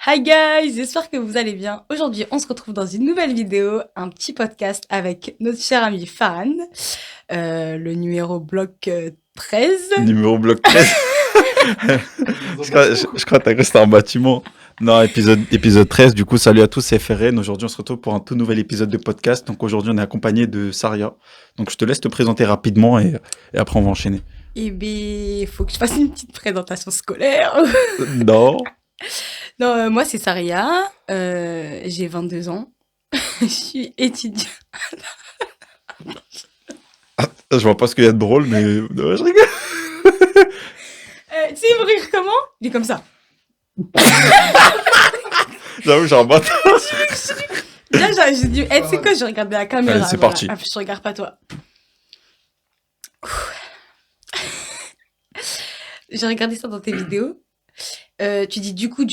Hi guys, j'espère que vous allez bien. Aujourd'hui, on se retrouve dans une nouvelle vidéo, un petit podcast avec notre cher ami Farhan, le numéro bloc 13. Numéro bloc 13. Je crois que t'as cru que c'était un bâtiment. Non, épisode 13. Du coup, salut à tous, c'est FRN. Aujourd'hui, on se retrouve pour un tout nouvel épisode de podcast. Donc aujourd'hui, on est accompagné de Saria. Donc je te laisse te présenter rapidement et après, on va enchaîner. Eh bien, il faut que je fasse une petite présentation scolaire. Non. Non, moi c'est Saria, j'ai 22 ans, je suis étudiante. Je vois pas ce qu'il y a de drôle, mais ouais, je rigole. Tu sais, il me rire comment? Il est comme ça. J'avoue, j'ai un bâtard. Là, j'ai dit, tu sais quoi, je regarde la caméra. Allez, c'est voilà. parti. Ah, je regarde pas toi. J'ai regardé ça dans tes vidéos. Tu dis du coup.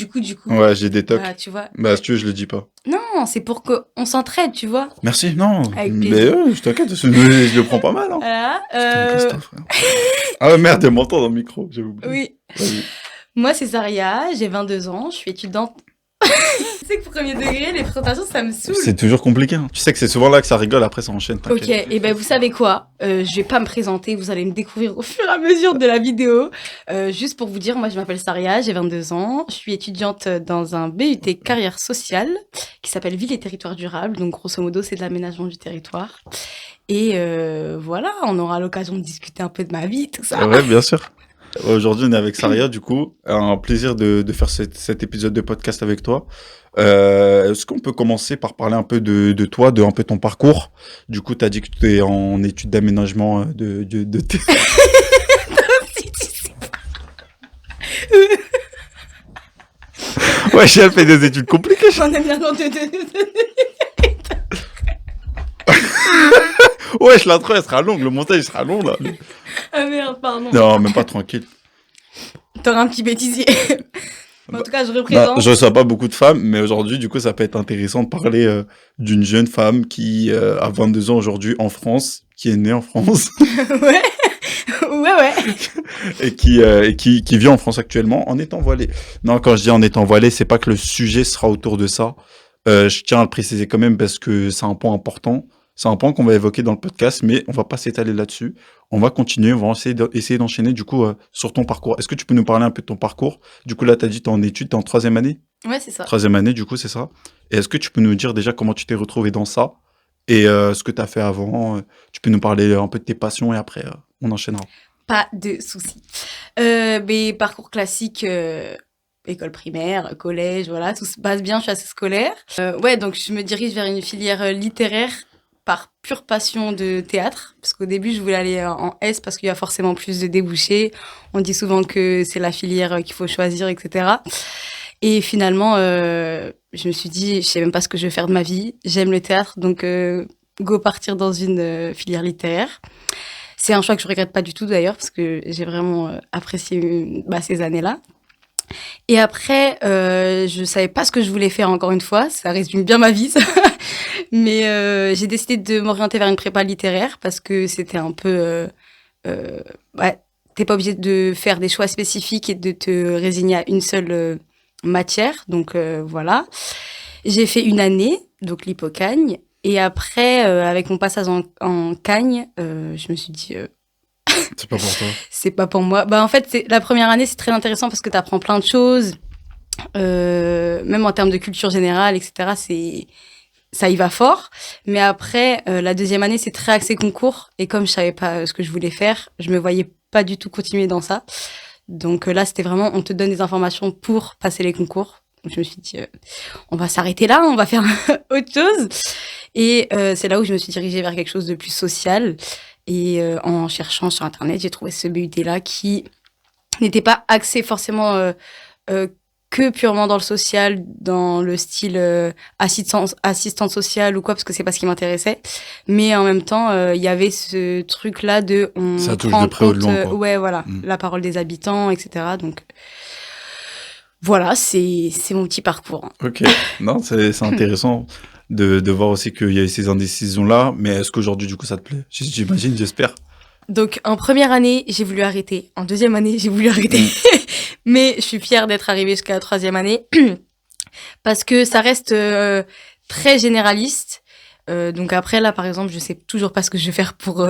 Ouais, j'ai des tocs. Voilà, tu vois. Bah, si tu veux, je le dis pas. Non, c'est pour qu'on s'entraide, tu vois. Merci, non. Avec Mais plaisir. je t'inquiète, je le prends pas mal. Hein. Voilà. C'est ton Christophe, frère. Ah merde, elle m'entend dans le micro, j'ai oublié. Oui. Vas-y. Moi, c'est Saria, j'ai 22 ans, je suis étudiante. Tu sais que premier degré, les présentations, ça me saoule. C'est toujours compliqué. Hein. Tu sais que c'est souvent là que ça rigole, après ça enchaîne. Ok, T'inquiète. et ben vous savez quoi, je vais pas me présenter, vous allez me découvrir au fur et à mesure de la vidéo. Juste pour vous dire, moi je m'appelle Saria, j'ai 22 ans, je suis étudiante dans un BUT carrière sociale qui s'appelle Ville et territoire durable, donc grosso modo c'est de l'aménagement du territoire. Et voilà, on aura l'occasion de discuter un peu de ma vie, tout ça. Ouais, bien sûr. Aujourd'hui, on est avec Saria, du coup. Un plaisir de faire cet épisode de podcast avec toi. Est-ce qu'on peut commencer par parler un peu de toi, de un peu ton parcours? Du coup, tu as dit que tu es en études d'aménagement de tes... Si tu sais Ouais, elle fait des études compliquées. J'en ai bien dans Ouais, l'intro, elle sera longue. Le montage, il sera long, là. Ah merde, pardon. Non, même pas tranquille. T'auras un petit bêtisier. En tout cas, je Non, représente. je reçois pas beaucoup de femmes, mais aujourd'hui, du coup, ça peut être intéressant de parler d'une jeune femme qui a 22 ans aujourd'hui en France, qui est née en France Ouais. Ouais. et qui vit en France actuellement en étant voilée. Non, quand je dis en étant voilée, c'est pas que le sujet sera autour de ça. Je tiens à le préciser quand même parce que c'est un point important. C'est un point qu'on va évoquer dans le podcast, mais on va pas s'étaler là-dessus. On va continuer, on va essayer d'enchaîner du coup sur ton parcours. Est-ce que tu peux nous parler un peu de ton parcours? Du coup, là, tu as dit tu es en études, tu es en troisième année? Ouais, c'est ça. Troisième année, du coup, c'est ça. Et est-ce que tu peux nous dire déjà comment tu t'es retrouvé dans ça et ce que tu as fait avant? Tu peux nous parler un peu de tes passions et après, on enchaînera. Pas de soucis. Mais parcours classique, école primaire, collège, voilà, tout se passe bien, je suis assez scolaire. Ouais, donc je me dirige vers une filière littéraire par pure passion de théâtre, parce qu'au début, je voulais aller en S parce qu'il y a forcément plus de débouchés. On dit souvent que c'est la filière qu'il faut choisir, etc. Et finalement, je me suis dit, je sais même pas ce que je vais faire de ma vie. J'aime le théâtre, donc go partir dans une filière littéraire. C'est un choix que je regrette pas du tout d'ailleurs, parce que j'ai vraiment apprécié ces années-là. Et après, je savais pas ce que je voulais faire encore une fois, ça résume bien ma vie, ça. Mais j'ai décidé de m'orienter vers une prépa littéraire parce que c'était un peu... t'es pas obligé de faire des choix spécifiques et de te résigner à une seule matière. Donc voilà. J'ai fait une année, donc l'hypocagne. Et après, avec mon passage en cagne, je me suis dit... C'est pas pour toi. c'est pas pour moi. En fait, la première année, c'est très intéressant parce que tu apprends plein de choses. Même en termes de culture générale, etc., ça y va fort. Mais après, la deuxième année, c'est très axé concours. Et comme je savais pas ce que je voulais faire, je me voyais pas du tout continuer dans ça. Donc là, c'était vraiment, on te donne des informations pour passer les concours. Donc, je me suis dit, on va s'arrêter là, on va faire autre chose. Et c'est là où je me suis dirigée vers quelque chose de plus social. Et en cherchant sur Internet, j'ai trouvé ce BUT-là qui n'était pas axé forcément que purement dans le social, dans le style assistante sociale ou quoi, parce que c'est pas ce qui m'intéressait. Mais en même temps, il y avait ce truc-là de... Ça touche de près ou de loin, quoi. Ouais, voilà, la parole des habitants, etc. Donc voilà, c'est mon petit parcours. Ok, non, c'est intéressant de voir aussi qu'il y a eu ces indécisions-là, mais est-ce qu'aujourd'hui, du coup, ça te plaît? J'imagine, j'espère. Donc, en première année, j'ai voulu arrêter. En deuxième année, j'ai voulu arrêter. Mais je suis fière d'être arrivée jusqu'à la troisième année. parce que ça reste très généraliste. Donc après, là, par exemple, je sais toujours pas ce que je vais faire pour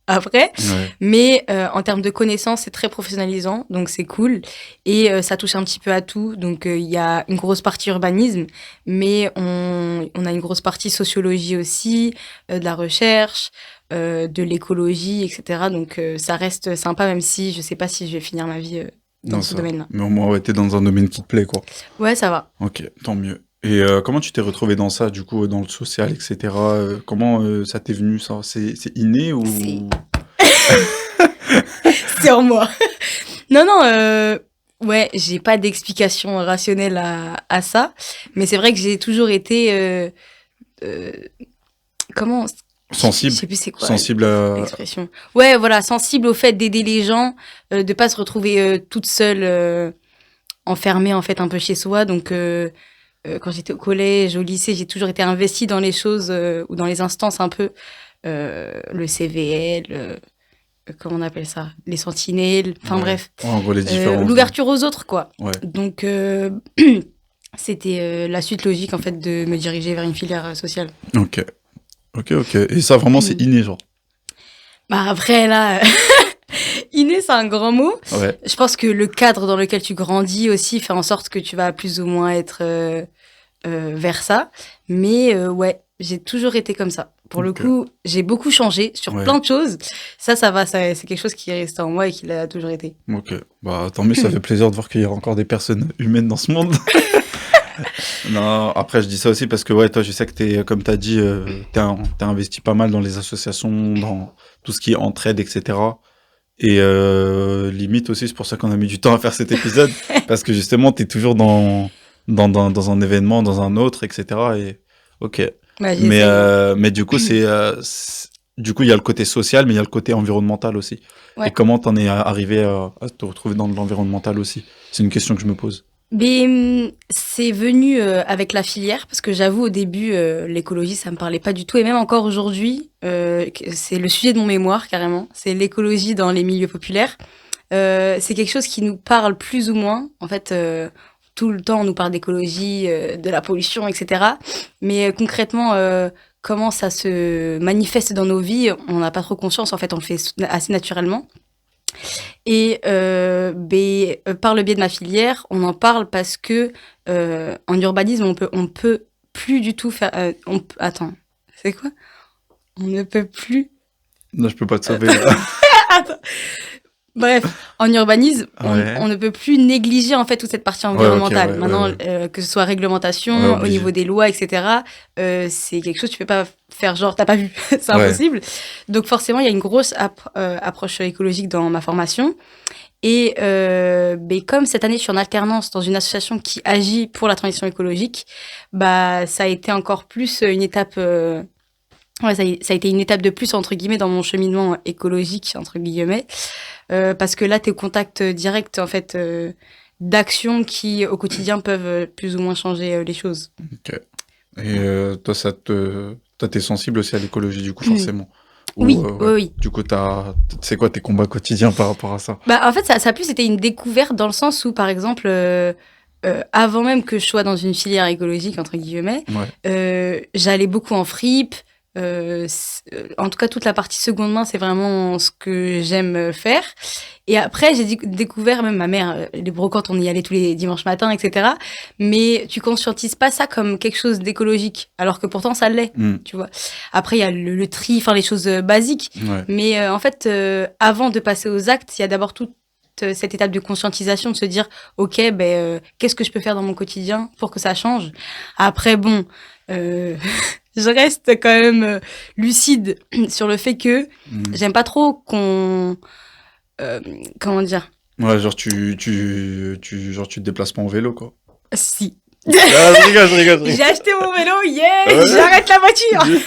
après. Ouais. Mais en termes de connaissances, c'est très professionnalisant, donc c'est cool. Et ça touche un petit peu à tout. Donc il y a une grosse partie urbanisme, mais on a une grosse partie sociologie aussi, de la recherche, de l'écologie, etc. Donc ça reste sympa, même si je sais pas si je vais finir ma vie dans Non, ce ça. domaine-là. Mais au moins, ouais, t'es dans un domaine qui te plaît, quoi. Ouais, ça va. Ok, tant mieux. Et comment tu t'es retrouvé dans ça, du coup, dans le social, etc. Comment ça t'est venu, ça? C'est inné C'est ou... c'est en moi. Non, non, ouais, j'ai pas d'explication rationnelle à ça, mais c'est vrai que j'ai toujours été, euh, comment, je Sensible? sais plus c'est quoi Sensible à... l'expression. Ouais, voilà, sensible au fait d'aider les gens, de pas se retrouver toute seule, enfermée en fait un peu chez soi. Donc, quand j'étais au collège, au lycée, j'ai toujours été investie dans les choses ou dans les instances un peu, le CVL. Comment on appelle ça? Les sentinelles, enfin Ouais. bref. Ouais, en gros, les différences. L'ouverture aux autres, quoi. Ouais. Donc, c'était la suite logique, en fait, de me diriger vers une filière sociale. Ok. Ok, ok. Et ça, vraiment, c'est inné, genre. Bah après, là, inné, c'est un grand mot. Ouais. Je pense que le cadre dans lequel tu grandis aussi fait en sorte que tu vas plus ou moins être vers ça. Mais ouais, j'ai toujours été comme ça. Pour le Ok. coup, j'ai beaucoup changé sur Ouais. plein de choses. Ça va, c'est quelque chose qui est resté en moi et qui l'a toujours été. Ok. Bah, tant mieux, ça fait plaisir de voir qu'il y a encore des personnes humaines dans ce monde. Non, après, je dis ça aussi parce que, ouais, toi, je sais que t'es, comme t'as dit, t'es investi pas mal dans les associations, dans tout ce qui est entraide, etc. Et limite aussi, c'est pour ça qu'on a mis du temps à faire cet épisode, parce que justement, t'es toujours dans un événement, dans un autre, etc. Et ok. Bah, j'essaye. Mais du coup, du coup, il y a le côté social, mais il y a le côté environnemental aussi. Et Ouais. comment t'en es arrivé à te retrouver dans l'environnemental aussi? C'est une question que je me pose. Mais c'est venu avec la filière, parce que j'avoue, au début, l'écologie, ça me parlait pas du tout. Et même encore aujourd'hui, c'est le sujet de mon mémoire, carrément. C'est l'écologie dans les milieux populaires. C'est quelque chose qui nous parle plus ou moins. En fait, tout le temps, on nous parle d'écologie, de la pollution, etc. Mais concrètement, comment ça se manifeste dans nos vies, on n'a pas trop conscience. En fait, on le fait assez naturellement. Et par le biais de ma filière, on en parle parce que en urbanisme, on peut plus du tout faire. Attends, c'est quoi? On ne peut plus. Non, je peux pas te sauver là. Attends. Bref, en urbanisme, Ouais. on ne peut plus négliger en fait toute cette partie Ouais, ok, environnementale. ouais, Maintenant, ouais, ouais. que ce soit réglementation, Ouais, au niveau obligé. des lois, etc., c'est quelque chose que tu peux pas faire genre t'as pas vu, c'est Ouais. impossible. Donc forcément, il y a une grosse approche écologique dans ma formation. Et comme cette année, je suis en alternance dans une association qui agit pour la transition écologique, bah ça a été encore plus une étape. Ouais, ça a été une étape de plus entre guillemets dans mon cheminement écologique entre guillemets, parce que là, t'es au contact direct en fait d'actions qui au quotidien peuvent plus ou moins changer les choses. Ok. Et toi, toi, t'es sensible aussi à l'écologie, du coup, Oui, forcément. Ou, oui, ouais. oui. Du coup, c'est quoi tes combats quotidiens par rapport à ça? Bah en fait, ça a plus été une découverte dans le sens où par exemple. Avant même que je sois dans une filière écologique, entre guillemets, Ouais. j'allais beaucoup en fripe. En tout cas, toute la partie seconde main, c'est vraiment ce que j'aime faire. Et après, j'ai découvert, même ma mère, les brocantes, on y allait tous les dimanches matins, etc. Mais tu conscientises pas ça comme quelque chose d'écologique, alors que pourtant ça l'est, Hmm. tu vois. Après, il y a le tri, enfin les choses basiques. Ouais. Mais en fait, avant de passer aux actes, il y a d'abord toute cette étape de conscientisation, de se dire, ok, qu'est-ce que je peux faire dans mon quotidien pour que ça change. Après, bon, je reste quand même lucide sur le fait que Hmm. j'aime pas trop qu'on, comment dire, Ouais, genre, genre, tu te déplaces pas en vélo, quoi. si. Ah, je rigole, je rigole, je rigole. J'ai acheté mon vélo, yeah, Ouais. j'arrête la voiture.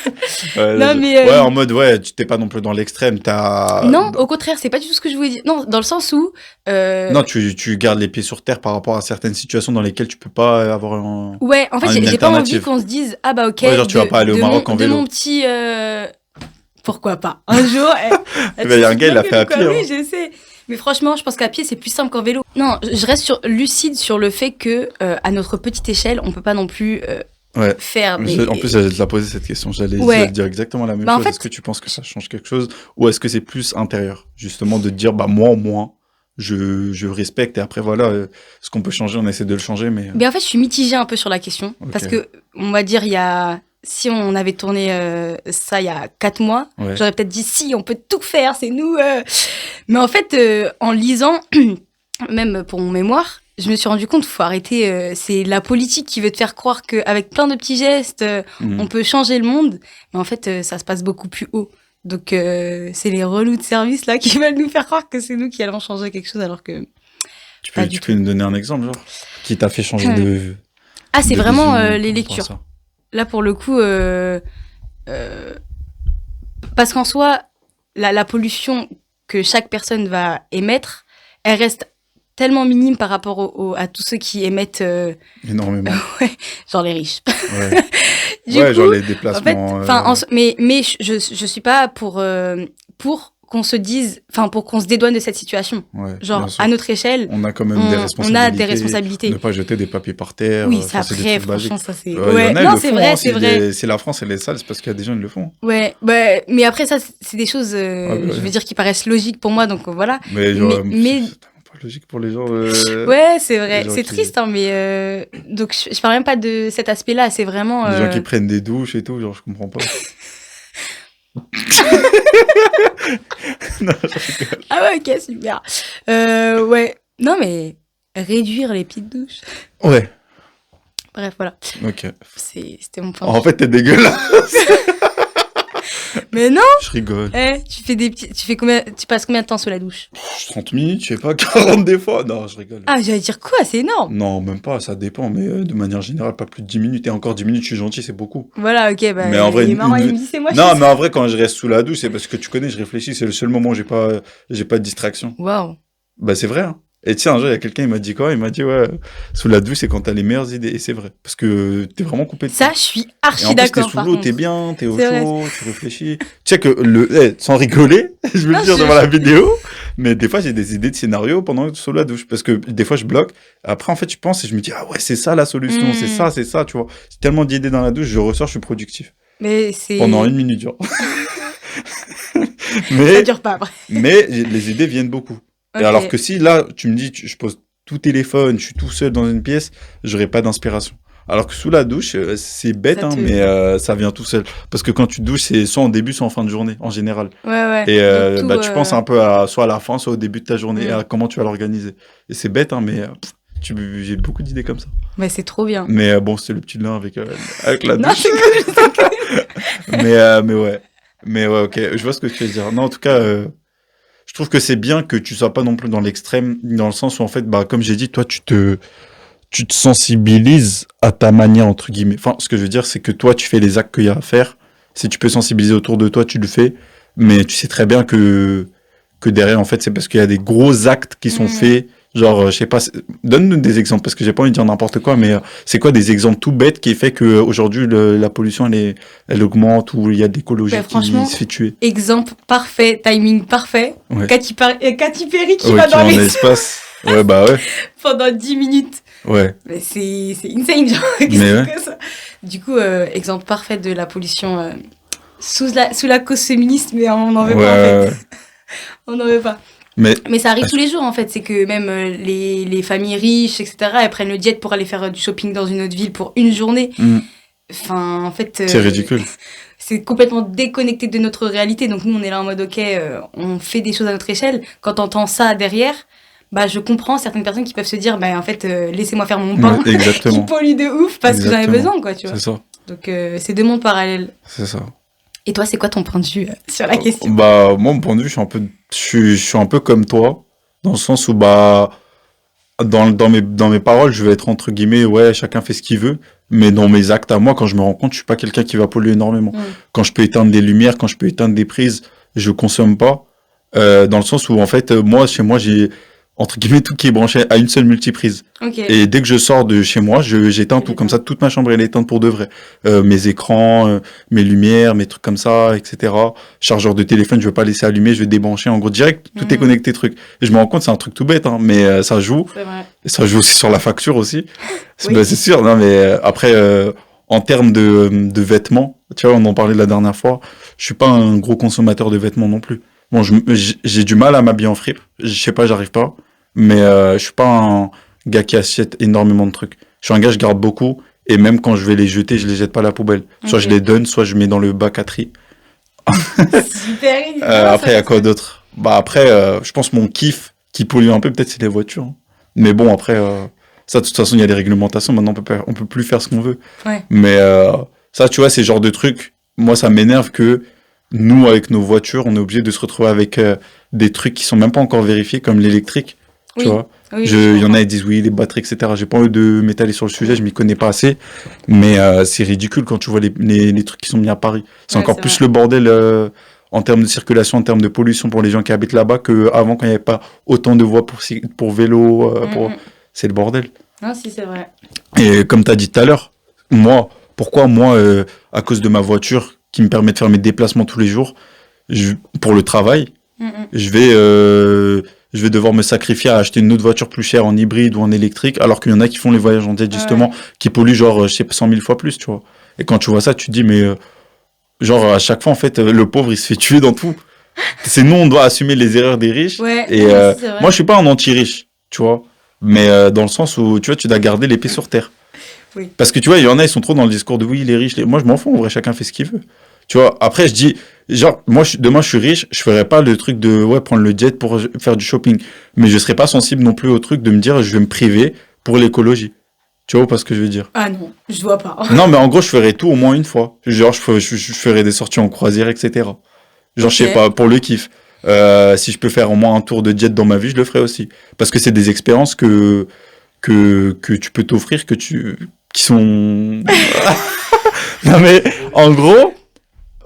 Ouais, Non, mais, ouais, en mode, ouais, tu t'es pas non plus dans l'extrême, Non, au contraire, c'est pas du tout ce que je voulais dire. Non, dans le sens où, Non, tu gardes les pieds sur terre par rapport à certaines situations dans lesquelles tu peux pas avoir ouais, en fait, une j'ai pas envie alternative. qu'on se dise, ah bah ok, Ouais, genre, tu vas pas aller au Maroc en de vélo. mon petit, pourquoi pas. Un jour, Eh ben, y a un gars, il l'a fait à pied, Oui, hein. je sais. Mais franchement, je pense qu'à pied, c'est plus simple qu'en vélo. Non, je reste lucide sur le fait que, à notre petite échelle, on peut pas non plus Ouais. faire En plus, j'allais te la poser cette question. J'allais Ouais. te dire exactement la même Bah, en chose. fait- Est-ce que tu penses que ça change quelque chose ou est-ce que c'est plus intérieur? Justement, de te dire, bah, moi, au moins, je respecte et après, voilà, ce qu'on peut changer, on essaie de le changer, mais. Mais en fait, je suis mitigée un peu sur la question. Ok. Parce que, on va dire, si on avait tourné ça il y a 4 mois, Ouais. j'aurais peut-être dit si, on peut tout faire, c'est nous. Mais en fait, en lisant, même pour mon mémoire, je me suis rendu compte qu'il faut arrêter. C'est la politique qui veut te faire croire qu'avec plein de petits gestes, Mhm. on peut changer le monde. Mais en fait, ça se passe beaucoup plus haut. Donc, c'est les relous de service là qui veulent nous faire croire que c'est nous qui allons changer quelque chose alors que. Pas du Tu peux nous donner un exemple, genre, qui t'a fait changer Ah, c'est de vraiment vision les par rapport à lectures. ça? Là, pour le coup, parce qu'en soi, la pollution que chaque personne va émettre, elle reste tellement minime par rapport à tous ceux qui émettent, Énormément. genre les riches. Ouais. Du Ouais, coup, genre les en fait, déplacements. mais je suis pas pour qu'on se dise, enfin, pour qu'on se dédouane de cette situation. Ouais, Genre, bien sûr. à notre échelle, On a quand même des on responsabilités. a des responsabilités. Ne pas jeter des papiers par terre. Oui, enfin, c'est des après, trucs basiques. franchement, ça c'est. Il y en a, ils non, le c'est font, vrai, hein. c'est vrai. Si la France, elle est sale, c'est parce qu'il y a des gens qui le font. Ouais, bah, mais après, ça, c'est des choses, Ouais. je veux dire, qui paraissent logiques pour moi, donc voilà. Mais genre, Mais- c'est tellement pas logique pour les gens. Ouais, c'est vrai, les gens c'est qui- triste, hein, mais donc je parle même pas de cet aspect-là, c'est vraiment. Les gens qui prennent des douches et tout, genre, je comprends pas. Non, je rigole. Ah ouais, ok, super. Ouais, non mais réduire les petites douches. Ouais, Bref, voilà, ok. c'était mon point. En fait, t'es dégueulasse. Mais non, Je rigole. tu passes combien de temps sous la douche? 30 minutes, je sais pas, 40 des fois. Non, je rigole. Ah, j'allais dire quoi, c'est énorme. Non, même pas, ça dépend, mais de manière générale, pas plus de 10 minutes. Et encore 10 minutes, je suis gentil, c'est beaucoup. Voilà, ok, bah. Mais en vrai, il est marrant, une- il me dit c'est moi. Non, mais en vrai, quand je reste sous la douche, c'est parce que tu connais, je réfléchis, c'est le seul moment où j'ai pas de distraction. Waouh. Bah, c'est vrai, hein. Et tiens, un jour, il y a quelqu'un, il m'a dit quoi? Il m'a dit, ouais, sous la douche, c'est quand t'as les meilleures idées. Et c'est vrai. Parce que t'es vraiment coupé de Ça, tout. je suis Et en archi plus, t'es d'accord. sous Par l'eau, contre. t'es bien, t'es au C'est vrai. chaud, tu réfléchis. Tu sais que sans rigoler, je veux Non, le dire je- devant la vidéo, mais des fois, j'ai des idées de scénario pendant sous la douche. Parce que des fois, je bloque. Après, en fait, je pense et je me dis, ah ouais, c'est ça la solution, c'est ça, tu vois. C'est tellement d'idées dans la douche, je ressors, je suis productif. Mais c'est. Pendant 1 minute, genre. Ça mais, dure pas après. mais les idées viennent beaucoup. Ok. Et alors que si là, tu me dis, je pose tout téléphone, je suis tout seul dans une pièce, j'aurai pas d'inspiration. Alors que sous la douche, c'est bête, Ça hein, te- mais ça vient tout seul. Parce que quand tu te douches, c'est soit en début, soit en fin de journée, en général. Ouais. Et Donc, tout, bah, tu penses un peu soit à la fin, soit au début de ta journée, et Mm. à comment tu vas l'organiser. Et c'est bête, hein, mais j'ai beaucoup d'idées comme ça. Mais c'est trop bien. Mais bon, c'était le petit lien avec la Non, douche. c'est cool. Mais ouais. Mais ouais, ok. Je vois ce que tu veux dire. Non, en tout cas, je trouve que c'est bien que tu sois pas non plus dans l'extrême, dans le sens où, en fait, bah, comme j'ai dit, toi, tu te sensibilises à ta manière, entre guillemets. Enfin, ce que je veux dire, c'est que toi, tu fais les actes qu'il y a à faire. Si tu peux sensibiliser autour de toi, tu le fais. Mais tu sais très bien que derrière, en fait, c'est parce qu'il y a des gros actes qui sont faits. Genre, je sais pas, donne-nous des exemples, parce que j'ai pas envie de dire n'importe quoi, mais c'est quoi des exemples tout bêtes qui fait que aujourd'hui la pollution, elle augmente, ou il y a de l'écologie Bah, qui franchement, se fait tuer. Exemple parfait, timing parfait. Ouais. Katy Perry qui Ouais, va qui dans va dans les l'espace. Ouais, bah ouais. pendant 10 minutes. Ouais. Mais c'est insane, genre. Qu'est-ce Mais que ouais. c'est que ça? Du coup, exemple parfait de la pollution sous la cause féministe, mais on n'en veut Ouais, pas en fait. ouais. On n'en veut pas. Mais ça arrive tous les jours en fait, c'est que même les familles riches, etc., elles prennent le jet pour aller faire du shopping dans une autre ville pour une journée. Enfin, en fait. c'est ridicule. C'est complètement déconnecté de notre réalité. Donc nous, on est là en mode, ok, on fait des choses à notre échelle. Quand on entend ça derrière, bah, je comprends certaines personnes qui peuvent se dire, bah, en fait, laissez-moi faire mon pain, Ouais, qui exactement. pollue de ouf, parce que j'en ai Exactement. besoin, quoi, tu vois. C'est ça. Donc c'est deux mondes parallèles. C'est ça. Et toi, c'est quoi ton point de vue sur la question? Bah, moi, mon point de vue, je suis un peu comme toi, dans le sens où, bah, dans mes paroles, je vais être entre guillemets, ouais, chacun fait ce qu'il veut, mais dans mes actes à moi, quand je me rends compte, je suis pas quelqu'un qui va polluer énormément. Quand je peux éteindre des lumières, quand je peux éteindre des prises, je consomme pas, dans le sens où, en fait, moi, chez moi, entre guillemets, tout qui est branché à une seule multiprise. Ok. Et dès que je sors de chez moi, j'éteins tout. Comme ça, toute ma chambre, elle est éteinte pour de vrai. Mes écrans, mes lumières, mes trucs comme ça, etc. Chargeur de téléphone, je veux pas laisser allumer, je vais débrancher. En gros, direct, tout est connecté, truc. Et je me rends compte, c'est un truc tout bête, hein, mais ça joue. C'est vrai. Et ça joue aussi sur la facture aussi. Oui. C'est sûr, non, mais après, en termes de vêtements, tu vois, on en parlait la dernière fois, je suis pas un gros consommateur de vêtements non plus. Bon, j'ai du mal à m'habiller en fripe. Je sais pas, j'arrive pas. Mais je suis pas un gars qui achète énormément de trucs. Je suis un gars, je garde beaucoup. Et même quand je vais les jeter, je les jette pas à la poubelle. Soit je les donne, soit je mets dans le bac à tri. Super. Après, il y a quoi d'autre? Bah après, je pense mon kiff qui pollue un peu, peut-être, c'est les voitures. Hein. Mais bon, après, ça, de toute façon, il y a des réglementations. Maintenant, on peut plus faire ce qu'on veut. Ouais. Mais ça, tu vois, c'est le genre de truc. Moi, ça m'énerve que nous, avec nos voitures, on est obligé de se retrouver avec des trucs qui sont même pas encore vérifiés, comme l'électrique. Tu Oui. vois, Oui, il y en a qui disent oui, les batteries, etc. J'ai pas envie de m'étaler sur le sujet, je m'y connais pas assez. Mais c'est ridicule quand tu vois les trucs qui sont mis à Paris. C'est Ouais, encore c'est plus vrai. le bordel en termes de circulation, en termes de pollution pour les gens qui habitent là-bas qu'avant, quand il n'y avait pas autant de voies pour vélo. C'est le bordel. Non, si, c'est vrai. Et comme tu as dit tout à l'heure, pourquoi moi, à cause de ma voiture qui me permet de faire mes déplacements tous les jours, pour le travail, je vais devoir me sacrifier à acheter une autre voiture plus chère en hybride ou en électrique, alors qu'il y en a qui font les voyages en jet, justement, qui polluent genre, je sais pas, 100 000 fois plus, tu vois. Et quand tu vois ça, tu te dis, mais genre, à chaque fois, en fait, le pauvre, il se fait tuer dans tout. C'est nous, on doit assumer les erreurs des riches. Ouais, Et oui, c'est vrai. moi, je suis pas un anti-riche, tu vois. Mais dans le sens où, tu vois, tu dois garder l'épée sur terre. Oui. Parce que tu vois, il y en a, ils sont trop dans le discours de oui, les riches. Moi, je m'en fous, en vrai, chacun fait ce qu'il veut. Tu vois, après, je dis, genre, moi, demain, je suis riche, je ferais pas le truc de, ouais, prendre le jet pour faire du shopping. Mais je serais pas sensible non plus au truc de me dire, je vais me priver pour l'écologie. Tu vois pas ce que je veux dire? Ah non, je vois pas. Non, mais en gros, je ferais tout au moins une fois. Genre, je ferais des sorties en croisière, etc. Genre, je sais Ok. pas, pour le kiff. Si je peux faire au moins un tour de jet dans ma vie, je le ferai aussi. Parce que c'est des expériences que tu peux t'offrir, qui sont... Non, mais en gros,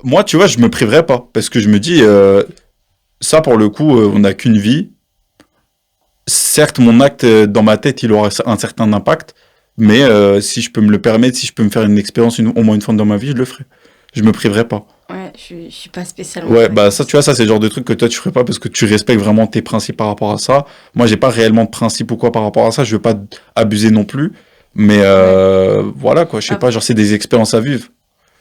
moi, tu vois, je me priverais pas. Parce que je me dis, ça, pour le coup, on n'a qu'une vie. Certes, mon acte dans ma tête, il aura un certain impact. Mais si je peux me le permettre, si je peux me faire une expérience au moins une fois dans ma vie, je le ferai. Je me priverai pas. Ouais, je suis pas spécialement. Ouais, d'accord bah avec ça, tu vois, ça, c'est le genre de truc que toi, tu ferais pas parce que tu respectes vraiment tes principes par rapport à ça. Moi, j'ai pas réellement de principe ou quoi par rapport à ça. Je veux pas abuser non plus. Mais voilà, quoi, je sais Ah. pas, genre, c'est des expériences à vivre.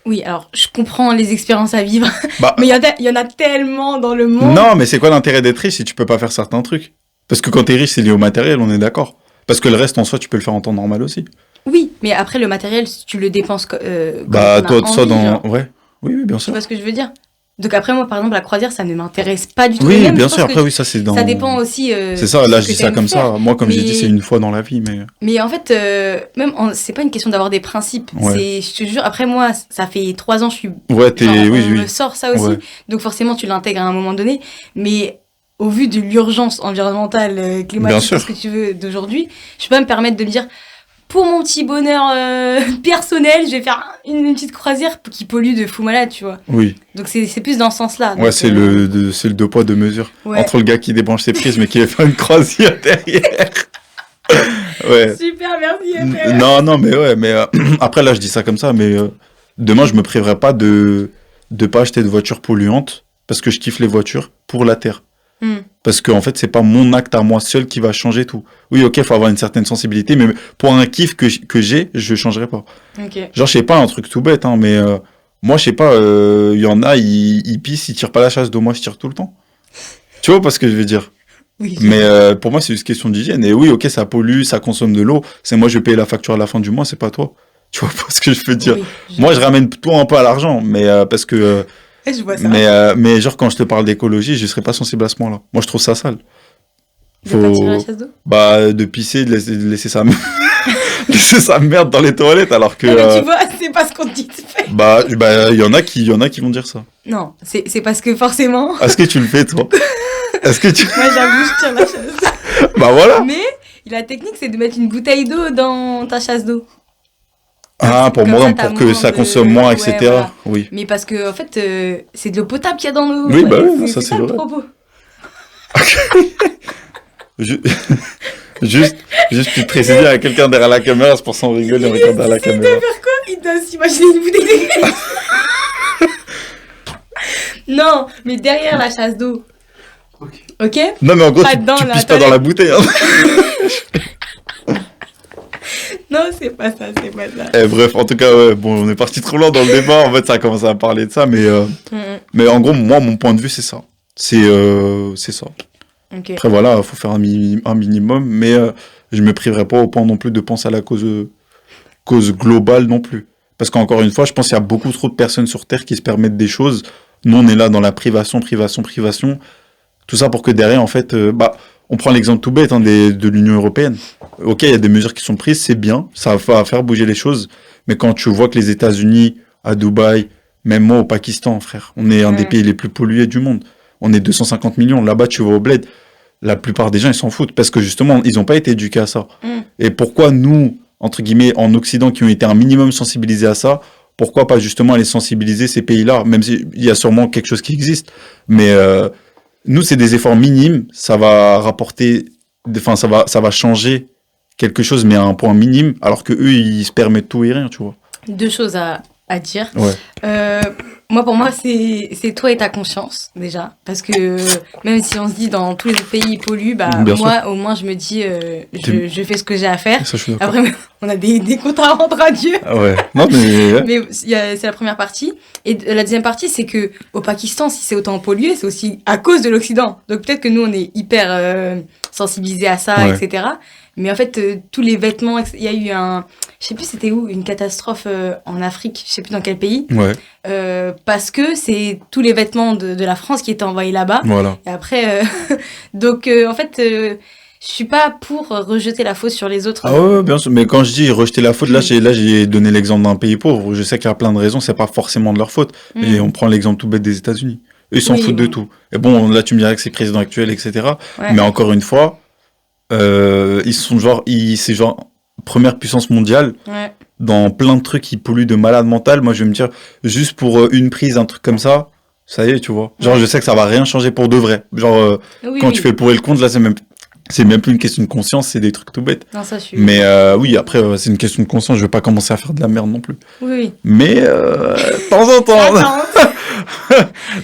Oui, alors, je comprends les expériences à vivre, Bah, mais il y en a tellement dans le monde. non, mais c'est quoi l'intérêt d'être riche si tu peux pas faire certains trucs? Parce que quand t'es riche, c'est lié au matériel, on est d'accord. Parce que le reste, en soi, tu peux le faire en temps normal aussi. Oui, mais après, le matériel, si tu le dépenses comme Bah, t'en as toi, ça envie, dans... genre. Ouais, oui, bien Tu sûr. vois ce que je veux dire? Donc après, moi, par exemple, la croisière, ça ne m'intéresse pas du tout. Et Oui, même, bien je sûr, pense que après, oui, ça, c'est dans... ça dépend aussi C'est ça, là, ce je que dis ça t'aimes comme faire. ça. Moi, comme j'ai dit, Mais- c'est une fois dans la vie, mais... Mais en fait, c'est pas une question d'avoir des principes. Ouais. Je te jure, après moi, ça fait 3 ans, je suis. Ouais, t'es... Genre, Oui, on me oui. sort ça aussi. Ouais. Donc forcément, tu l'intègres à un moment donné. Mais au vu de l'urgence environnementale, Bien climatique, sûr. ce que tu veux d'aujourd'hui, je peux pas me permettre de me dire, pour mon petit bonheur personnel, je vais faire une petite croisière qui pollue de fou malade, tu vois. Oui. Donc c'est plus dans ce sens-là. Ouais, Donc, c'est c'est le deux poids, deux mesures. ouais. Entre le gars qui débranche ses prises, mais qui va faire une croisière derrière. Ouais. Super, merci. Non, non, mais ouais, mais après, là, je dis ça comme ça, mais demain, je me priverai pas de pas acheter de voitures polluantes parce que je kiffe les voitures pour la Terre. Parce que en fait, c'est pas mon acte à moi seul qui va changer tout. Oui, ok, faut avoir une certaine sensibilité, mais pour un kiff que j'ai, je changerai pas. Ok. Genre, je sais pas, un truc tout bête, hein, mais moi, je sais pas, il y en a, ils pissent, ils tirent pas la chasse d'eau, moi, je tire tout le temps. Tu vois pas ce que je veux dire? Oui. Mais pour moi, c'est juste question d'hygiène. Et oui, ok, ça pollue, ça consomme de l'eau. C'est moi, je vais payer la facture à la fin du mois, c'est pas toi. Tu vois pas ce que je veux dire? Oui, Moi, je ramène tout un peu à l'argent, mais parce que... je vois ça. mais genre, quand je te parle d'écologie, je serais pas sensible à ce point-là. Moi, je trouve ça sale. De pas tirer la chasse d'eau. Bah, de pisser, de laisser sa... laisser sa merde dans les toilettes, alors que... Non, mais tu vois, c'est pas ce qu'on te dit de faire. bah, il y en a qui vont dire ça. Non, c'est parce que forcément, Est-ce que tu le fais, toi? Est-ce que tu... moi j'avoue, je tire la chasse. Bah voilà. Mais la technique, c'est de mettre une bouteille d'eau dans ta chasse d'eau. Ah, pour Comme moi, ça, t'as pour que moins ça de- consomme moins, ouais, etc. voilà. Oui. Mais parce que, en fait, c'est de l'eau potable qu'il y a dans l'eau. Oui, bah oui, c'est ça, c'est le vrai. propos. Ju- juste, juste, tu te précises à quelqu'un derrière la caméra, c'est pour ça on rigole et on regarde derrière la Il doit caméra. faire quoi? Il doit s'imaginer une bouteille de... Non, mais derrière la chasse d'eau. Ok? Non, mais en gros, Pas tu dedans, là, pisses pas dans la bouteille. Hein. Non, c'est pas ça, c'est pas ça. Bref, en tout cas, ouais, bon, on est parti trop loin dans le débat. En fait, ça a commencé à parler de ça, mais en gros, moi, mon point de vue, c'est ça. C'est ça. Ok. Après, voilà, il faut faire un minimum, mais je me priverai pas au point non plus de penser à la cause globale non plus. Parce qu'encore une fois, je pense qu'il y a beaucoup trop de personnes sur Terre qui se permettent des choses. Nous, on est là dans la privation. Tout ça pour que derrière, en fait, on prend l'exemple tout bête de l'Union européenne. Ok, il y a des mesures qui sont prises, c'est bien, ça va faire bouger les choses. Mais quand tu vois que les États-Unis, à Dubaï, même moi au Pakistan, frère, on est un des pays les plus pollués du monde. On est 250 millions. Là-bas, tu vas au bled, la plupart des gens, ils s'en foutent parce que justement, ils n'ont pas été éduqués à ça. Et pourquoi nous, entre guillemets, en Occident, qui ont été un minimum sensibilisés à ça, pourquoi pas justement aller sensibiliser ces pays-là, même s'il y a sûrement quelque chose qui existe, mais nous, c'est des efforts minimes, ça va rapporter, enfin, ça va changer quelque chose, mais à un point minime, alors que eux, ils se permettent tout et rien, tu vois. Deux choses à dire. Ouais. Pour moi, c'est toi et ta conscience, déjà. Parce que même si on se dit dans tous les autres pays ils polluent, Bien moi, au moins, je me dis, je fais ce que j'ai à faire. Ça, je suis d'accord. Après, on a des comptes à rendre à Dieu. Ah ouais. Non, mais... Mais c'est la première partie. Et la deuxième partie, c'est que au Pakistan, si c'est autant pollué, c'est aussi à cause de l'Occident. Donc peut-être que nous, on est hyper sensibilisés à ça, Ouais. etc. Mais en fait, tous les vêtements, il y a eu je sais plus c'était où, une catastrophe en Afrique, je sais plus dans quel pays. Ouais, Parce que c'est tous les vêtements de la France qui étaient envoyés là-bas. voilà. Et après, donc en fait, je suis pas pour rejeter la faute sur les autres. Ah ouais, bien sûr. Mais quand je dis rejeter la faute, là, j'ai donné l'exemple d'un pays pauvre. Je sais qu'il y a plein de raisons, c'est pas forcément de leur faute. Et on prend l'exemple tout bête des États-Unis. Eux, ils s'en Oui, foutent de bon. tout. Et bon, là, tu me dirais que c'est le président actuel, etc. Ouais. Mais encore une fois, ils sont c'est genre première puissance mondiale. Ouais. Dans plein de trucs qui polluent de malade mental. Moi, je vais me dire, juste pour une prise, un truc comme ça, ça y est, tu vois. Genre, je sais que ça va rien changer pour de vrai. Genre, Oui, quand oui. tu fais le pour et le contre, là, c'est même plus une question de conscience, c'est des trucs tout bêtes. Non, ça, je suis... Mais oui, après, c'est une question de conscience. Je veux pas commencer à faire de la merde non plus. Oui. Mais de temps en temps, Attends.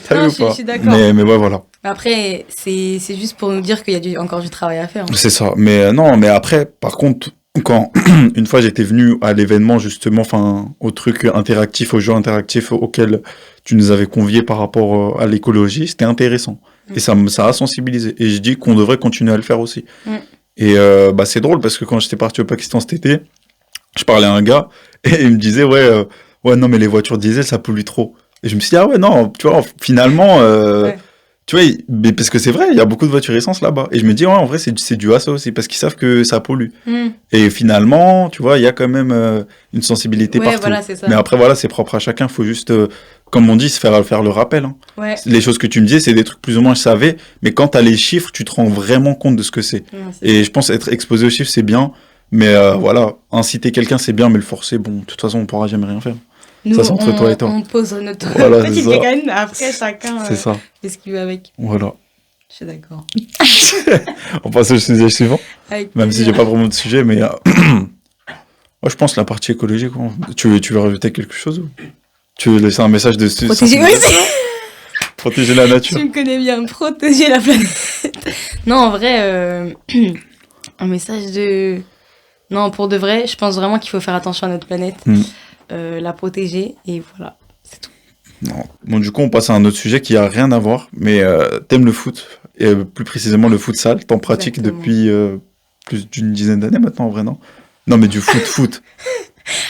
t'as Non, vu ou je pas suis d'accord. Mais ouais, voilà. Après, c'est juste pour nous dire qu'il y a encore du travail à faire. Hein. C'est ça. Mais non, mais après, par contre, quand une fois j'étais venu à l'événement justement, enfin au truc interactif, au jeu interactif auquel tu nous avais conviés par rapport à l'écologie, c'était intéressant et ça a sensibilisé. Et je dis qu'on devrait continuer à le faire aussi. Et c'est drôle parce que quand j'étais parti au Pakistan cet été, je parlais à un gars et il me disait ouais non mais les voitures diesel ça pollue trop. Et je me suis dit ah ouais non tu vois finalement Ouais. tu vois, mais parce que c'est vrai, il y a beaucoup de voitures essence là-bas. Et je me dis, ouais, en vrai, c'est dû à ça aussi, parce qu'ils savent que ça pollue. Et finalement, tu vois, il y a quand même une sensibilité Ouais, partout. voilà, c'est ça. Mais après, voilà, c'est propre à chacun. Il faut juste, comme on dit, se faire le rappel. Hein. Ouais. Les choses que tu me disais, c'est des trucs plus ou moins je savais, mais quand tu as les chiffres, tu te rends vraiment compte de ce que c'est. Non, c'est Et je pense être exposé aux chiffres, c'est bien. Mais voilà, inciter quelqu'un, c'est bien, mais le forcer, bon, de toute façon, on pourra jamais rien faire. Nous, Ça, c'est entre toi et toi. on pose notre Voilà, c'est petite ça. bécane, après chacun C'est ça. fait ce qu'il veut avec. Voilà. Je suis d'accord. On passe au sujet suivant. Avec Même si plaisir. j'ai pas vraiment de sujet, mais moi je pense la partie écologique. Quoi. Tu veux rajouter quelque chose ou tu veux laisser un message de Protéger, oui, protéger la nature. tu me connais bien, protéger la planète. Non, en vrai, un message de... Non, pour de vrai, je pense vraiment qu'il faut faire attention à notre planète, la protéger, et voilà, c'est tout. Non. Bon, du coup, on passe à un autre sujet qui a rien à voir, mais t'aimes le foot, et plus précisément le futsal. T'en pratiques Exactement. depuis plus d'une dizaine d'années maintenant, en vrai, non? Non, mais du foot.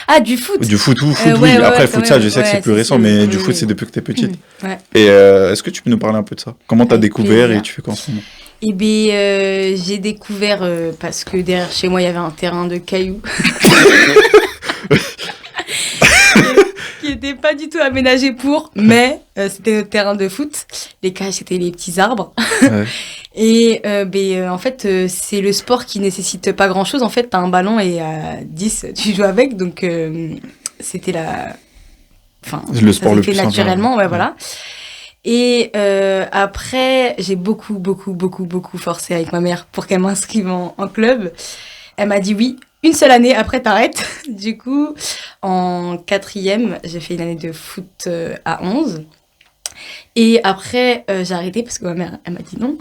Ah, du foot. Du foot, oui. ouais, Après, ouais, futsal, je sais que ouais, c'est plus c'est récent, sûr, mais oui, du foot, oui. c'est depuis que t'es petite. Ouais. Et est-ce que tu peux nous parler un peu de ça? Comment t'as Avec découvert plaisir. et tu fais quoi en ce moment? Eh bien, j'ai découvert, parce que derrière chez moi, il y avait un terrain de cailloux. Qui n'était pas du tout aménagé pour, mais c'était notre terrain de foot. Les cages, c'était les petits arbres. Ouais. Et en fait, c'est le sport qui nécessite pas grand-chose. En fait, t'as un ballon et à 10, tu joues avec. Donc, c'était la... Enfin, Le sport ça le s'est fait plus simple, naturellement, ouais, voilà. Et après, j'ai beaucoup forcé avec ma mère pour qu'elle m'inscrive en club. Elle m'a dit oui. Une seule année, après t'arrêtes. Du coup, en 4e, j'ai fait une année de foot à 11. Et après, j'ai arrêté parce que ma mère, elle m'a dit non.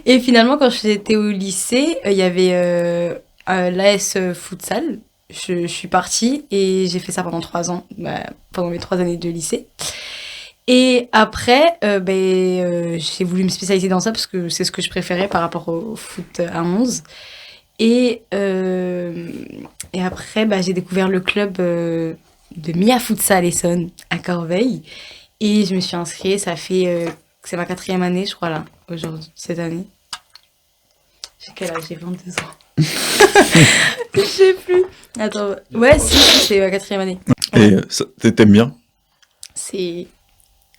Et finalement, quand j'étais au lycée, il y avait l'AS futsal. Je suis partie et j'ai fait ça pendant 3 ans, pendant mes 3 années de lycée. Et après, j'ai voulu me spécialiser dans ça parce que c'est ce que je préférais par rapport au foot à 11. Et après, j'ai découvert le club de Mia Futsal Essonne à Corbeil. Et je me suis inscrite, c'est ma 4e année, je crois, là, aujourd'hui, cette année. J'ai quel âge? J'ai 22 ans. Je sais plus. Attends, ouais, si, c'est ma 4e année. Et t'aimes bien? C'est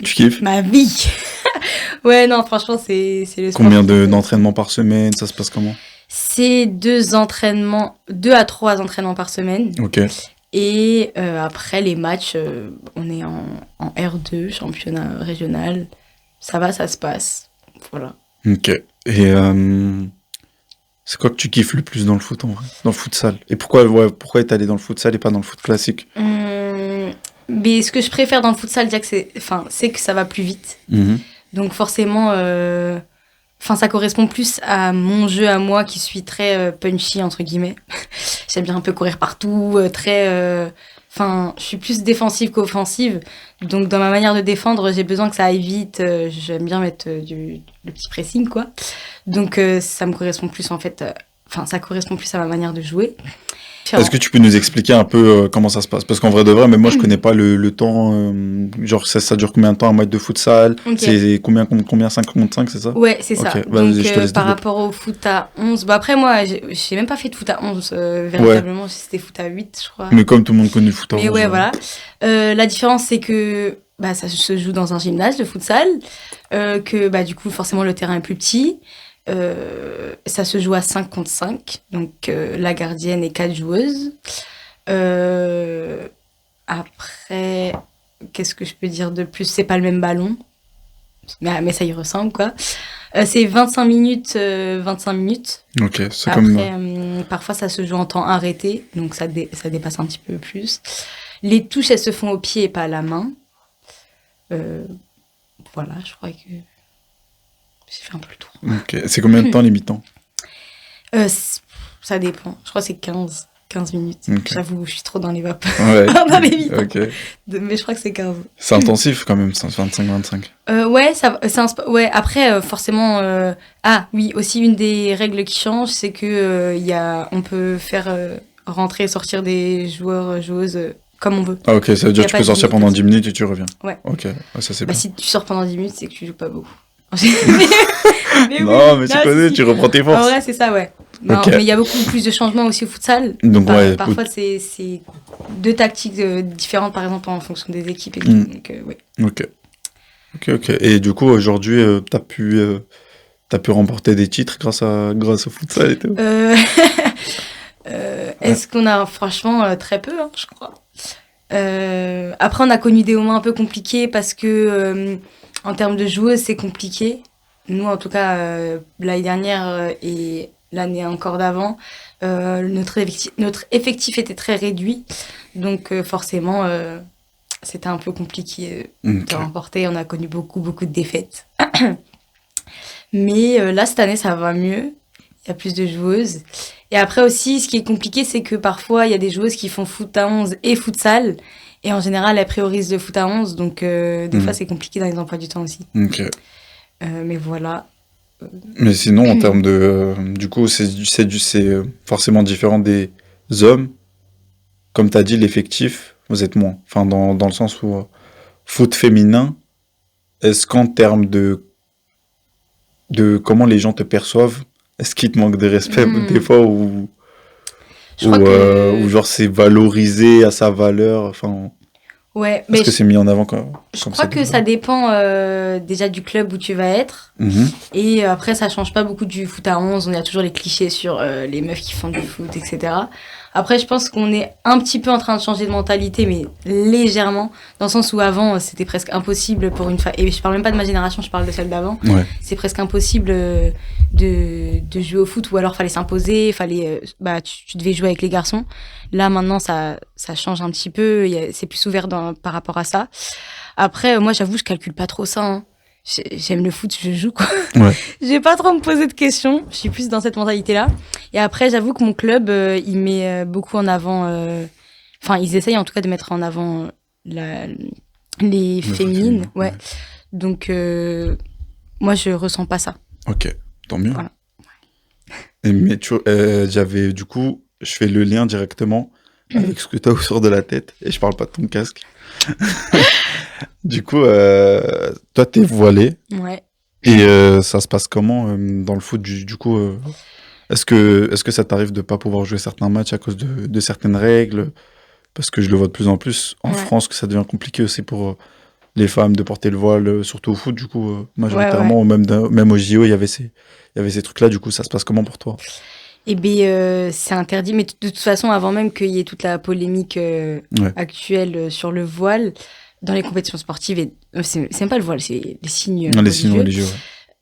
Tu kiffes? ma vie. Ouais, non, franchement, c'est le sport. Combien d'entraînements par semaine? Ça se passe comment? C'est 2 à 3 entraînements par semaine. Ok. Et après, les matchs, on est en R2, championnat régional. Ça va, ça se passe. Voilà. Ok. Et c'est quoi que tu kiffes le plus dans le foot, en vrai? Dans le futsal? Et pourquoi être allé dans le futsal et pas dans le foot classique? Mais ce que je préfère dans le futsal, déjà c'est que ça va plus vite. Donc forcément, ça correspond plus à mon jeu à moi qui suis très punchy, entre guillemets. J'aime bien un peu courir partout, je suis plus défensive qu'offensive. Donc dans ma manière de défendre, j'ai besoin que ça aille vite. J'aime bien mettre le petit pressing, quoi. Donc ça me correspond plus, en fait. Ça correspond plus à ma manière de jouer. Est-ce que tu peux nous expliquer un peu comment ça se passe? Parce qu'en vrai de vrai, mais moi je connais pas le temps. Genre ça dure combien de temps un match de futsal? Okay. C'est combien contre combien? 5 contre 5, c'est ça? Ouais, c'est ça. Vas-y, donc je te laisse par développer. rapport au foot à 11, après moi j'ai même pas fait de foot à 11 véritablement, c'était foot à 8, je crois. Mais comme tout le monde connaît le foot à 11. Mais ouais, voilà. La différence c'est que ça se joue dans un gymnase, le futsal, que du coup forcément le terrain est plus petit. Ça se joue à 5 contre 5, donc la gardienne et 4 joueuses. Après, qu'est-ce que je peux dire de plus? C'est pas le même ballon, mais ça y ressemble, quoi. C'est 25 minutes, 25 minutes. Ok, c'est Après, comme... parfois ça se joue en temps arrêté, donc ça dépasse un petit peu plus. Les touches, elles se font au pied et pas à la main. Voilà, je crois que j'ai fait un peu le tour. Ok, c'est combien de temps les mi-temps? Ça dépend, je crois que c'est 15 minutes. Okay. J'avoue, je suis trop dans les vapes. Ouais. Dans les mi-temps. Okay. Mais je crois que c'est 15. C'est intensif quand même, 25-25. Ouais, ouais, après, forcément... Ah oui, aussi une des règles qui change, c'est que on peut faire rentrer et sortir des joueurs, joueuses comme on veut. Ah ok, ça veut dire que tu peux sortir pendant 10 minutes et tu reviens. Ouais. Ok, ça c'est bien. Si tu sors pendant 10 minutes, c'est que tu joues pas beaucoup. mais tu connais, tu reprends tes forces. En vrai, c'est ça, ouais. Non, Okay. Mais il y a beaucoup plus de changements aussi au futsal. Donc, parfois, c'est 2 tactiques différentes, par exemple, en fonction des équipes. Et tout. Donc, ouais. Ok. Et du coup, aujourd'hui, t'as pu remporter des titres grâce au futsal et tout? Est-ce qu'on a, franchement, très peu, je crois. Après, on a connu des moments un peu compliqués parce que, en termes de joueuses, c'est compliqué. Nous, en tout cas, l'année dernière et l'année encore d'avant, notre effectif était très réduit. Donc, forcément, c'était un peu compliqué de remporter. On a connu beaucoup de défaites. Mais là, cette année, ça va mieux. Il y a plus de joueuses. Et après aussi, ce qui est compliqué, c'est que parfois, il y a des joueuses qui font foot à 11 et futsal. Et en général, elles priorisent le foot à 11. Donc, des fois, c'est compliqué dans les emplois du temps aussi. Ok. Mais voilà. Mais sinon, en termes de... du coup, c'est forcément différent des hommes. Comme tu as dit, l'effectif, vous êtes moins. Enfin, dans le sens où foot féminin, est-ce qu'en termes de comment les gens te perçoivent, est-ce qu'il te manque de respect des fois ou genre c'est valorisé à sa valeur, enfin... Ouais, mais est-ce que c'est mis en avant je crois que ça dépend déjà du club où tu vas être. Et après, ça change pas beaucoup du foot à 11. On a toujours les clichés sur les meufs qui font du foot, etc. Après, je pense qu'on est un petit peu en train de changer de mentalité, mais légèrement, dans le sens où avant, c'était presque impossible pour une femme. Et je parle même pas de ma génération, je parle de celle d'avant. Ouais. C'est presque impossible de jouer au foot, ou alors fallait s'imposer, tu devais jouer avec les garçons. Là, maintenant, ça change un petit peu, c'est plus ouvert par rapport à ça. Après, moi, j'avoue, je calcule pas trop ça, hein. J'aime le foot, je joue, quoi. Ouais. Je vais pas trop me poser de questions. Je suis plus dans cette mentalité-là. Et après, j'avoue que mon club, il met beaucoup en avant... Enfin, ils essayent en tout cas de mettre en avant les féminines. Ouais. Donc, moi, je ressens pas ça. Ok, tant mieux. Voilà. Mais j'avais, du coup, je fais le lien directement avec ce que tu as autour de la tête. Et je parle pas de ton casque. Du coup, toi, t'es voilée. Ouais. Et ça se passe comment dans le foot du coup est-ce que ça t'arrive de pas pouvoir jouer certains matchs à cause de certaines règles? Parce que je le vois de plus en plus en France que ça devient compliqué aussi pour les femmes de porter le voile, surtout au foot, du coup, majoritairement, même au JO, il y avait ces trucs-là. Du coup, ça se passe comment pour toi? Eh bien, c'est interdit. Mais de toute façon, avant même qu'il y ait toute la polémique actuelle sur le voile, dans les compétitions sportives, c'est même pas le voile, c'est les signes les signes religieux.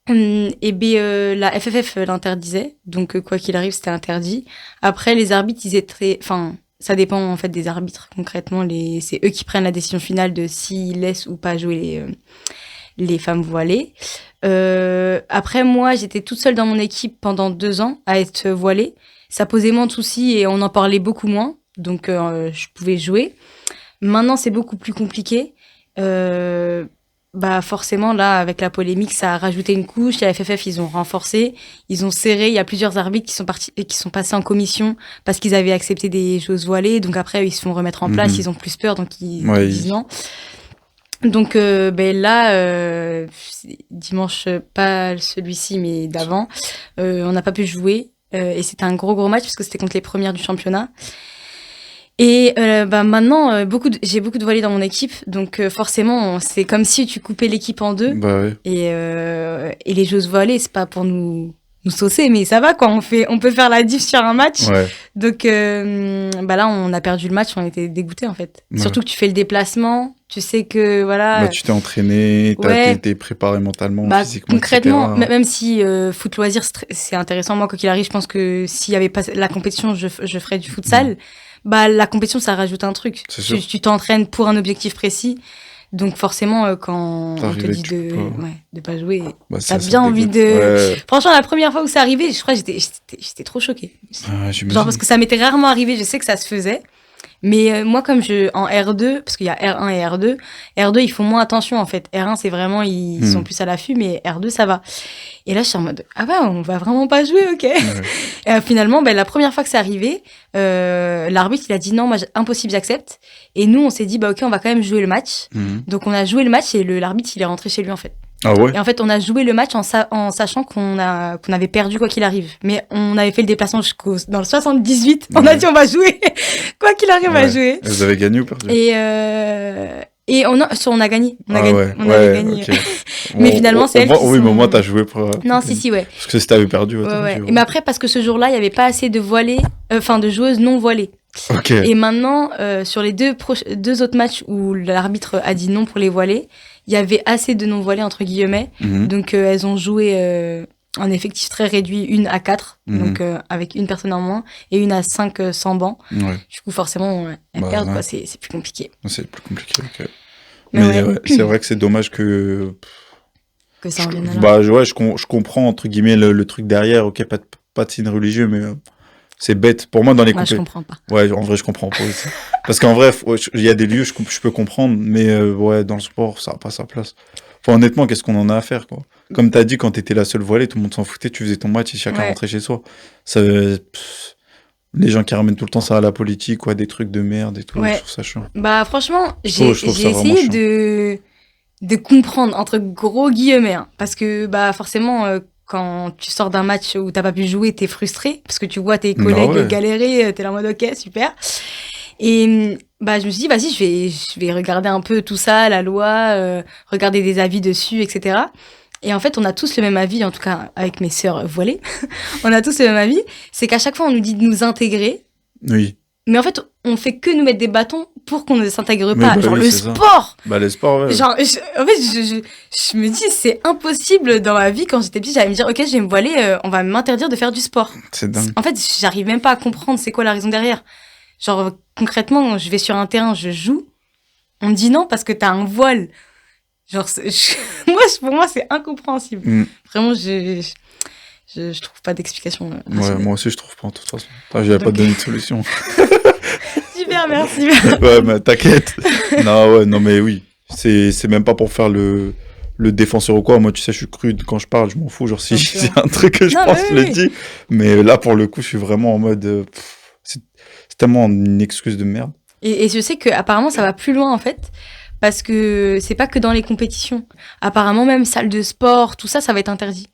Eh bien, la FFF l'interdisait. Donc, quoi qu'il arrive, c'était interdit. Après, les arbitres, ils étaient Enfin, ça dépend en fait des arbitres. Concrètement, c'est eux qui prennent la décision finale de s'ils laissent ou pas jouer les femmes voilées. Après, moi, j'étais toute seule dans mon équipe pendant 2 ans à être voilée. Ça posait moins de soucis et on en parlait beaucoup moins. Donc, je pouvais jouer. Maintenant, c'est beaucoup plus compliqué. Forcément, là, avec la polémique, ça a rajouté une couche. La FFF, ils ont renforcé, ils ont serré. Il y a plusieurs arbitres qui sont passés en commission parce qu'ils avaient accepté des joueuses voilées. Donc après, ils se font remettre en place, ils ont plus peur, donc ils disent non. Donc là, dimanche, pas celui-ci, mais d'avant, on n'a pas pu jouer. Et c'était un gros match parce que c'était contre les premières du championnat. Et maintenant, j'ai beaucoup de voilées dans mon équipe, donc forcément, c'est comme si tu coupais l'équipe en deux. Bah ouais. Et les joueuses voilées, c'est pas pour nous saucer, mais ça va quoi. On peut faire la diff sur un match. Ouais. Donc là, on a perdu le match, on était dégoûtés en fait. Ouais. Surtout que tu fais le déplacement, tu sais que voilà. Bah, tu t'es entraîné, t'es préparé mentalement, physiquement. Concrètement, même si foot loisir c'est intéressant, moi quoi qu'il arrive, je pense que s'il y avait pas la compétition, je ferais du futsal. La compétition, ça rajoute un truc. Tu t'entraînes pour un objectif précis. Donc forcément, quand on te dit de pas jouer, t'as bien envie de... Ouais. Franchement, la première fois où c'est arrivé, je crois que j'étais trop choquée. Genre parce que ça m'était rarement arrivé, je sais que ça se faisait. Mais moi, comme en R2, parce qu'il y a R1 et R2, ils font moins attention en fait. R1, c'est vraiment, ils sont plus à l'affût, mais R2, ça va. Et là, je suis en mode, ah ouais, on va vraiment pas jouer, ok. Ouais. Et finalement, la première fois que c'est arrivé, l'arbitre, il a dit non, moi, impossible, j'accepte. Et nous, on s'est dit, ok, on va quand même jouer le match. Donc, on a joué le match et l'arbitre, il est rentré chez lui en fait. Ah ouais. Et en fait, on a joué le match en sachant qu'on avait perdu quoi qu'il arrive. Mais on avait fait le déplacement dans le 78. On a dit on va jouer. Quoi qu'il arrive, on va jouer. Vous avez gagné ou perdu? Et on a gagné. On avait gagné. Okay. Mais finalement, c'est elle qui Oui, mais moi, t'as joué pour... Non, si, ouais. Parce que si t'avais perdu... Ouais. Mais après, parce que ce jour-là, il n'y avait pas assez de voilées, de joueuses non voilées. Okay. Et maintenant, sur les deux autres matchs où l'arbitre a dit non pour les voilées, il y avait assez de non-voilées, entre guillemets. Donc, elles ont joué en effectif très réduit, 1 à 4. Donc, avec une personne en moins et 1 à 5 sans banc. Ouais. Du coup, forcément, elles perdent, quoi. C'est plus compliqué. C'est plus compliqué, ok. Mais c'est vrai que c'est dommage que ça en vienne là. Je comprends, entre guillemets, le truc derrière. Ok, pas de signe religieux, mais... c'est bête. Pour moi, dans les je comprends pas. Ouais, en vrai, je comprends pas aussi. Parce qu'en vrai, il y a des lieux, je peux comprendre, mais dans le sport, ça n'a pas sa place. Enfin, honnêtement, qu'est-ce qu'on en a à faire, quoi. Comme t'as dit, quand t'étais la seule voilée, tout le monde s'en foutait, tu faisais ton match et chacun rentrait chez soi. Les gens qui ramènent tout le temps ça à la politique, quoi, des trucs de merde et tout, je trouve ça chiant. Franchement, j'ai essayé de comprendre, entre gros guillemets, hein, parce que, forcément... quand tu sors d'un match où t'as pas pu jouer, t'es frustré parce que tu vois tes collègues galérer, t'es là en mode ok, super. Et je me suis dit vas-y, je vais regarder un peu tout ça, la loi, regarder des avis dessus, etc. Et en fait, on a tous le même avis, en tout cas avec mes sœurs voilées, on a tous le même avis, c'est qu'à chaque fois on nous dit de nous intégrer, Oui. Mais en fait, on fait que nous mettre des bâtons pour qu'on ne s'intègre Oui, pas. bah Genre oui, le c'est ça. sport. Bah, les sports, ouais. Genre, en fait, je me dis, c'est impossible dans ma vie. Quand j'étais petite, j'allais me dire, ok, je vais me voiler, on va m'interdire de faire du sport. C'est dingue. En fait, j'arrive même pas à comprendre c'est quoi la raison derrière. Genre, concrètement, je vais sur un terrain, je joue. On me dit non parce que t'as un voile. Genre, pour moi, c'est incompréhensible. Mm. Vraiment, je trouve pas d'explication Ouais, rationnelle. moi aussi, je trouve pas, de toute façon. Attends, j'avais pas Donc- donné de solution. Super, merci. Ouais, mais t'inquiète. Non, ouais, non, mais oui. C'est même pas pour faire le défenseur ou quoi. Moi, tu sais, je suis cru quand je parle, je m'en fous. Genre, si Bien sûr. c'est un truc que je Non, pense, mais je oui, le oui. dis. Mais là, pour le coup, je suis vraiment en mode. C'est tellement une excuse de merde. Et je sais que apparemment ça va plus loin en fait, parce que c'est pas que dans les compétitions. Apparemment même salle de sport, tout ça, ça va être interdit.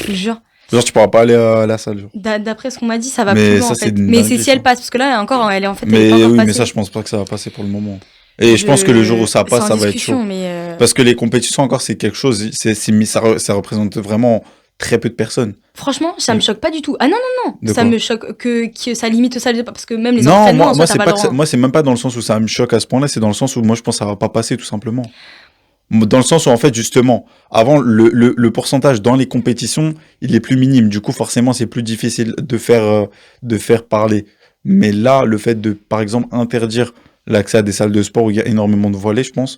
Je te jure. Genre, tu pourras pas aller à la salle. Genre. D'après ce qu'on m'a dit, ça va Mais plus loin ça, en c'est fait. une Mais c'est dinguerie, si elle ça. passe, parce que là encore, elle est en fait, elle est Mais pas encore oui, passée. mais ça, je pense pas que ça va passer pour le moment. Et je pense que le jour où ça C'est passe, en ça va être discussion, chaud. mais Parce que les compétitions, encore, c'est quelque chose. Ça représente vraiment très peu de personnes. franchement, ça me choque pas du tout. Ah non, non, De non, ça quoi me choque que ça limite ça, parce que même les Non, entraînements, moi, en moi soi, t'as c'est pas pas le que droit. moi, c'est même pas dans le sens où ça me choque à ce point-là, c'est dans le sens où moi, je pense que ça va pas passer, tout simplement. Dans le sens où, en fait, justement, avant, le pourcentage dans les compétitions, il est plus minime. Du coup, forcément, c'est plus difficile de faire parler. Mais là, le fait de, par exemple, interdire l'accès à des salles de sport où il y a énormément de voilés, je pense,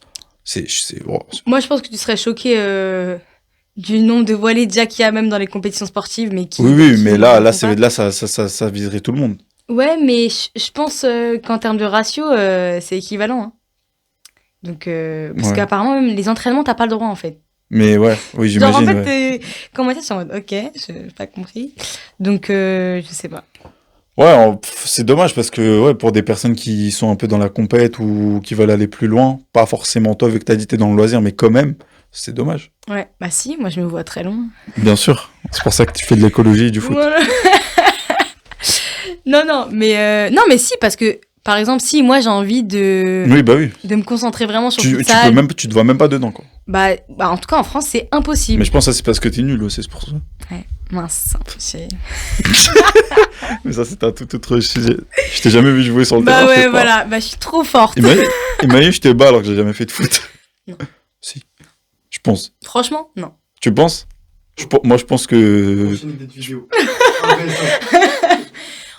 oh, Moi, je pense que tu serais choqué du nombre de voilées déjà qu'il y a même dans les compétitions sportives, mais oui, oui, qui mais ne là, le font pas. ça viserait tout le monde. Ouais, mais je pense qu'en termes de ratio, c'est équivalent. Hein. Donc, parce Ouais. qu'apparemment, même les entraînements, t'as pas le droit, en fait. Mais ouais, oui, Genre, en j'imagine, fait, ouais. comment ça, je suis en mode, ok, j'ai pas compris. Donc, je sais pas. Ouais, c'est dommage parce que ouais, pour des personnes qui sont un peu dans la compète ou qui veulent aller plus loin, pas forcément toi vu que t'as dit t'es dans le loisir, mais quand même, c'est dommage. Ouais, bah si, moi, je me vois très loin. Bien sûr, c'est pour ça que tu fais de l'écologie du foot. Voilà. Non, mais si, parce que, par exemple, si moi, j'ai envie Oui, bah oui. de me concentrer vraiment sur Tu futsal, te vois même pas dedans, quoi. bah, en tout cas, en France, c'est impossible. Mais je pense que ça, c'est parce que t'es nul aussi, c'est pour ça. Ouais, mince, c'est... Mais ça, c'est un tout autre sujet. Je t'ai jamais vu jouer sur le Bah terrain, je ouais, sais pas. voilà, bah je suis trop forte. Imagine, je te bats alors que j'ai jamais fait de foot. Non. Si, je pense. Franchement, non. Tu penses? Moi, je pense que Prochaine vidéo.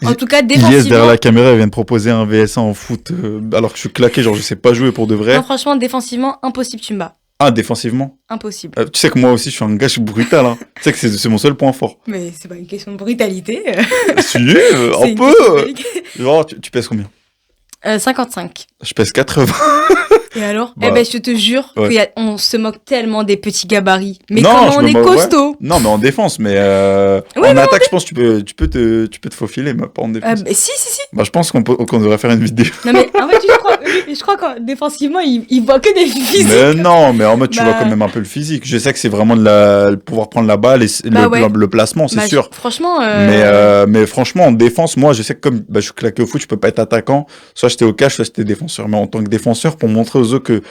En tout cas, Ilyes défensivement, derrière la caméra, elle vient de proposer un VS1 en foot alors que je suis claqué, genre je sais pas jouer pour de vrai. non, franchement, défensivement, impossible, tu me bats. Ah, défensivement. Impossible. Tu sais que moi aussi, je suis un gars, je suis brutal. Hein. Tu sais que c'est mon seul point fort. Mais c'est pas une question de brutalité. Si, un c'est une peu. question de- Genre, tu pèses combien? 55. Je pèse 80. Et alors Bah, eh ben, je te jure ouais. qu'on se moque tellement des petits gabarits. Mais Non, comment je on me est moque, ouais. costaud. Non, mais en défense, mais Oui, en attaque, je pense que tu peux te faufiler, mais pas en défense. Bah, si. Bah, je pense qu'on devrait faire une vidéo. Non, mais en fait, je crois qu'en défensivement, il voit que des physiques. Mais non, mais en mode, tu Bah. vois quand même un peu le physique. Je sais que c'est vraiment le pouvoir prendre la balle et Bah ouais. le placement, c'est Bah, sûr. Franchement, Mais franchement, en défense, moi, je sais que comme je suis claqué au foot, je peux pas être attaquant. Soit j'étais au cash, soit j'étais défenseur. Mais en tant que défenseur, pour montrer aux autres que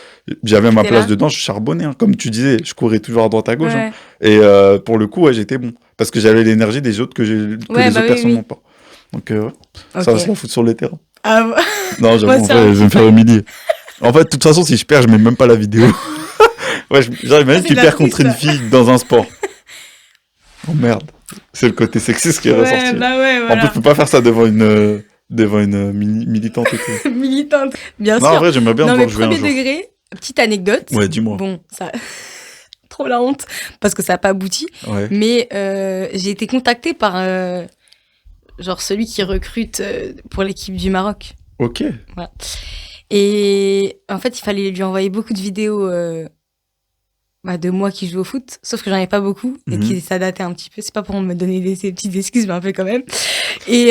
j'avais ma T'es place là. dedans, je charbonnais. Hein. Comme tu disais, je courais toujours à droite à gauche. ouais. Hein. Et pour le coup, ouais, j'étais bon. Parce que j'avais l'énergie des autres que Ouais, les bah autres oui, personnes oui. n'ont pas. Donc, ouais, Ok. ça va se la foutre sur les terrains. Ah, ouais. Non, j'avoue, Moi, en c'est vrai, un- je vais me faire humilier. En fait, de toute façon, si je perds, je mets même pas la vidéo. Ouais, genre, imagine, c'est tu de la perds contre une triche, fille dans un sport. Oh merde. C'est le côté sexiste qui est ressorti. Ouais, bah ouais, En voilà. plus, tu peux pas faire ça devant une militante et tout. Militante. Bien Non, en sûr. vrai, j'aimerais bien Non, mais pouvoir jouer un premier jour. degré, petite anecdote. Ouais, dis-moi. Bon, ça. Trop la honte, parce que ça n'a pas abouti. Ouais. Mais j'ai été contactée par genre celui qui recrute pour l'équipe du Maroc. Ok. Et en fait, il fallait lui envoyer beaucoup de vidéos de moi qui joue au foot, sauf que j'en avais pas beaucoup et Mhm. que ça datait un petit peu. C'est pas pour me donner ces petites excuses, mais un peu quand même. Et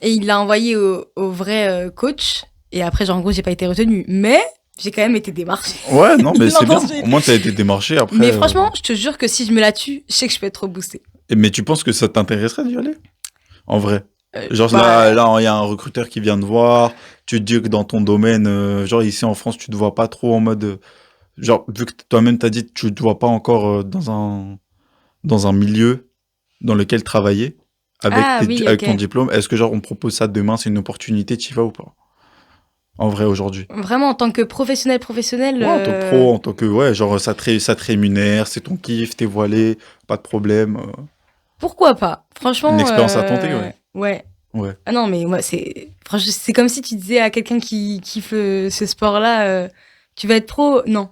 il l'a envoyé au vrai coach. Et après, genre, en gros, j'ai pas été retenue. Mais j'ai quand même été démarchée. Ouais, non, mais Il c'est bien. l'entend suite. Au moins, t'as été démarché après. Mais franchement, je te jure que si je me la tue, je sais que je peux être trop boostée. Mais tu penses que ça t'intéresserait d'y aller? En vrai. Genre Bah, là, il y a un recruteur qui vient te voir. Tu te dis que dans ton domaine, genre ici en France, tu te vois pas trop en mode. Genre, vu que toi-même t'as dit que tu te vois pas encore dans un milieu dans lequel travailler. Ah oui, avec ok. ton diplôme, est-ce que genre on te propose ça demain, c'est une opportunité, tu y vas ou pas? En vrai, aujourd'hui. Vraiment, en tant que professionnel, Ouais, en tant que pro, en tant que, ouais, genre ça te rémunère, c'est ton kiff, t'es voilé, pas de problème. pourquoi pas? Une Franchement, expérience à tenter, ouais. ouais. Ouais. Ah non, mais moi, franchement, c'est comme si tu disais à quelqu'un qui kiffe ce sport-là, tu vas être pro. Non.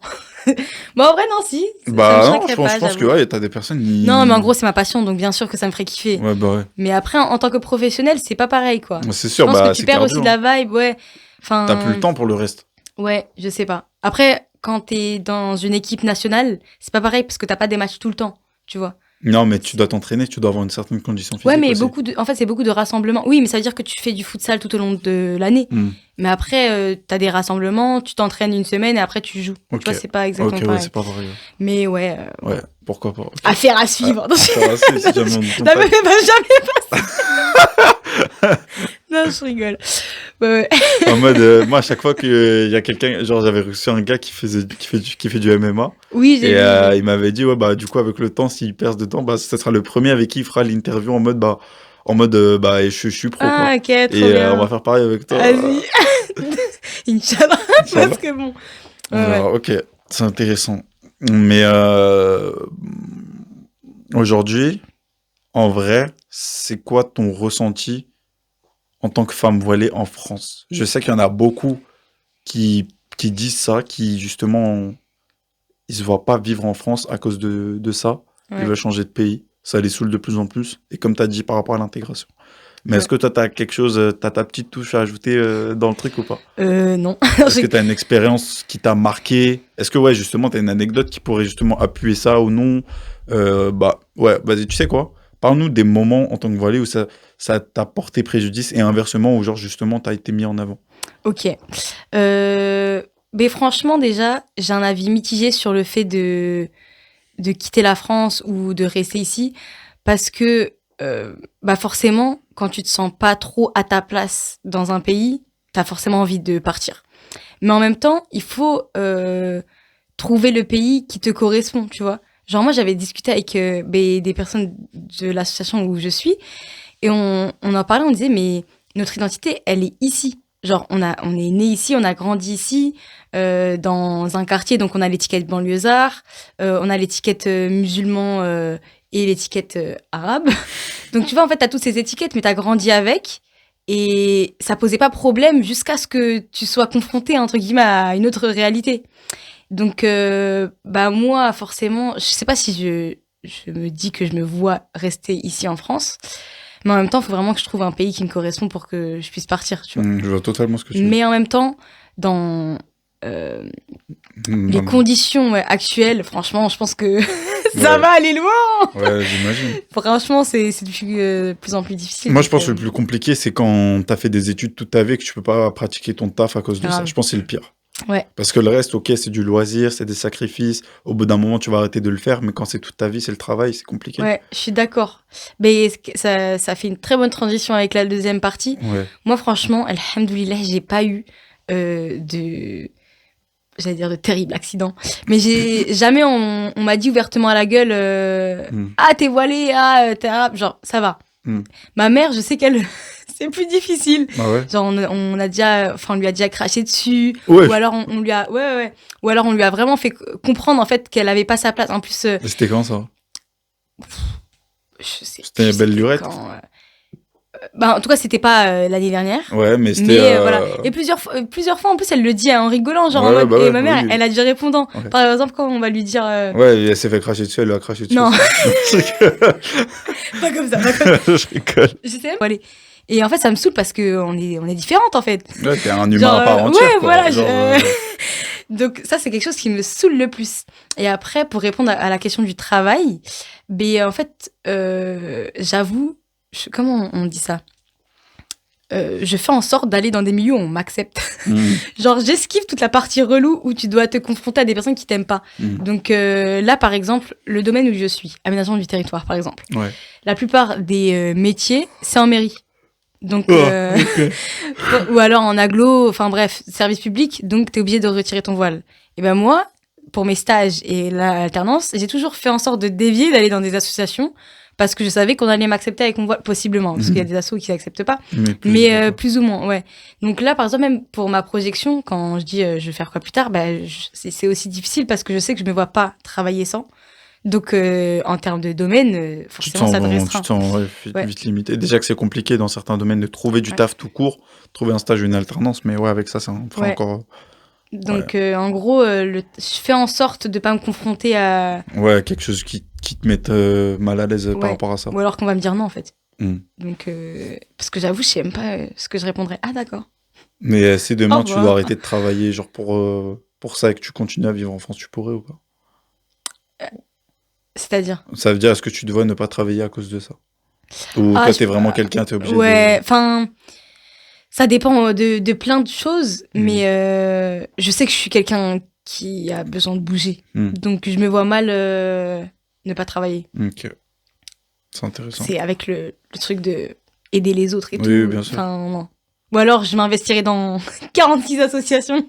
Bon, en vrai, non, si. Ça me Bah non, choquerait je pas, pense que j'avoue. ouais, t'as des personnes Non, mais en qui... gros, c'est ma passion, donc bien sûr que ça me ferait kiffer. Ouais, bah ouais. Mais après, en tant que professionnel, c'est pas pareil, quoi. C'est Je sûr, pense que bah tu c'est perds aussi cardio, de hein. la vibe, ouais. T'as plus le Enfin, temps pour le reste. ouais, je sais pas. Après, quand t'es dans une équipe nationale, c'est pas pareil parce que t'as pas des matchs tout le temps, tu vois. Non, mais tu dois t'entraîner, tu dois avoir une certaine condition Ouais, physique mais aussi. en fait, c'est beaucoup de rassemblements. Oui, mais ça veut dire que tu fais du futsal tout au long de l'année. Hmm. Mais après, t'as des rassemblements, tu t'entraînes une semaine et après tu joues. Tu Ok. vois, c'est pas Ok, exactement ouais, pareil. c'est pas vrai. Mais ouais, Ouais, pourquoi pas. Ok. affaire à Ah, suivre. Non, faire assez, si jamais on ne non, mais contacte. jamais. Non, je rigole. Ouais, ouais. En mode, moi, à chaque fois qu'il y a quelqu'un, genre, j'avais reçu un gars qui fait du MMA, Oui, j'ai et vu, j'ai vu. il m'avait dit, ouais, bah, du coup, avec le temps, s'il perce de temps, bah, ça sera le premier avec qui il fera l'interview en mode, bah, je suis pro, Ah, quoi. ok, trop Et on va bien. faire pareil avec toi. Vas-y. Inch'Allah, parce Inch'Allah. que bon. On Ouais, ouais. verra. Ok, c'est intéressant. Mais aujourd'hui, en vrai, c'est quoi ton ressenti en tant que femme voilée en France? Je sais qu'il y en a beaucoup qui disent ça, qui justement, ils se voient pas vivre en France à cause de ça. Ils Ouais, veulent changer de pays. Ça les saoule de plus en plus. Et comme tu as dit par rapport à l'intégration. Mais est-ce ouais. que toi, tu as quelque chose, tu ta petite touche à ajouter dans le truc ou pas? Non. Est-ce que tu as une expérience qui t'a marqué? Est-ce que, ouais, justement, tu as une anecdote qui pourrait justement appuyer ça ou non? Bah, ouais, vas-y, tu sais quoi? Parle-nous des moments en tant que voilé où ça t'a porté préjudice et inversement où, genre, justement, tu as été mis en avant. Ok. Mais franchement, déjà, j'ai un avis mitigé sur le fait de quitter la France ou de rester ici. Parce que, bah forcément, quand tu te sens pas trop à ta place dans un pays, t'as forcément envie de partir. Mais en même temps, il faut trouver le pays qui te correspond, tu vois. Genre, moi, j'avais discuté avec des personnes de l'association où je suis, et on en parlait, on disait, mais notre identité, elle est ici. Genre, on est né ici, on a grandi ici, dans un quartier, donc on a l'étiquette banlieusard, on a l'étiquette musulman et l'étiquette arabe. Donc, tu vois, en fait, t'as toutes ces étiquettes, mais t'as grandi avec. Et ça posait pas problème jusqu'à ce que tu sois confronté, entre guillemets, à une autre réalité. Donc, bah moi, forcément, je sais pas si je me dis que je me vois rester ici en France, mais en même temps, il faut vraiment que je trouve un pays qui me correspond pour que je puisse partir, tu vois. Je vois totalement ce que tu veux dire. Mais en même temps, dans euh, les Non, non. conditions ouais, actuelles, franchement, je pense que ça Ouais, va aller loin. ouais, j'imagine. Franchement, c'est de plus en plus difficile. Moi, je Donc, pense que le plus compliqué, c'est quand tu as fait des études toute ta vie et que tu peux pas pratiquer ton taf à cause de ça. grave. Je pense que c'est le pire. Ouais. Parce que le reste, ok, c'est du loisir, c'est des sacrifices. Au bout d'un moment, tu vas arrêter de le faire, mais quand c'est toute ta vie, c'est le travail, c'est compliqué. Ouais, je suis d'accord. Mais ça fait une très bonne transition avec la deuxième partie. Ouais. Moi, franchement, alhamdoulilah, j'ai pas eu j'allais dire de terribles accidents. Mais j'ai jamais on m'a dit ouvertement à la gueule Mm. ah t'es voilé, ah t'es arabe, genre ça va. Mm. Ma mère, je sais qu'elle c'est plus difficile. Ah ouais? Genre on a déjà enfin on lui a déjà craché dessus Ouais. ou alors on lui a ouais ou alors on lui a vraiment fait comprendre en fait qu'elle avait pas sa place. En plus C'était quand ça? je sais C'était plus belle c'était lurette? quand, bah, en tout cas, c'était pas l'année dernière. Ouais, mais c'était. Mais voilà. Et plusieurs fois, en plus, elle le dit en rigolant, genre en Ouais, mode. bah Et ouais, ma mère, oui. elle a dit répondant. Ouais. Par exemple, quand on va lui dire. Ouais, elle s'est fait cracher dessus, elle lui a craché dessus. Non, aussi. pas comme ça. Pas comme... Je rigole. Je sais même pas. Allez. Et en fait, ça me saoule parce que on est différentes, en fait. Ouais, t'es un humain Genre, à part entière, ouais, quoi. voilà. Genre, Donc, ça, c'est quelque chose qui me saoule le plus. Et après, pour répondre à la question du travail, ben, en fait, j'avoue. Comment on dit ça je fais en sorte d'aller dans des milieux où on m'accepte. Genre, j'esquive toute la partie relou où tu dois te confronter à des personnes qui t'aiment pas. Donc là, par exemple, le domaine où je suis, aménagement du territoire, par exemple. Ouais. La plupart des métiers, c'est en mairie. Donc, Oh, ok. ou alors en aglo, enfin bref, service public, donc t'es obligé de retirer ton voile. Et ben moi, pour mes stages et l'alternance, j'ai toujours fait en sorte de dévier, d'aller dans des associations parce que je savais qu'on allait m'accepter avec mon voile, possiblement, parce qu'il y a des assos qui n'acceptent pas, Mais plus ou moins, ouais. Donc là, par exemple, même pour ma projection, quand je dis je vais faire quoi plus tard, c'est aussi difficile parce que je sais que je me vois pas travailler sans. Donc, en termes de domaine, forcément, ça te restreint. Tu te sens vite limité. Déjà que c'est compliqué dans certains domaines de trouver du taf tout court, trouver un stage ou une alternance, mais ouais, avec ça, ça fera encore... Donc, en gros, je fais en sorte de pas me confronter à... Ouais, quelque chose qui te mette mal à l'aise par rapport à ça. Ou alors qu'on va me dire non, en fait. Mm. Donc, parce que j'avoue, je sais même pas ce que je répondrais. Ah, d'accord. Mais si demain, tu dois arrêter de travailler genre pour ça et que tu continues à vivre en France, tu pourrais ou pas? C'est-à-dire? Ça veut dire, est-ce que tu devrais ne pas travailler à cause de ça? Ou toi, t'es vraiment quelqu'un, t'es obligé Ouais, enfin... Ça dépend de plein de choses, mais je sais que je suis quelqu'un qui a besoin de bouger. Donc, je me vois mal ne pas travailler. Ok. C'est intéressant. C'est avec le truc de aider les autres et tout. Oui, bien sûr. Enfin, non. Ou alors, je m'investirais dans 46 associations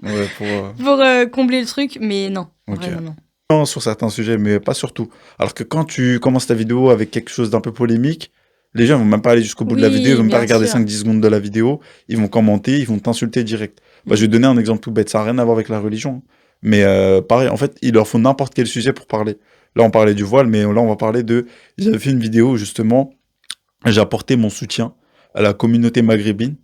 pour combler le truc, mais non. Ok. Vraiment, non. Sur certains sujets, mais pas sur tout. Alors que quand tu commences ta vidéo avec quelque chose d'un peu polémique, les gens vont même pas aller jusqu'au bout de la vidéo, ils vont pas regarder 5-10 secondes de la vidéo, ils vont commenter, ils vont t'insulter direct. Je vais donner un exemple tout bête, ça n'a rien à voir avec la religion. Mais pareil, en fait, il leur faut n'importe quel sujet pour parler. Là, on parlait du voile, mais là, on va parler de... J'avais fait une vidéo où, justement, j'ai apporté mon soutien à la communauté maghrébine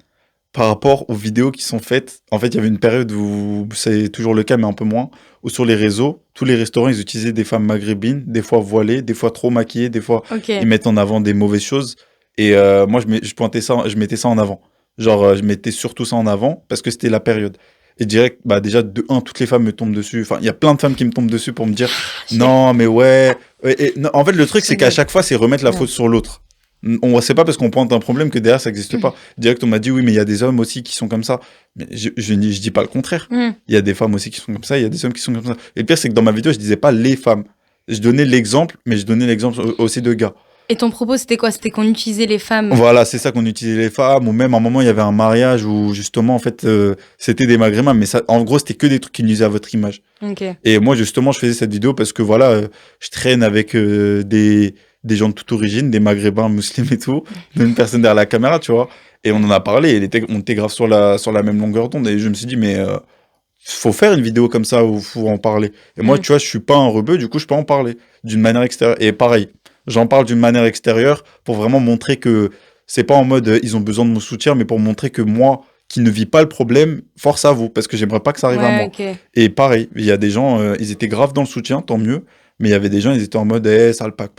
par rapport aux vidéos qui sont faites. En fait, il y avait une période où, c'est toujours le cas, mais un peu moins, où sur les réseaux, tous les restaurants, ils utilisaient des femmes maghrébines, des fois voilées, des fois trop maquillées, des fois ils mettent en avant des mauvaises choses. Et moi, je pointais ça, je mettais ça en avant. Genre, je mettais surtout ça en avant parce que c'était la période. Et direct, déjà, de un, toutes les femmes me tombent dessus. Enfin, il y a plein de femmes qui me tombent dessus pour me dire non, mais ouais. Non, en fait, le truc, c'est qu'à chaque fois, c'est remettre la faute sur l'autre. On sait pas parce qu'on pointe un problème que derrière ça n'existe pas. Direct, on m'a dit oui, mais il y a des hommes aussi qui sont comme ça. Mais je dis pas le contraire. Il y a des femmes aussi qui sont comme ça, il y a des hommes qui sont comme ça. Et le pire, c'est que dans ma vidéo, je disais pas les femmes. Je donnais l'exemple, mais je donnais l'exemple aussi de gars. Et ton propos, c'était quoi? C'était qu'on utilisait les femmes? Voilà, c'est ça, qu'on utilisait les femmes. Ou même à un moment, il y avait un mariage où justement, en fait, c'était des maghrébins, mais ça, en gros, c'était que des trucs qui nuisaient à votre image. Okay. Et moi, justement, je faisais cette vidéo parce que voilà, je traîne avec des gens de toute origine, des maghrébins musulmans et tout, une personne derrière la caméra, tu vois. Et on en a parlé, on était grave sur la même longueur d'onde. Et je me suis dit, mais faut faire une vidéo comme ça où faut en parler. Et moi, tu vois, je suis pas un rebeu, du coup, je peux en parler d'une manière extérieure. Et pareil, j'en parle d'une manière extérieure pour vraiment montrer que c'est pas en mode ils ont besoin de mon soutien, mais pour montrer que moi, qui ne vis pas le problème, force à vous, parce que j'aimerais pas que ça arrive à moi. Okay. Et pareil, il y a des gens, ils étaient graves dans le soutien, tant mieux. Mais il y avait des gens, ils étaient en mode, sale pack,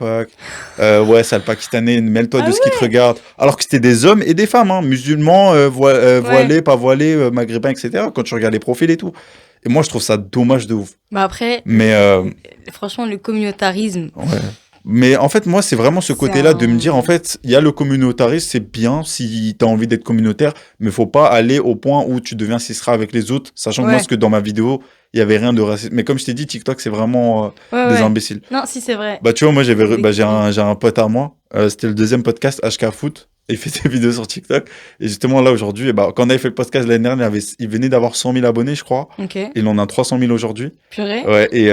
ouais, sale pakistanais, mêle-toi de ce qui te regarde. Alors que c'était des hommes et des femmes, hein, musulmans, voilés, pas voilés, maghrébins, etc. Quand tu regardes les profils et tout. Et moi, je trouve ça dommage de ouf. Après, franchement, le communautarisme. Ouais. Mais en fait, moi, c'est vraiment ce côté-là de me dire, en fait, il y a le communautarisme, c'est bien si tu as envie d'être communautaire, mais faut pas aller au point où tu deviens cisra avec les autres, sachant que moi, que dans ma vidéo, il y avait rien de raciste. Mais comme je t'ai dit, TikTok, c'est vraiment des imbéciles. Non, si, c'est vrai. Tu vois, moi, j'ai un pote à moi, c'était le deuxième podcast, HK Foot, et il fait des vidéos sur TikTok. Et justement, là, aujourd'hui, quand on avait fait le podcast l'année dernière, il venait d'avoir 100 000 abonnés, je crois. Okay. Il en a 300 000 aujourd'hui. Purée. Ouais, et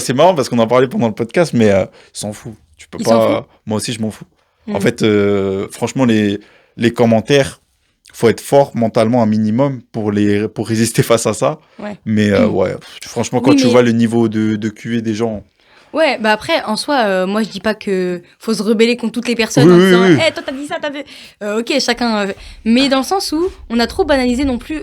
c'est marrant parce qu'on en parlait pendant le podcast, mais il s'en fout. Tu peux pas. Moi aussi, je m'en fous. En fait, franchement, les commentaires, faut être fort mentalement un minimum pour résister face à ça. Ouais. Mais ouais, franchement, quand tu vois le niveau de QA des gens. Ouais, après, en soi, moi, je dis pas que faut se rebeller contre toutes les personnes en disant, hey, toi, t'as dit ça, t'as fait... ok, chacun... Mais dans le sens où on a trop banalisé non plus,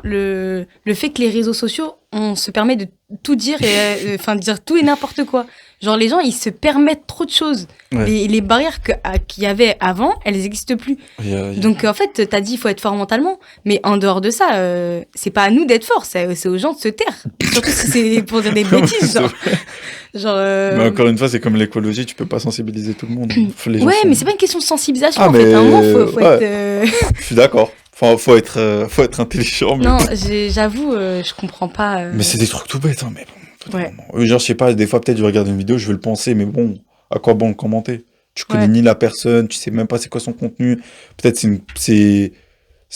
le fait que les réseaux sociaux, on se permet de tout dire et, dire tout et n'importe quoi. Genre, les gens, ils se permettent trop de choses. Ouais. Les barrières qu'il y avait avant, elles n'existent plus. Donc, en fait, t'as dit, il faut être fort mentalement. Mais en dehors de ça, c'est pas à nous d'être forts, c'est aux gens de se taire. Surtout si c'est pour dire des bêtises, genre. Mais encore une fois, c'est comme l'écologie, tu peux pas sensibiliser tout le monde. Mais c'est pas une question de sensibilisation, en fait. À un moment, faut être... Je suis d'accord. Enfin, faut être intelligent. Mais... Non, j'avoue, je comprends pas. Mais c'est des trucs tout bêtes, hein, mais bon. Ouais. Genre, je sais pas, des fois, peut-être, je regarde une vidéo, je vais le penser, mais bon, à quoi bon le commenter? Tu connais ni la personne, tu sais même pas c'est quoi son contenu. Peut-être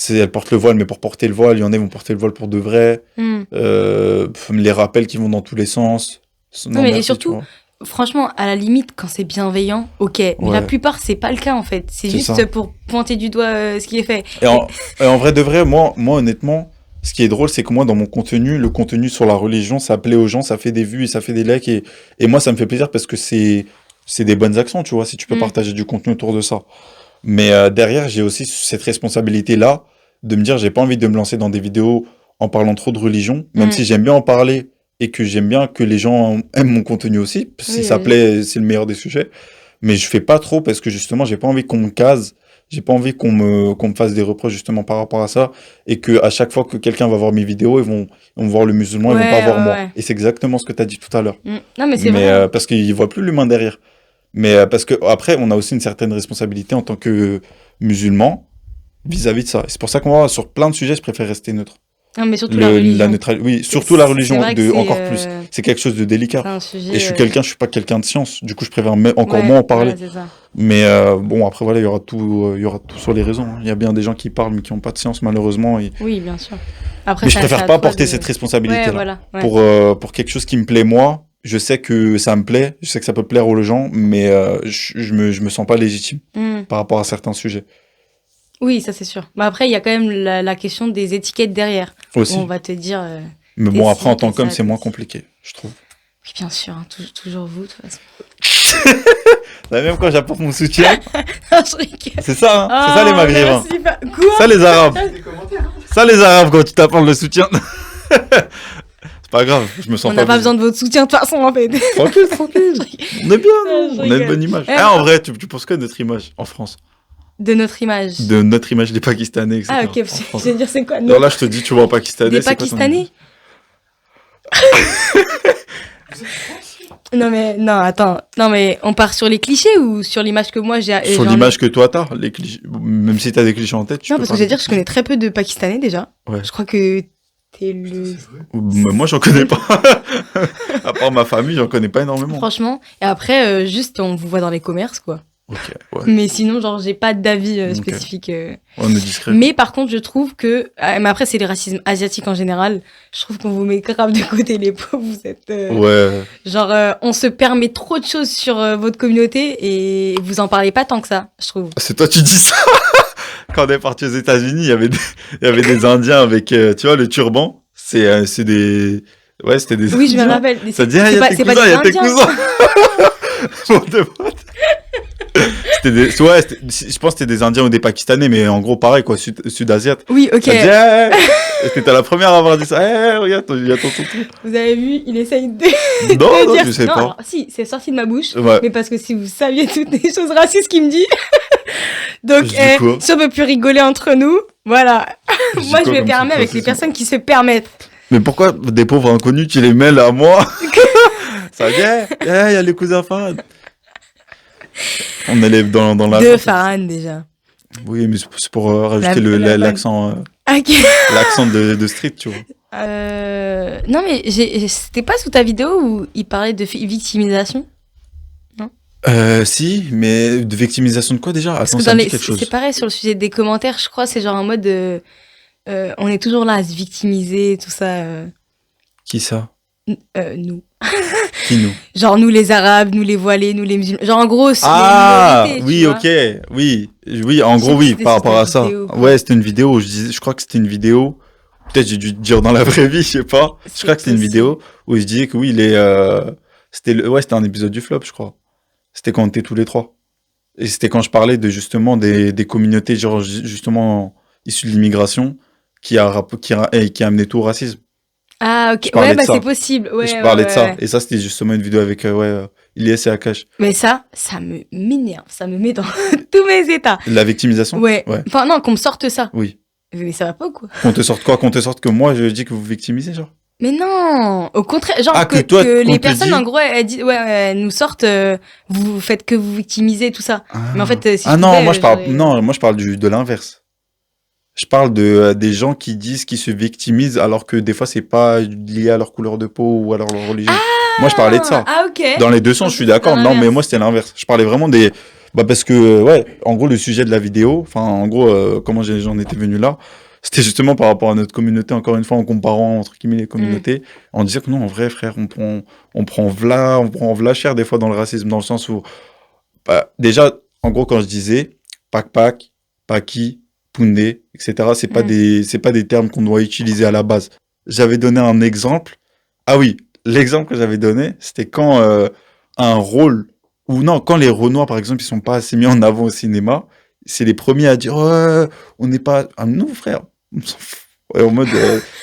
elle porte le voile, mais pour porter le voile, il y en a qui vont porter le voile pour de vrai. Les rappels qui vont dans tous les sens. Non, mais et surtout, franchement, à la limite, quand c'est bienveillant, ok. Mais la Ouais, plupart, c'est pas le cas, en fait. C'est c'est juste ça. pour pointer du doigt ce qui est fait. Et Et... en vrai de vrai, moi, honnêtement, ce qui est drôle, c'est que moi, dans mon contenu, le contenu sur la religion, ça plaît aux gens, ça fait des vues et ça fait des likes. Et moi, ça me fait plaisir parce que c'est des bonnes actions, tu vois, si tu peux Hmm. partager du contenu autour de ça. Mais derrière, j'ai aussi cette responsabilité-là de me dire, j'ai pas envie de me lancer dans des vidéos en parlant trop de religion, même Hmm. si j'aime bien en parler et que j'aime bien que les gens aiment mon contenu aussi. Si Oui, ça oui. plaît, c'est le meilleur des sujets. Mais je fais pas trop parce que justement, j'ai pas envie qu'on me case, j'ai pas envie qu'on me fasse des reproches justement par rapport à ça et que à chaque fois que quelqu'un va voir mes vidéos, ils vont voir le musulman, ils vont pas Ouais, voir ouais, moi. ouais. Et c'est exactement ce que tu as dit tout à l'heure. Non, mais c'est Mais vrai, hein. parce qu'ils voient plus l'humain derrière. Mais parce que après, on a aussi une certaine responsabilité en tant que musulman vis-à-vis de ça. Et c'est pour ça qu'on va sur plein de sujets, je préfère rester neutre. Non, mais surtout la La religion. neutralité, oui, surtout la C'est religion, vrai que encore plus. C'est quelque chose de c'est délicat. un Et sujet. je suis pas quelqu'un de science. Du coup, je préfère encore Ouais, moins en voilà, parler. c'est ça. Mais bon, après, voilà, il y aura tout sur les réseaux, hein. Il y a bien des gens qui parlent, mais qui n'ont pas de science, malheureusement. Oui, bien sûr. Après, Mais je c'est préfère à pas toi porter de. cette Ouais, responsabilité-là. voilà. Ouais. Pour quelque chose qui me plaît, moi, je sais que ça me plaît, je sais que ça peut plaire aux gens, mais je me sens pas légitime Hmm. par rapport à certains sujets. Oui, ça c'est sûr. Mais après, il y a quand même la question des étiquettes derrière. Où on Aussi. va te dire Mais t'es bon, après, ci, en tant t'es qu'homme, ça, c'est t'es moins ci. compliqué, je trouve. Oui, bien sûr, hein, toujours vous, de toute façon. Là, même quand j'apporte mon soutien, Je rigole. c'est ça, hein. C'est ça les Ah, maghrébins. merci. Quoi? Ça les arabes. Ça les arabes quand tu t'apportes le soutien. C'est pas grave, je me sens On pas n'a pas visé. besoin de votre soutien de toute façon, en fait. Tranquille, tranquille. On est bien, non? Je On a une rigole. bonne image. Eh, Ah, en vrai, tu penses quoi de notre image en France? de notre image. De notre image des Pakistanais, Ah, etc. ok, parce En que France. je vais dire, c'est quoi? Alors là, je te dis, tu vois, en Pakistanais, Des c'est quoi ton Pakistanais? Non, mais, non, attends. Non, mais on part sur les clichés ou sur l'image que moi j'ai. Sur j'en ai- l'image que toi t'as, les clichés, même si t'as des clichés en tête, tu Non, peux parce que parler je veux dire, des je connais très peu de Pakistanais déjà. Ouais. Je crois que t'es le. Mais moi, j'en connais pas. À part ma famille, j'en connais pas énormément. Franchement. Et après, juste, on vous voit dans les commerces, quoi. Ok, ouais. Mais sinon, genre, j'ai pas d'avis Ok. spécifique. On est discret. Mais par contre, je trouve que. Mais après, c'est le racisme asiatique en général. Je trouve qu'on vous met grave de côté, les pauvres. Vous êtes. Ouais. Genre, on se permet trop de choses sur votre communauté et vous en parlez pas tant que ça, je trouve. C'est toi, tu dis ça. Quand on est parti aux États-Unis, il y avait des Indiens avec, tu vois, le turban. C'est des, ouais, c'était des Oui, je me Indiens. rappelle. Ça dit, ah, il y a tes cousins, il y a tes cousins. Pour de vrai. C'était des, ouais, je pense que c'était des Indiens ou des Pakistanais, mais en gros, pareil, quoi, sud-asiates. Oui, ok. Ça dit, hey, et t'étais la première à avoir dit ça. Hey, regarde, il y a ton tonton. Vous avez vu, il essaye de, Non, de non, dire. je sais non, pas. alors, si, c'est sorti de ma bouche. Ouais. Mais parce que si vous saviez toutes les choses racistes qu'il me dit. Donc, Je dis quoi si on peut plus rigoler entre nous, voilà. Je dis Moi, je quoi me comme permets truc avec les raciste personnes qui se permettent. Mais pourquoi des pauvres inconnus, tu les mêles à moi? Ça dit, hey, il y a les cousins Farhan. On est dans la. De Farhan, déjà. Oui, mais c'est pour rajouter l'accent Ok. l'accent de street, tu vois. Non, mais c'était pas sous ta vidéo où il parlait de victimisation? Si, mais de victimisation de quoi déjà? Parce Attends, que ça dans me les, dit quelque chose. c'est pareil sur le sujet des commentaires, je crois, c'est genre en mode on est toujours là à se victimiser, tout ça. Qui ça? Nous. Qui nous? Genre nous les Arabes, nous les voilés, nous les musulmans. Genre en gros, c'est Ah, les minorités, oui, tu vois. ok, oui, oui, en Je sais gros, pas oui, si c'était par sur ta rapport à ça. vidéo ou quoi. Ouais, c'était une vidéo où je crois que c'était une vidéo, peut-être j'ai dû te dire dans la vraie vie, je sais pas. Je C'est crois que c'était une possible. vidéo où je disais que oui, c'était un épisode du flop, je crois. C'était quand on était tous les trois. Et c'était quand je parlais de justement des communautés, genre, justement, issues de l'immigration, qui a amené tout au racisme. Ah ok, Je parlais ouais, de bah ça. c'est possible. Ouais, Je ouais, parlais de ouais, ça. ouais. Et ça, c'était justement une vidéo avec, Ilyes et Akash. Mais ça m'énerve, ça me met dans tous mes états. La victimisation? Ouais. Ouais. Enfin non, qu'on me sorte ça. Oui. Mais ça va pas ou quoi? Qu'on te sorte quoi? Qu'on te sorte que moi, je dis que vous victimisez, genre? Mais non, au contraire, genre Ah, que, que toi, que qu'on les te personnes dit- en gros elles disent ouais, elles nous sortent vous faites que vous victimisez tout ça. Mais en fait si Ah je non, pouvais, moi je parle, j'aurais- non, moi je parle de l'inverse. Je parle des gens qui disent qu'ils se victimisent alors que des fois c'est pas lié à leur couleur de peau ou à leur religion. Moi je parlais de ça. Ah OK. Dans les deux sens, je suis d'accord. Dans Non, mais l'inverse. moi c'était l'inverse. Je parlais vraiment des, bah parce que ouais, en gros le sujet de la vidéo, enfin en gros comment j'en étais venu là, C'était justement par rapport à notre communauté, encore une fois, en comparant entre guillemets les communautés. On disait que non, en vrai, frère, on prend v'là cher des fois dans le racisme, dans le sens où, bah, déjà, en gros, quand je disais Pak, Paki, Poundé, etc., c'est pas des termes qu'on doit utiliser à la base. J'avais donné un exemple. Ah oui, l'exemple que j'avais donné, c'était quand un rôle, ou non, quand les Renois, par exemple, ils sont pas assez mis en avant au cinéma, c'est les premiers à dire ouais, on n'est pas. Ah non, frère, on s'en fout. Ouais, en mode,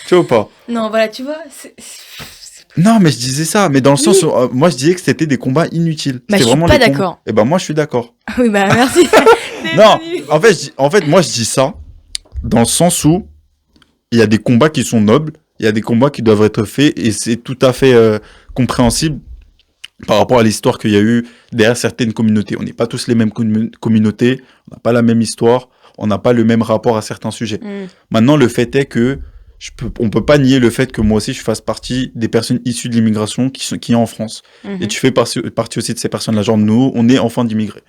tu vois ou pas? Non, voilà, tu vois, Non, mais je disais ça, mais dans le sens oui. où moi je disais que c'était des combats inutiles. Bah, C'était je suis vraiment pas les combats. d'accord. Et ben moi je suis d'accord. Oui, bah, merci. C'est Non, venu. en fait, moi je dis ça dans le sens où il y a des combats qui sont nobles, il y a des combats qui doivent être faits et c'est tout à fait compréhensible par rapport à l'histoire qu'il y a eu derrière certaines communautés. On n'est pas tous les mêmes communautés, on n'a pas la même histoire, on n'a pas le même rapport à certains sujets. Maintenant, le fait est que on peut pas nier le fait que moi aussi je fasse partie des personnes issues de l'immigration qui est en France. Et tu fais partie aussi de ces personnes-là. Genre, nous, on est enfants d'immigrés.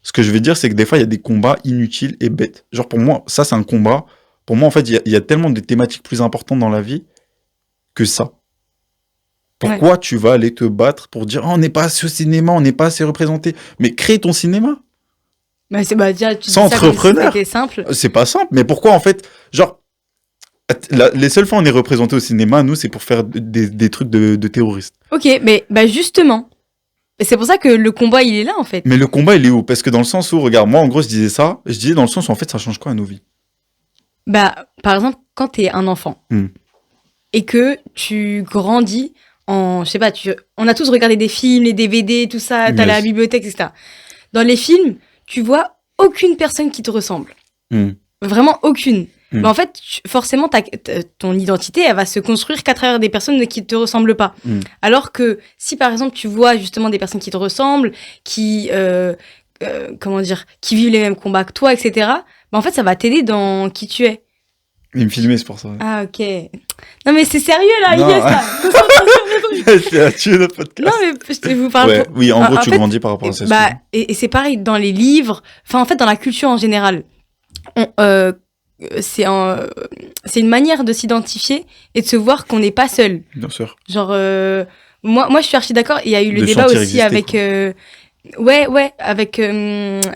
Ce que je veux dire, c'est que des fois, il y a des combats inutiles et bêtes. Genre, pour moi, ça, c'est un combat. Pour moi, en fait, il y a tellement de thématiques plus importantes dans la vie que ça. Ouais. Pourquoi tu vas aller te battre pour dire, oh, on n'est pas assez au cinéma, on n'est pas assez représenté. Mais crée ton cinéma. Bah, déjà, tu dis Sans ça comme si entrepreneur. c'était simple. C'est pas simple. Mais pourquoi, en fait, genre, les seules fois où on est représenté au cinéma, nous, c'est pour faire des trucs de terroristes. Ok, mais bah justement, et c'est pour ça que le combat, il est là, en fait. Mais le combat, il est où? Parce que dans le sens où, regarde, moi, en gros, je disais ça, je disais dans le sens où, en fait, ça change quoi à nos vies? Bah, par exemple, quand t'es un enfant et que tu grandis je sais pas, on a tous regardé des films, les DVD, tout ça, t'allais à la bibliothèque, etc. Dans les films, tu vois aucune personne qui te ressemble. Vraiment aucune. Mais en fait, forcément, ton identité, elle va se construire qu'à travers des personnes qui te ressemblent pas. Alors que si, par exemple, tu vois justement des personnes qui te ressemblent, qui, comment dire, qui vivent les mêmes combats que toi, etc., bah, en fait, ça va t'aider dans qui tu es. Il me filmait, c'est pour ça. Ah, ok. Non, mais c'est sérieux, là, Non. Ilias, là. C'est à tuer notre podcast. Non, mais je vous parle Ouais, oui, en gros, tu fait, grandis par rapport à ça. bah, et c'est pareil dans les livres, enfin, en fait, dans la culture en général. C'est une manière de s'identifier et de se voir qu'on n'est pas seul. Bien sûr. Genre, moi, je suis archi d'accord. Il y a eu le De débat sentir aussi exister, avec, ouais, avec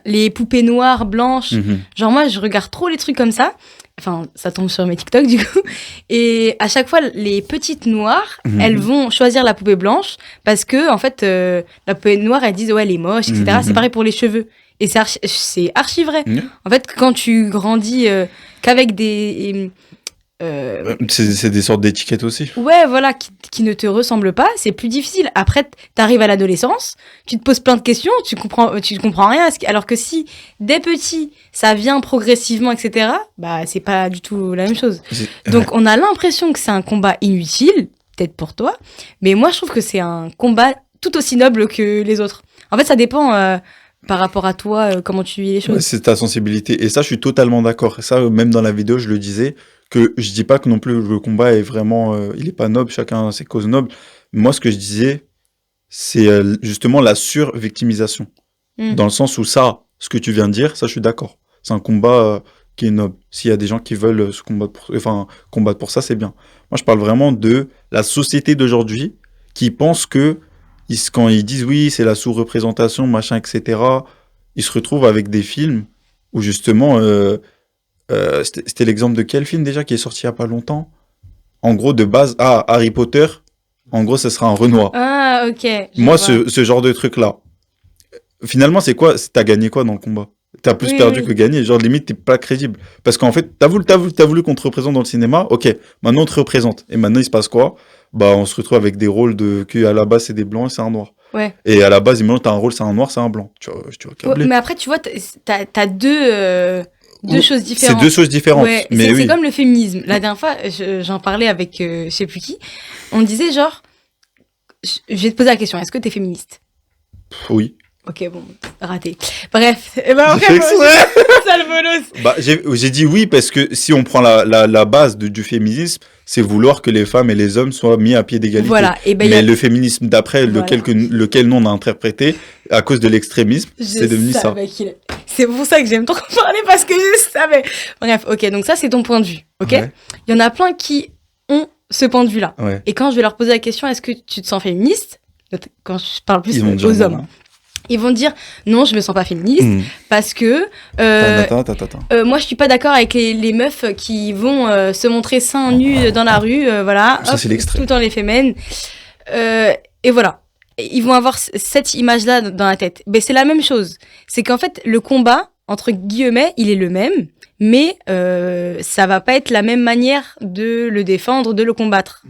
les poupées noires, blanches. Genre, moi, je regarde trop les trucs comme ça. Enfin, ça tombe sur mes TikTok, du coup. Et à chaque fois, les petites noires, elles vont choisir la poupée blanche parce que, en fait, la poupée noire, elles disent, ouais, elle est moche, etc. C'est pareil pour les cheveux. Et c'est archi vrai. En fait, quand tu grandis qu'avec des... c'est des sortes d'étiquettes aussi. Ouais, voilà, qui ne te ressemblent pas, c'est plus difficile. Après, t'arrives à l'adolescence, tu te poses plein de questions, tu comprends rien. Alors que si, dès petit, ça vient progressivement, etc., bah, c'est pas du tout la même chose. Donc, on a l'impression que c'est un combat inutile, peut-être pour toi, mais moi, je trouve que c'est un combat tout aussi noble que les autres. En fait, ça dépend... par rapport à toi, comment tu vis les choses. Ouais, c'est ta sensibilité. Et ça, je suis totalement d'accord. Et ça, même dans la vidéo, je le disais, que je dis pas que non plus le combat est vraiment... il est pas noble, chacun a ses causes nobles. Moi, ce que je disais, c'est justement la survictimisation. Dans le sens où ça, ce que tu viens de dire, ça, je suis d'accord. C'est un combat qui est noble. S'il y a des gens qui veulent se combattre pour ça, c'est bien. Moi, je parle vraiment de la société d'aujourd'hui qui pense que quand ils disent oui, c'est la sous-représentation, machin, etc., ils se retrouvent avec des films où justement, c'était l'exemple de quel film déjà qui est sorti il n'y a pas longtemps? En gros, de base, Harry Potter, en gros, ce sera un Renoir. Ah, ok. Moi, ce genre de truc-là, finalement, c'est quoi? T'as gagné quoi dans le combat? T'as plus perdu que gagné. Genre, limite, t'es pas crédible. Parce qu'en fait, t'as voulu qu'on te représente dans le cinéma. Ok, maintenant on te représente. Et maintenant, il se passe quoi? Bah, on se retrouve avec des rôles que à la base, c'est des blancs et c'est un noir. Ouais. Et à la base, maintenant, t'as un rôle, c'est un noir, c'est un blanc. Tu vois câbler. Mais après, tu vois, t'as deux choses différentes. C'est deux choses différentes. Ouais, mais c'est comme le féminisme. La dernière fois, j'en parlais avec je sais plus qui. On disait genre, je vais te poser la question, est-ce que t'es féministe? Oui. Ok, bon. raté. Bref, et ben J'ai fait exprès. sale bolos. Bah, j'ai dit oui parce que si on prend la base du féminisme, c'est vouloir que les femmes et les hommes soient mis à pied d'égalité. Voilà, et ben Mais le féminisme d'après, Voilà. lequel nous on a interprété, à cause de l'extrémisme, c'est devenu ça. C'est pour ça que j'aime trop parler, parce que je savais. Bref, ok, donc ça, c'est ton point de vue, ok? Ouais. Il y en a plein qui ont ce point de vue-là. Ouais. Et quand je vais leur poser la question, est-ce que tu te sens féministe? Quand je parle plus Ils vont dire aux non, hommes, ils vont dire non, je me sens pas féministe hein. parce que moi, je suis pas d'accord avec les meufs qui vont se montrer seins nus dans la rue, voilà, Ça, c'est l'extrême. tout en les fémènes. Et voilà. Et ils vont avoir cette image-là dans la tête. Ben, c'est la même chose. C'est qu'en fait, le combat, entre guillemets, il est le même, mais ça va pas être la même manière de le défendre, de le combattre.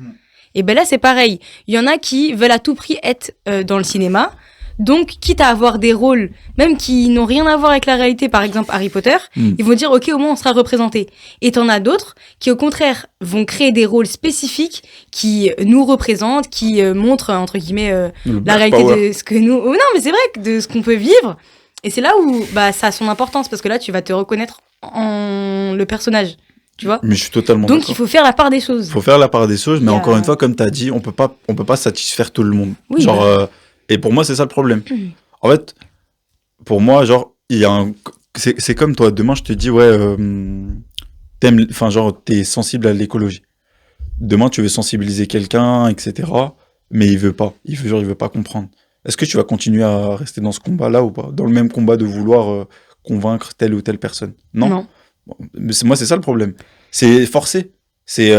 Et ben là, c'est pareil. Il y en a qui veulent à tout prix être dans le cinéma. Donc, quitte à avoir des rôles, même qui n'ont rien à voir avec la réalité, par exemple Harry Potter, ils vont dire, OK, au moins on sera représenté. Et t'en as d'autres qui, au contraire, vont créer des rôles spécifiques qui nous représentent, qui montrent, entre guillemets, la réalité de ce que nous... Oh, non, mais c'est vrai, de ce qu'on peut vivre. Et c'est là où bah, ça a son importance, parce que là, tu vas te reconnaître en le personnage. Tu vois? Mais je suis totalement Donc, d'accord. il faut faire la part des choses. Il faut faire la part des choses, mais encore une fois, comme tu as dit, on peut pas satisfaire tout le monde. Oui, genre, et pour moi, c'est ça le problème. En fait, pour moi, genre, il y a c'est comme toi, demain, je te dis, ouais, t'es sensible à l'écologie. Demain, tu veux sensibiliser quelqu'un, etc., mais il veut pas. Il veut pas comprendre. Est-ce que tu vas continuer à rester dans ce combat-là ou pas? Dans le même combat de vouloir convaincre telle ou telle personne? Non. Bon, moi, c'est ça le problème. C'est forcé. C'est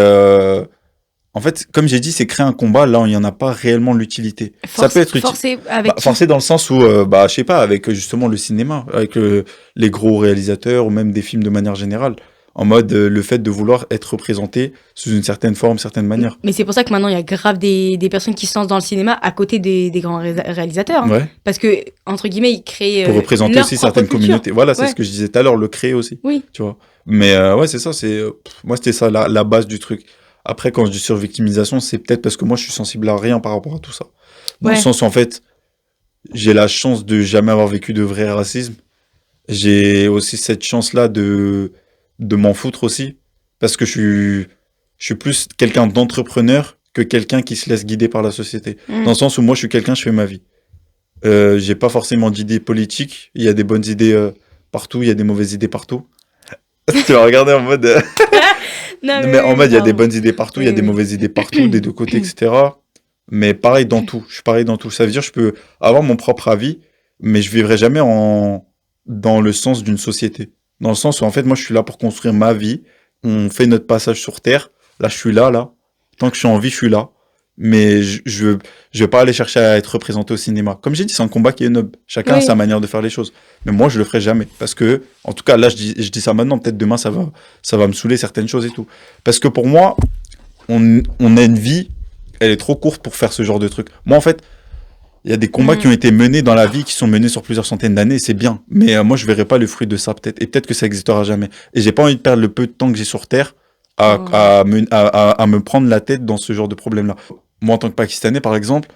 en fait, comme j'ai dit, c'est créer un combat là où il n'y en a pas réellement l'utilité. Ça peut être utile. Forcé avec Forcé dans le sens où, je sais pas, avec justement le cinéma, avec les gros réalisateurs ou même des films de manière générale. En mode, le fait de vouloir être représenté sous une certaine forme, certaine manière. Mais c'est pour ça que maintenant, il y a grave des personnes qui se lancent dans le cinéma à côté des grands réalisateurs. Hein. Ouais. Parce que, entre guillemets, ils créent. Pour représenter leur aussi propre certaines culture. communautés. Voilà, c'est Ouais. ce que je disais tout à l'heure, le créer aussi. Oui. Tu vois. Mais ouais, c'est ça. Moi, c'était ça, la base du truc. Après, quand je dis survictimisation, c'est peut-être parce que moi, je suis sensible à rien par rapport à tout ça. Dans le sens où, en fait, j'ai la chance de jamais avoir vécu de vrai racisme. J'ai aussi cette chance-là de m'en foutre aussi. Parce que je suis plus quelqu'un d'entrepreneur que quelqu'un qui se laisse guider par la société. Dans le sens où moi, je suis quelqu'un, je fais ma vie. J'ai pas forcément d'idées politiques. Il y a des bonnes idées partout, il y a des mauvaises idées partout. Tu vas regarder en mode... Non, mais en mode, il y a des bonnes idées partout, il y a des mauvaises idées partout, des deux côtés, etc. Mais pareil dans tout. Je suis pareil dans tout. Ça veut dire que je peux avoir mon propre avis, mais je vivrai jamais dans le sens d'une société. Dans le sens où, en fait, moi, je suis là pour construire ma vie. On fait notre passage sur Terre. Là, je suis là. Tant que je suis en vie, je suis là. Mais je vais pas aller chercher à être représenté au cinéma. Comme j'ai dit, c'est un combat qui est noble. Chacun a sa manière de faire les choses. Mais moi, je le ferai jamais. Parce que, en tout cas, là, je dis ça maintenant. Peut-être demain, ça va me saouler certaines choses et tout. Parce que pour moi, on a une vie, elle est trop courte pour faire ce genre de truc. Moi, en fait, il y a des combats qui ont été menés dans la vie, qui sont menés sur plusieurs centaines d'années, c'est bien. Mais moi, je verrai pas le fruit de ça, peut-être. Et peut-être que ça existera jamais. Et j'ai pas envie de perdre le peu de temps que j'ai sur Terre à me prendre la tête dans ce genre de problème-là. Moi, en tant que Pakistanais, par exemple,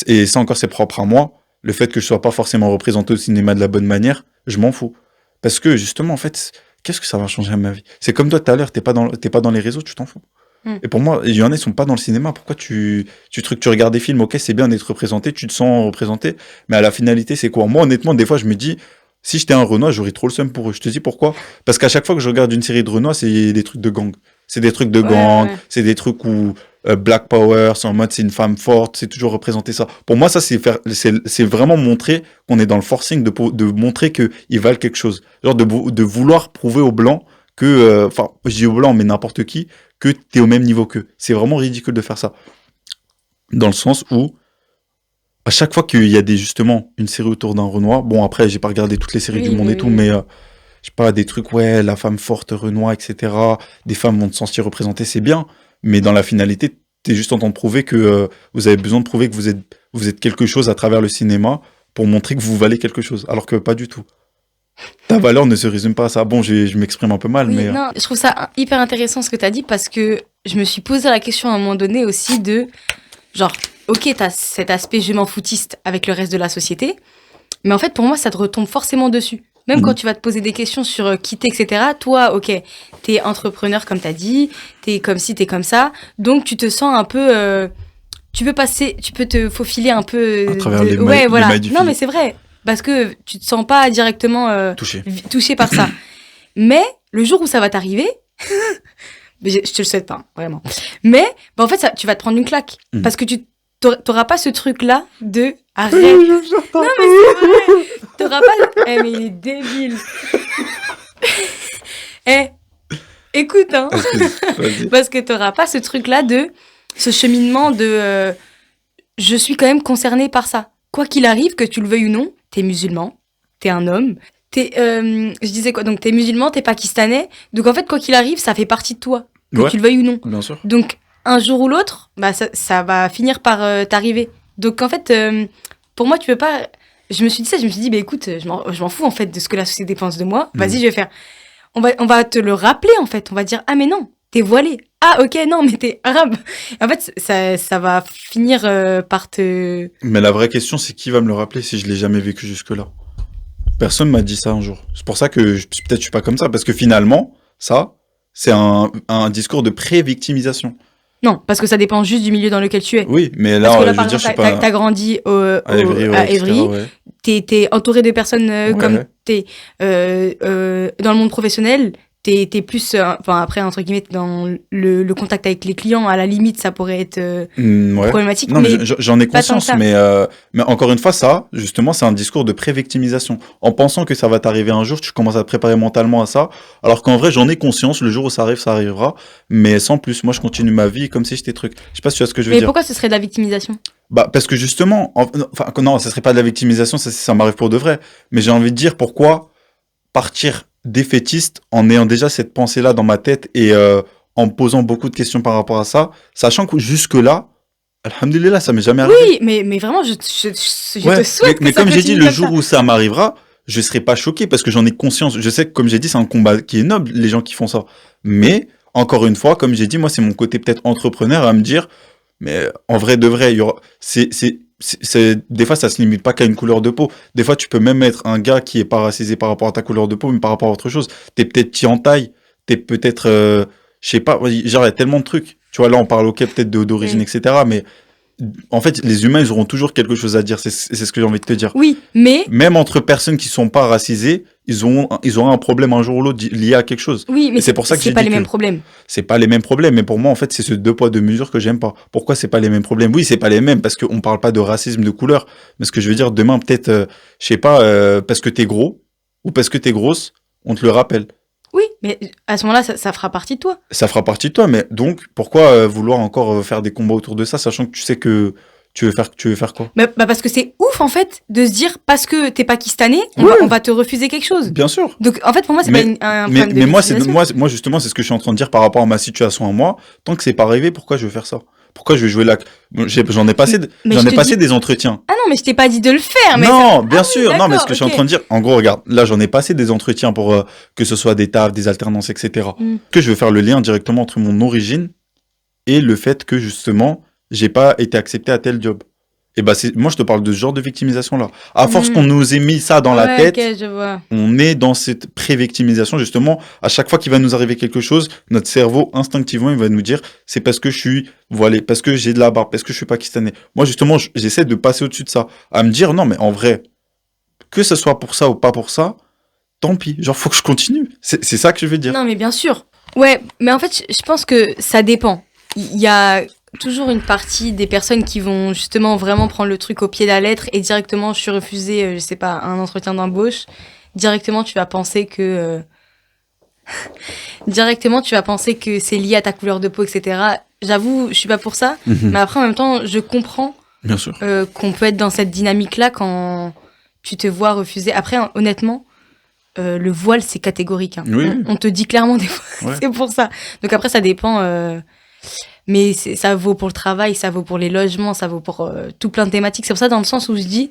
et ça encore, c'est propre à moi, le fait que je sois pas forcément représenté au cinéma de la bonne manière, je m'en fous. Parce que, justement, en fait, qu'est-ce que ça va changer à ma vie? C'est comme toi tout à l'heure, t'es pas dans les réseaux, tu t'en fous. Et pour moi, il y en a, ils sont pas dans le cinéma. Pourquoi tu regardes des films, ok, c'est bien d'être représenté, tu te sens représenté, mais à la finalité, c'est quoi? Moi, honnêtement, des fois, je me dis, si j'étais un Renoir, j'aurais trop le seum pour eux. Je te dis pourquoi? Parce qu'à chaque fois que je regarde une série de Renoir, c'est des trucs de gang. C'est des trucs de gang, c'est des trucs où Black Power, c'est en mode c'est une femme forte, c'est toujours représenté ça. Pour moi, ça, c'est vraiment montrer qu'on est dans le forcing de montrer qu'ils valent quelque chose. Genre de vouloir prouver aux Blancs que, enfin, je dis aux Blancs, mais n'importe qui, que t'es au même niveau qu'eux. C'est vraiment ridicule de faire ça. Dans le sens où, à chaque fois qu'il y a justement une série autour d'un Renoir, bon après, j'ai pas regardé toutes les séries du monde et tout, mais je sais pas, des trucs, ouais, la femme forte Renoir, etc. Des femmes vont se sentir représentées, c'est bien, mais dans la finalité, t'es juste en train de prouver que vous avez besoin de prouver que vous êtes quelque chose à travers le cinéma pour montrer que vous valez quelque chose, alors que pas du tout. Ta valeur ne se résume pas à ça. Bon, je m'exprime un peu mal, mais... Non, je trouve ça hyper intéressant ce que tu as dit parce que je me suis posé la question à un moment donné aussi de... Genre, ok, t'as cet aspect je m'en foutiste avec le reste de la société, Mais en fait, pour moi, ça te retombe forcément dessus. Même quand tu vas te poser des questions sur qui t'es, etc., toi, ok, t'es entrepreneur comme t'as dit, t'es comme ci, t'es comme ça, donc tu te sens un peu... tu peux te faufiler un peu... À travers les voilà. mailles du Non, filet. mais c'est vrai, parce que tu te sens pas directement Touché. touché par ça. Mais le jour où ça va t'arriver... je te le souhaite pas, vraiment. Mais en fait, tu vas te prendre une claque. Parce que tu t'auras pas ce truc-là de arrête. Non, mais c'est vrai. T'auras pas. Mais il est débile. Écoute, hein. Vas-y. Parce que t'auras pas ce truc-là de. Ce cheminement de. Je suis quand même concernée par ça. Quoi qu'il arrive, que tu le veuilles ou non, t'es musulman, t'es un homme. Je disais quoi? Donc, t'es musulman, t'es pakistanais. Donc, en fait, quoi qu'il arrive, ça fait partie de toi. Que tu le veuilles ou non. Bien sûr. Donc, un jour ou l'autre, ça va finir par t'arriver. Donc, en fait, pour moi, tu peux pas... Je me suis dit, écoute, je m'en fous, en fait, de ce que la société pense de moi. Vas-y, je vais faire... On va te le rappeler, en fait. On va dire, ah, mais non, t'es voilé. Ah, ok, non, mais t'es arabe. Et en fait, ça va finir par te... Mais la vraie question, c'est qui va me le rappeler si je l'ai jamais vécu jusque-là? Personne m'a dit ça un jour. C'est pour ça que peut-être je suis pas comme ça. Parce que finalement, ça, c'est un discours de pré-victimisation. Non, parce que ça dépend juste du milieu dans lequel tu es. Oui, mais là, parce que là, je par veux dire, exemple, je suis pas... t'as grandi à Évry, ouais. t'es entouré de personnes comme t'es dans le monde professionnel, t'es plus, après, entre guillemets, dans le contact avec les clients, à la limite, ça pourrait être problématique. Non, mais j'en ai conscience, mais encore une fois, ça, justement, c'est un discours de pré-victimisation. En pensant que ça va t'arriver un jour, tu commences à te préparer mentalement à ça, alors qu'en vrai, j'en ai conscience, le jour où ça arrive, ça arrivera, mais sans plus. Moi, je continue ma vie comme si j'étais truc. Je sais pas si tu vois ce que je veux dire. Mais pourquoi ce serait de la victimisation? Parce que justement, non, ça serait pas de la victimisation, ça m'arrive pour de vrai, mais j'ai envie de dire pourquoi partir défaitiste en ayant déjà cette pensée-là dans ma tête et en me posant beaucoup de questions par rapport à ça, sachant que jusque-là, alhamdoulilah, ça m'est jamais arrivé. Oui, mais vraiment, je te souhaite mais comme j'ai dit, le jour où ça m'arrivera, je serai pas choqué parce que j'en ai conscience. Je sais que, comme j'ai dit, c'est un combat qui est noble, les gens qui font ça. Mais, encore une fois, comme j'ai dit, moi, c'est mon côté peut-être entrepreneur à me dire, mais en vrai de vrai, il y aura, des fois, ça se limite pas qu'à une couleur de peau. Des fois, tu peux même être un gars qui est pas racisé par rapport à ta couleur de peau, mais par rapport à autre chose. T'es peut-être petit en taille, t'es peut-être, je sais pas, genre, il y a tellement de trucs. Tu vois, là, on parle, ok, peut-être d'origine, etc. Mais, en fait, les humains, ils auront toujours quelque chose à dire. C'est ce que j'ai envie de te dire. Oui, mais... Même entre personnes qui sont pas racisées, ils auront un problème un jour ou l'autre lié à quelque chose. Oui, mais c'est pour ça que c'est pas les mêmes problèmes. C'est pas les mêmes problèmes. Mais pour moi, en fait, c'est ce deux poids, deux mesures que j'aime pas. Pourquoi c'est pas les mêmes problèmes? Oui, c'est pas les mêmes parce qu'on parle pas de racisme de couleur. Mais ce que je veux dire, demain, peut-être, je sais pas, parce que t'es gros ou parce que t'es grosse, on te le rappelle. Oui, mais à ce moment-là, ça fera partie de toi. Ça fera partie de toi, mais donc, pourquoi vouloir encore faire des combats autour de ça, sachant que tu sais que tu veux faire quoi? Parce que c'est ouf, en fait, de se dire, parce que t'es pakistanais, on va te refuser quelque chose. Bien sûr. Donc, en fait, pour moi, c'est pas un problème de moi, justement, c'est ce que je suis en train de dire par rapport à ma situation à moi. Tant que c'est pas arrivé, pourquoi je veux faire ça? Pourquoi je vais jouer là? J'en ai passé des entretiens. Ah non, mais je t'ai pas dit de le faire. Mais non, ça... bien sûr. Oui, non, mais ce que je suis en train de dire, en gros, regarde, là, j'en ai passé des entretiens pour que ce soit des tafs, des alternances, etc. Que je veux faire le lien directement entre mon origine et le fait que, justement, j'ai pas été accepté à tel job. Et moi, je te parle de ce genre de victimisation-là. À force qu'on nous ait mis ça dans la tête, je vois. On est dans cette pré-victimisation, justement. À chaque fois qu'il va nous arriver quelque chose, notre cerveau, instinctivement, il va nous dire, c'est parce que je suis voilé, parce que j'ai de la barbe, parce que je suis pakistanais. Moi, justement, j'essaie de passer au-dessus de ça. À me dire, non, mais en vrai, que ce soit pour ça ou pas pour ça, tant pis. Genre, faut que je continue. C'est ça que je veux dire. Non, mais bien sûr. Ouais, mais en fait, je pense que ça dépend. Il y a toujours une partie des personnes qui vont justement vraiment prendre le truc au pied de la lettre et directement, je suis refusée, je sais pas, un entretien d'embauche. Directement, tu vas penser que c'est lié à ta couleur de peau, etc. J'avoue, je suis pas pour ça. Mais après, en même temps, je comprends bien sûr. qu'on peut être dans cette dynamique-là quand tu te vois refuser. Après, honnêtement, le voile, c'est catégorique. Hein. Oui. On te dit clairement des fois, c'est pour ça. Donc après, ça dépend... Mais ça vaut pour le travail, ça vaut pour les logements, ça vaut pour tout plein de thématiques. C'est pour ça, dans le sens où je dis,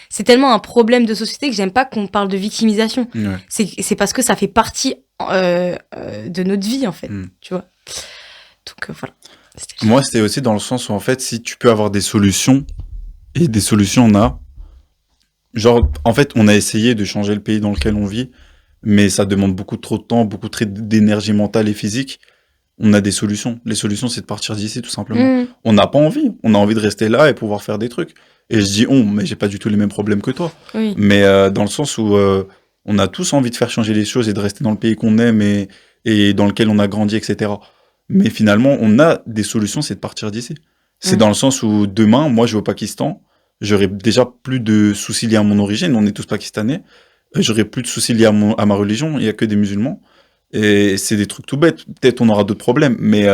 c'est tellement un problème de société que j'aime pas qu'on parle de victimisation. Ouais. C'est parce que ça fait partie de notre vie, en fait. Tu vois. Donc, voilà. Moi, c'était aussi dans le sens où, en fait, si tu peux avoir des solutions, et des solutions, on a, Genre, en fait, on a essayé de changer le pays dans lequel on vit, mais ça demande beaucoup trop de temps, beaucoup trop d'énergie mentale et physique. On a des solutions. Les solutions, c'est de partir d'ici, tout simplement. Hmm, On n'a pas envie. On a envie de rester là et pouvoir faire des trucs. Et je dis on, mais j'ai pas du tout les mêmes problèmes que toi. oui. Mais dans le sens où on a tous envie de faire changer les choses et de rester dans le pays qu'on aime et dans lequel on a grandi, etc. Mais finalement, on a des solutions, c'est de partir d'ici. C'est Hmm. dans le sens où demain, moi, je vais au Pakistan, j'aurai déjà plus de soucis liés à mon origine, on est tous pakistanais, j'aurai plus de soucis liés à ma religion, il y a que des musulmans. Et c'est des trucs tout bêtes. Peut-être on aura d'autres problèmes, mais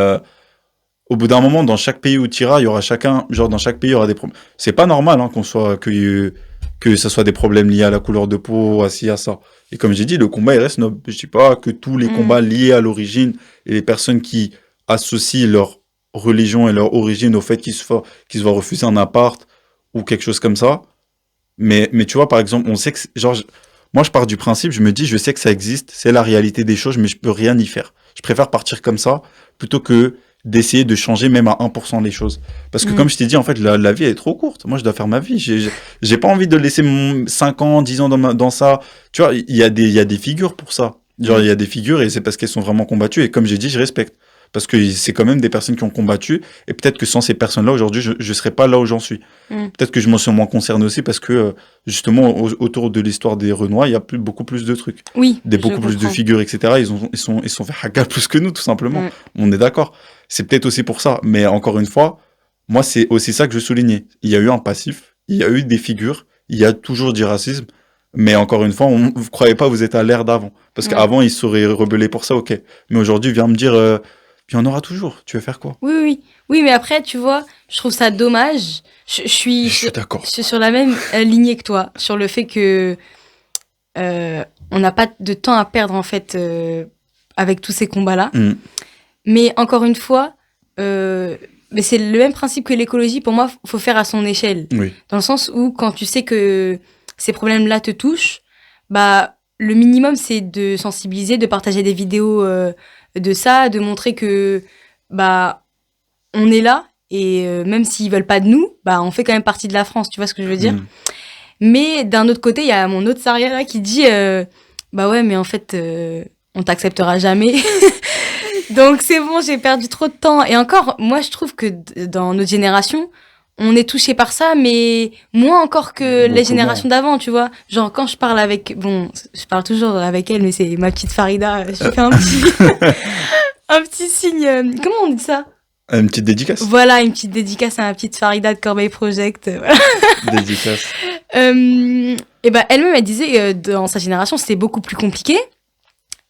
au bout d'un moment, dans chaque pays où tu iras, il y aura chacun, genre dans chaque pays, il y aura des problèmes. C'est pas normal hein, que ça soit des problèmes liés à la couleur de peau, à ci, à ça. Et comme j'ai dit, le combat il reste noble. Je dis pas que tous les Hmm. combats liés à l'origine et les personnes qui associent leur religion et leur origine au fait qu'ils se voient refuser un appart ou quelque chose comme ça. Mais tu vois, par exemple, on sait que genre moi je pars du principe, je me dis, je sais que ça existe, c'est la réalité des choses, mais je peux rien y faire. Je préfère partir comme ça plutôt que d'essayer de changer même à 1% les choses. Parce que Hmm. comme je t'ai dit, en fait, la vie elle est trop courte. Moi, je dois faire ma vie. J'ai pas envie de laisser 5 ans, 10 ans dans ça. Tu vois, il y a des figures pour ça. Genre, Hmm. il y a des figures et c'est parce qu'elles sont vraiment combattues. Et comme j'ai dit, je respecte. Parce que c'est quand même des personnes qui ont combattu. Et peut-être que sans ces personnes-là, aujourd'hui, je serais pas là où j'en suis. Hmm. Peut-être que je m'en suis moins concerné aussi parce que, justement, autour de l'histoire des Renois, il y a beaucoup plus de trucs. Oui, je Beaucoup plus de comprends. figures, etc. Ils sont fait hagar plus que nous, tout simplement. Hmm. On est d'accord. C'est peut-être aussi pour ça. Mais encore une fois, moi, c'est aussi ça que je soulignais. Il y a eu un passif, il y a eu des figures, il y a toujours du racisme. Mais encore une fois, vous croyez pas, vous êtes à l'ère d'avant. Parce Hmm. qu'avant, ils se seraient rebellés pour ça, ok. Mais aujourd'hui, viens me dire, il y en aura toujours. Tu veux faire quoi? Oui, oui, oui. Oui, mais après, tu vois, je trouve ça dommage. Je suis Je suis d'accord. je suis sur la même lignée que toi, sur le fait que on n'a pas de temps à perdre, en fait, avec tous ces combats-là. Mm. Mais encore une fois, mais c'est le même principe que l'écologie. Pour moi, faut faire à son échelle. Oui. Dans le sens où, quand tu sais que ces problèmes-là te touchent, bah, le minimum, c'est de sensibiliser, de partager des vidéos de ça, de montrer que, bah, on est là. Et même s'ils veulent pas de nous, bah, on fait quand même partie de la France. Tu vois ce que je veux dire? Mm. Mais d'un autre côté, il y a mon autre Saria là qui dit, bah ouais, mais en fait, on t'acceptera jamais. Donc c'est bon, j'ai perdu trop de temps. Et encore, moi je trouve que dans notre génération, on est touché par ça, mais moins encore que les Beaucoup générations moins. d'avant, tu vois. Genre quand je parle avec, bon, je parle toujours avec elle, mais c'est ma petite Farida. Je lui fais un petit, un petit signe. Comment on dit ça? Une petite dédicace. Voilà, une petite dédicace à ma petite Farida de Corbeil Project. Voilà. Dédicace. Et ben elle-même elle disait dans sa génération c'était beaucoup plus compliqué.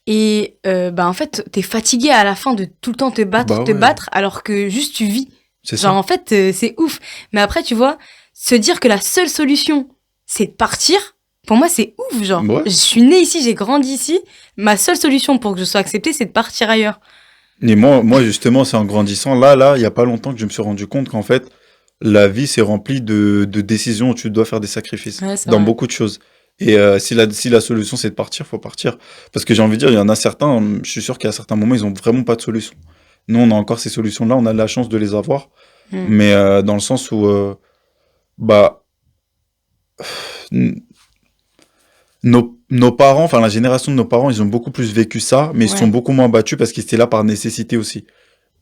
Et bah en fait, t'es fatigué à la fin de tout le temps Bah te ouais, battre, alors que juste tu vis. c'est Genre ça. en fait, c'est ouf. Mais après, tu vois, se dire que la seule solution, c'est de partir, pour moi, c'est ouf. Genre, Ouais. je suis née ici, j'ai grandi ici. Ma seule solution pour que je sois acceptée, c'est de partir ailleurs. Et moi, justement, c'est en grandissant, il y a pas longtemps que je me suis rendu compte qu'en fait, la vie, c'est rempli de décisions où tu dois faire des sacrifices Ouais, c'est dans vrai. beaucoup de choses. Et si la solution, c'est de partir, faut partir. Parce que j'ai envie de dire, il y en a certains, je suis sûr qu'à certains moments, ils ont vraiment pas de solution. Nous, on a encore ces solutions-là, on a la chance de les avoir. Mm. Mais dans le sens où, bah, n- nos parents, enfin la génération de nos parents, ils ont beaucoup plus vécu ça, mais ils se sont Ouais. beaucoup moins battus parce qu'ils étaient là par nécessité aussi.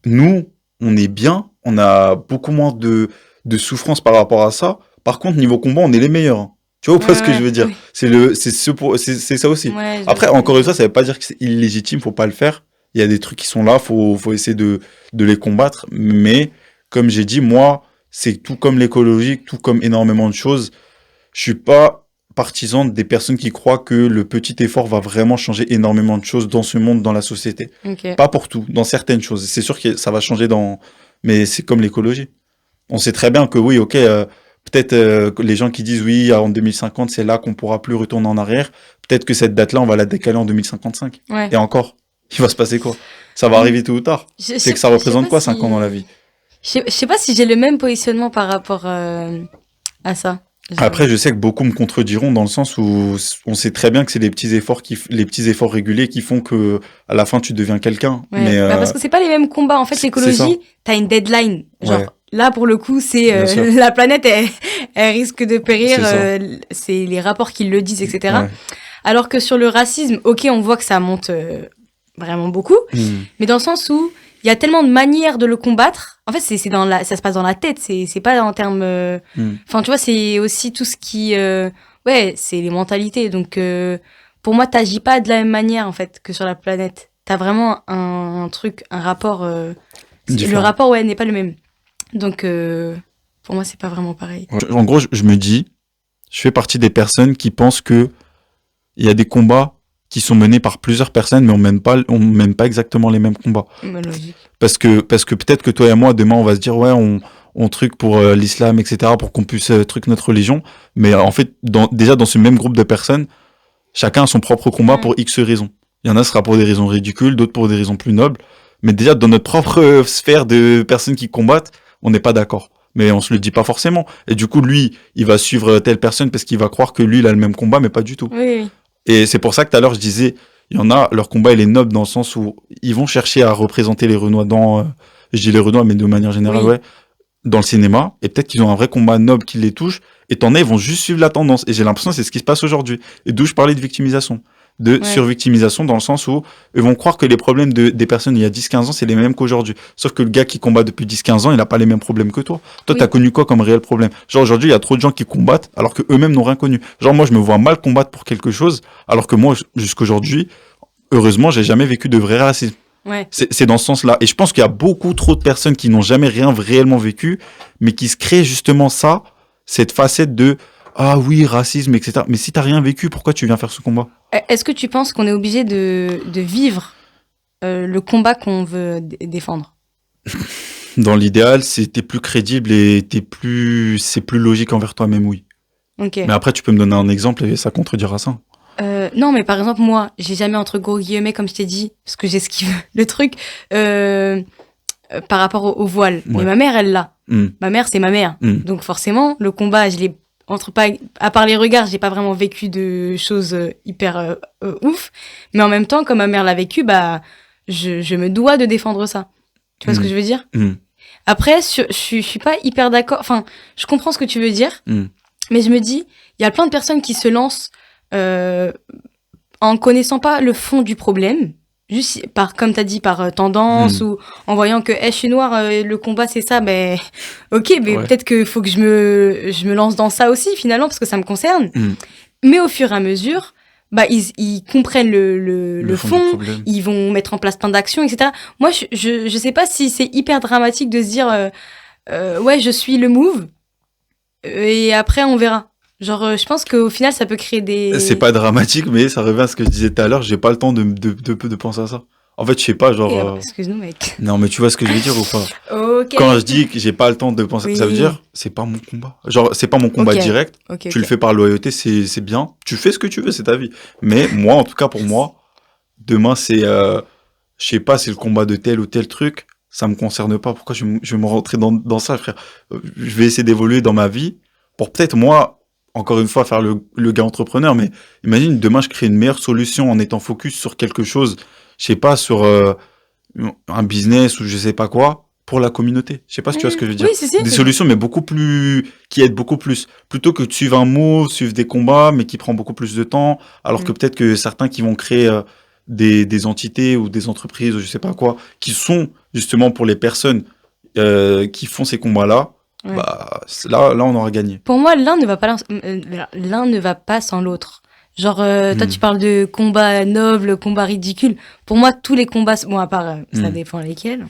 Nous, on est bien, on a beaucoup moins de souffrance par rapport à ça. Par contre, niveau combat, on est les meilleurs, hein. Tu vois ou Ouais, pas ce que je ouais, veux dire? oui. C'est ça aussi. Ouais, je vois Après, ce que tu veux encore une dire. fois, ça veut pas dire que c'est illégitime, faut pas le faire. Il y a des trucs qui sont là, faut essayer de les combattre. Mais, comme j'ai dit, moi, c'est tout comme l'écologie, tout comme énormément de choses. Je suis pas partisan des personnes qui croient que le petit effort va vraiment changer énormément de choses dans ce monde, dans la société. Ok. Pas pour tout, dans certaines choses. C'est sûr que ça va changer dans... Mais c'est comme l'écologie. On sait très bien que oui, ok, peut-être que les gens qui disent oui, en 2050, c'est là qu'on pourra plus retourner en arrière. Peut-être que cette date-là, on va la décaler en 2055. Ouais. Et encore, il va se passer quoi? Ça va arriver tôt ou tard. C'est que ça Je sais représente pas quoi si... 5 ans dans la vie? Je sais pas si j'ai le même positionnement par rapport à ça. J'avoue. Après, je sais que beaucoup me contrediront dans le sens où on sait très bien que c'est les petits efforts les petits efforts réguliers qui font que à la fin tu deviens quelqu'un. Ouais. Mais Bah parce que c'est pas les mêmes combats. En fait, c'est ça. l'écologie, t'as une deadline. Genre, Ouais. Là, pour le coup, c'est Bien sûr. la planète, elle risque de périr. C'est ça. C'est les rapports qui le disent, etc. Ouais. Alors que sur le racisme, ok, on voit que ça monte vraiment beaucoup, Hmm. mais dans le sens où il y a tellement de manières de le combattre. En fait, c'est dans ça se passe dans la tête. C'est pas en termes. Hmm. Enfin, tu vois, c'est aussi tout ce qui. Ouais, c'est les mentalités. Donc, pour moi, t'agis pas de la même manière en fait que sur la planète. T'as vraiment un truc, un rapport. Le Différent. rapport, ouais, n'est pas le même. Donc, pour moi, c'est pas vraiment pareil. En gros, je me dis, je fais partie des personnes qui pensent que il y a des combats qui sont menés par plusieurs personnes, mais on mène pas exactement les mêmes combats. Logique. Parce que peut-être que toi et moi, demain, on va se dire, ouais, on truc pour l'islam, etc., pour qu'on puisse truc notre religion. Mais en fait, déjà dans ce même groupe de personnes, chacun a son propre combat pour X raisons. Il y en a, ce sera pour des raisons ridicules, d'autres pour des raisons plus nobles. Mais déjà, dans notre propre sphère de personnes qui combattent, on n'est pas d'accord. Mais on se le dit pas forcément. Et du coup, lui, il va suivre telle personne parce qu'il va croire que lui, il a le même combat, mais pas du tout. Oui, oui. Et c'est pour ça que tout à l'heure, je disais, il y en a, leur combat, il est noble dans le sens où ils vont chercher à représenter les Renois je dis les Renois, mais de manière générale, Oui. ouais, dans le cinéma. Et peut-être qu'ils ont un vrai combat noble qui les touche. Et t'en as, ils vont juste suivre la tendance. Et j'ai l'impression que c'est ce qui se passe aujourd'hui. Et d'où je parlais de victimisation. De Ouais. survictimisation dans le sens où ils vont croire que les problèmes des personnes il y a 10-15 ans, c'est les mêmes qu'aujourd'hui. Sauf que le gars qui combat depuis 10-15 ans, il n'a pas les mêmes problèmes que toi. Toi, Oui. t'as connu quoi comme réel problème? Genre aujourd'hui, il y a trop de gens qui combattent alors que eux-mêmes n'ont rien connu. Genre moi, je me vois mal combattre pour quelque chose alors que moi, jusqu'aujourd'hui, heureusement, j'ai jamais vécu de vrai racisme. Ouais. C'est dans ce sens-là. Et je pense qu'il y a beaucoup trop de personnes qui n'ont jamais rien réellement vécu, mais qui se créent justement ça, cette facette de ah oui, racisme, etc. Mais si t'as rien vécu, pourquoi tu viens faire ce combat? Est-ce que tu penses qu'on est obligé de vivre le combat qu'on veut défendre? Dans l'idéal, t'es plus crédible et c'est plus logique envers toi-même, oui. Ok. Mais après, tu peux me donner un exemple et ça contredira ça. Non, mais par exemple, moi, j'ai jamais entre gros guillemets, comme je t'ai dit, parce que j'esquive le truc, par rapport au voile. Ouais. Mais ma mère, elle l'a. Hmm. Ma mère, c'est ma mère. Hmm. Donc forcément, le combat, je l'ai entre pas, à part les regards, j'ai pas vraiment vécu de choses hyper ouf. Mais en même temps, comme ma mère l'a vécu, bah, je me dois de défendre ça. Tu vois ce que je veux dire? Hmm. Après, je suis pas hyper d'accord. Enfin, je comprends ce que tu veux dire, Hmm. mais je me dis, il y a plein de personnes qui se lancent en connaissant pas le fond du problème, juste par, comme t'as dit, par tendance ou en voyant que je suis noire, le combat c'est ça, ben ok, mais Ouais. peut-être qu'il faut que je me lance dans ça aussi finalement parce que ça me concerne. Mais au fur et à mesure, bah ils comprennent le du fond, problème. ils vont mettre en place plein d'actions, etc. Moi, je sais pas si c'est hyper dramatique de se dire ouais, je suis le move et après on verra. Genre, je pense qu'au final, ça peut créer des... C'est pas dramatique, mais ça revient à ce que je disais tout à l'heure. J'ai pas le temps de penser à ça. En fait, je sais pas, genre. Et après, excuse-nous, mec. Non, mais tu vois ce que je veux dire ou pas? Ok. Quand je dis que j'ai pas le temps de penser, Oui. ça veut dire c'est pas mon combat. Genre, c'est pas mon combat Ok. direct. Ok, Tu le fais par loyauté, c'est bien. Tu fais ce que tu veux, c'est ta vie. Mais moi, en tout cas pour moi, demain c'est, je sais pas, c'est le combat de tel ou tel truc. Ça me concerne pas. Pourquoi je vais me rentrer dans ça, frère? Je vais essayer d'évoluer dans ma vie pour peut-être moi, encore une fois, faire le gars entrepreneur. Mais imagine demain je crée une meilleure solution en étant focus sur quelque chose. Je sais pas, sur un business ou je sais pas quoi pour la communauté. Je sais pas si tu vois ce que je veux dire. Oui, c'est Des solutions, mais beaucoup plus, qui aident beaucoup plus. Plutôt que de suivre un mot, suivre des combats, mais qui prend beaucoup plus de temps. Alors que peut-être que certains qui vont créer des entités ou des entreprises ou je sais pas quoi, qui sont justement pour les personnes qui font ces combats-là, Ouais. bah, là, on aura gagné. Pour moi, l'un ne va pas sans l'autre. Genre, toi, tu parles de combat noble, combat ridicule. Pour moi, tous les combats, bon, à part, ça dépend lesquels.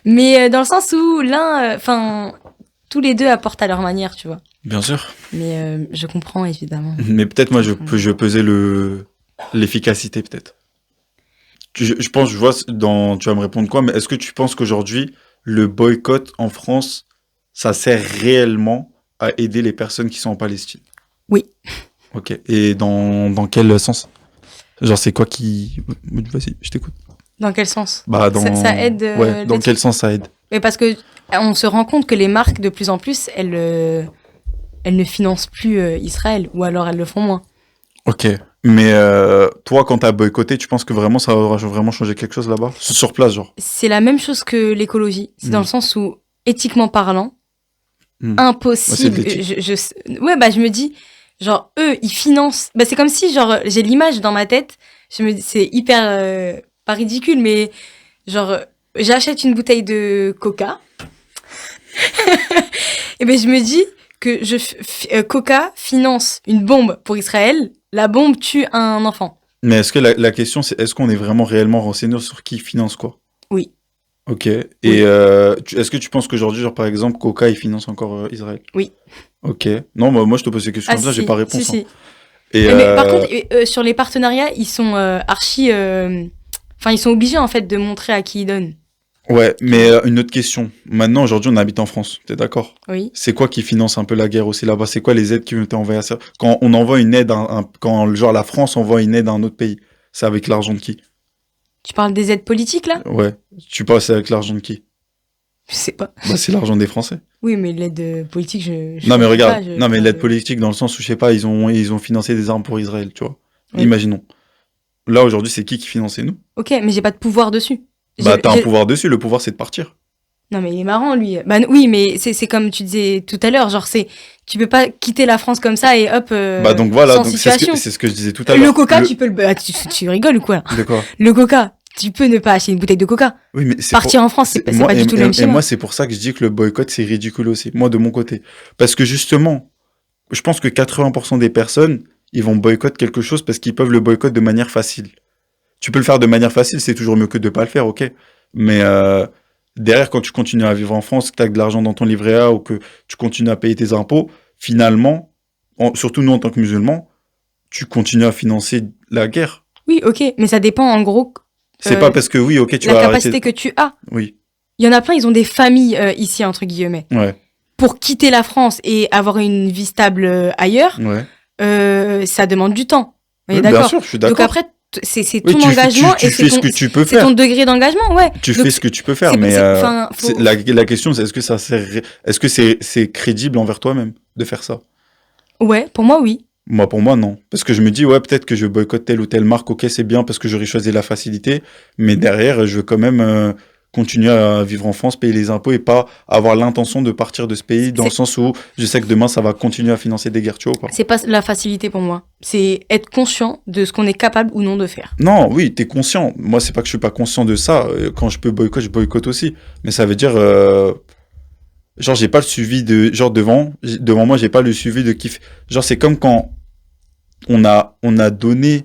Mais dans le sens où l'un, enfin, tous les deux apportent à leur manière, tu vois. Bien sûr. Mais je comprends, évidemment. Mais peut-être moi, je vais peser l'efficacité, peut-être. Je pense, je vois, tu vas me répondre quoi, mais est-ce que tu penses qu'aujourd'hui, le boycott en France, ça sert réellement à aider les personnes qui sont en Palestine? Oui. Ok. Et dans quel sens? Genre, c'est quoi qui... Vas-y, je t'écoute. Dans quel sens? Bah, Ça aide Ouais, dans quel sens ça aide? Mais parce que on se rend compte que les marques, de plus en plus, elles ne financent plus Israël, ou alors elles le font moins. Ok. Mais toi, quand t'as boycotté, tu penses que vraiment ça aura vraiment changé quelque chose là-bas? Sur place, genre? C'est la même chose que l'écologie. C'est dans le sens où éthiquement parlant, Ouais, c'est impossible. de l'éthique. Ouais, bah, je me dis, genre, eux, ils financent. Bah, c'est comme si, genre, j'ai l'image dans ma tête. Je me dis, c'est hyper, pas ridicule, mais genre, j'achète une bouteille de Coca. Et ben, je me dis que Coca finance une bombe pour Israël. La bombe tue un enfant. Mais est-ce que la question, c'est est-ce qu'on est vraiment réellement renseigné sur qui finance quoi? Oui, Ok. Et oui, est-ce que tu penses qu'aujourd'hui, genre par exemple, Coca, il finance encore Israël? oui. Ok. Non, bah, moi je te pose ces questions Ah, comme ça, j'ai pas si, réponse, hein. si. Et Mais par contre, sur les partenariats, ils sont archi. Enfin, ils sont obligés en fait de montrer à qui ils donnent. ouais, Tu mais vois. une autre question. Maintenant, aujourd'hui, on habite en France, t'es d'accord? Oui. C'est quoi qui finance un peu la guerre aussi là-bas? C'est quoi les aides qui ont été envoyées à ça? Quand on envoie une aide, quand genre la France envoie une aide à un autre pays, c'est avec l'argent de qui? Tu parles des aides politiques là? Ouais. Tu penses c'est avec l'argent de qui? Je sais pas. Bah, c'est l'argent des Français. Oui, mais l'aide politique, je Non, mais calcule regarde. pas. Non, mais Enfin, l'aide politique dans le sens où, je sais pas, ils ont financé des armes pour Israël, tu vois. Oui. Imaginons. Là, aujourd'hui, c'est qui finançait nous? Ok, mais j'ai pas de pouvoir dessus. Bah, t'as un pouvoir dessus. Le pouvoir, c'est de partir. Non, mais il est marrant, lui. Bah oui, mais c'est comme tu disais tout à l'heure, genre tu peux pas quitter la France comme ça et hop, Bah, donc voilà. sans Donc, c'est situation. ce que je disais tout à Le l'heure. Coca, tu peux tu rigoles ou quoi? De quoi? Le Coca, tu peux ne pas acheter une bouteille de Coca. Oui, mais c'est Partir en France, c'est moi, pas du tout le même et schéma. moi, c'est pour ça que je dis que le boycott, c'est ridicule aussi. Moi, de mon côté. Parce que justement, je pense que 80% des personnes, ils vont boycotter quelque chose parce qu'ils peuvent le boycott de manière facile. Tu peux le faire de manière facile, c'est toujours mieux que de pas le faire, ok. Mais derrière, quand tu continues à vivre en France, que tu as de l'argent dans ton livret A ou que tu continues à payer tes impôts, finalement, surtout nous en tant que musulmans, tu continues à financer la guerre. Oui, ok, mais ça dépend en gros C'est pas parce que oui, ok, tu la vas capacité arrêter. que tu as. Oui, Il y en a plein, ils ont des familles ici, entre guillemets. ouais, Pour quitter la France et avoir une vie stable ailleurs, ouais. ça demande du temps. On est Oui, bien d'accord. sûr, je suis Donc d'accord. après, c'est Oui, ton engagement tu et fais ce que tu peux c'est ton faire. degré d'engagement, ouais. Tu Donc fais ce que tu peux faire, c'est, mais enfin, faut. la question, c'est est-ce que ça sert, est-ce que c'est crédible envers toi-même de faire ça? Ouais, pour moi, oui. Moi, pour moi, non. Parce que je me dis, ouais, peut-être que je boycotte telle ou telle marque, ok, c'est bien parce que j'aurais choisi la facilité, mais derrière, je veux quand même continuer à vivre en France, payer les impôts et pas avoir l'intention de partir de ce pays dans le C'est sens où je sais que demain, ça va continuer à financer des guerres, tu vois ou pas? c'est pas la facilité pour moi. C'est être conscient de ce qu'on est capable ou non de faire. Non, oui, t'es conscient. Moi, c'est pas que je suis pas conscient de ça. Quand je peux boycotter, je boycotte aussi. Mais ça veut dire, genre, j'ai pas le suivi de, genre, devant moi, j'ai pas le suivi de kiff. Genre, c'est comme quand on a donné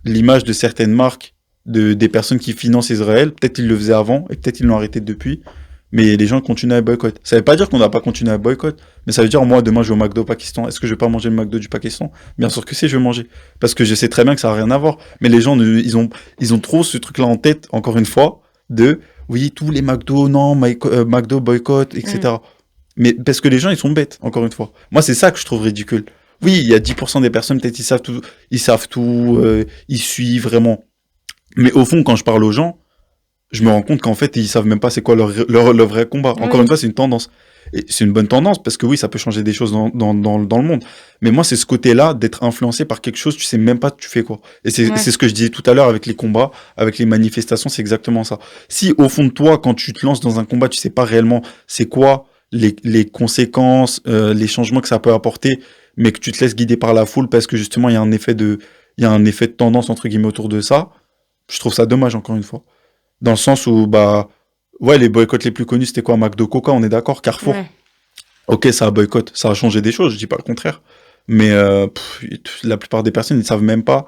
l'image de certaines marques, des personnes qui financent Israël. Peut-être ils le faisaient avant et peut-être ils l'ont arrêté depuis. Mais les gens continuent à boycotter. Ça veut pas dire qu'on n'a pas continué à boycotter, mais ça veut dire, moi, demain, je vais au McDo au Pakistan. Est-ce que je vais pas manger le McDo du Pakistan? Bien sûr que si, je vais manger. Parce que je sais très bien que ça n'a rien à voir. Mais les gens, ils ont trop ce truc-là en tête, encore une fois, de, oui, tous les McDo, non, McDo boycott, Mm. etc. Mais parce que les gens, ils sont bêtes, encore une fois. Moi, c'est ça que je trouve ridicule. Oui, il y a 10% des personnes, peut-être, ils savent tout, ils suivent vraiment. Mais au fond, quand je parle aux gens, je me rends compte qu'en fait, ils savent même pas c'est quoi leur vrai combat. Encore une Oui. fois, c'est une tendance. Et c'est une bonne tendance parce que oui, ça peut changer des choses dans le monde. Mais moi, c'est ce côté-là d'être influencé par quelque chose, tu sais même pas tu fais quoi. Et c'est Ouais. ce que je disais tout à l'heure avec les combats, avec les manifestations, c'est exactement ça. Si au fond de toi, quand tu te lances dans un combat, tu sais pas réellement c'est quoi les conséquences, les changements que ça peut apporter, mais que tu te laisses guider par la foule parce que justement, il y a un effet de tendance entre guillemets autour de ça, je trouve ça dommage encore une fois. Dans le sens où, bah, ouais, les boycotts les plus connus, c'était quoi? McDo, Coca, on est d'accord? Carrefour. Ouais. Ok, ça a boycott, ça a changé des choses, je dis pas le contraire. Mais la plupart des personnes, ils savent même pas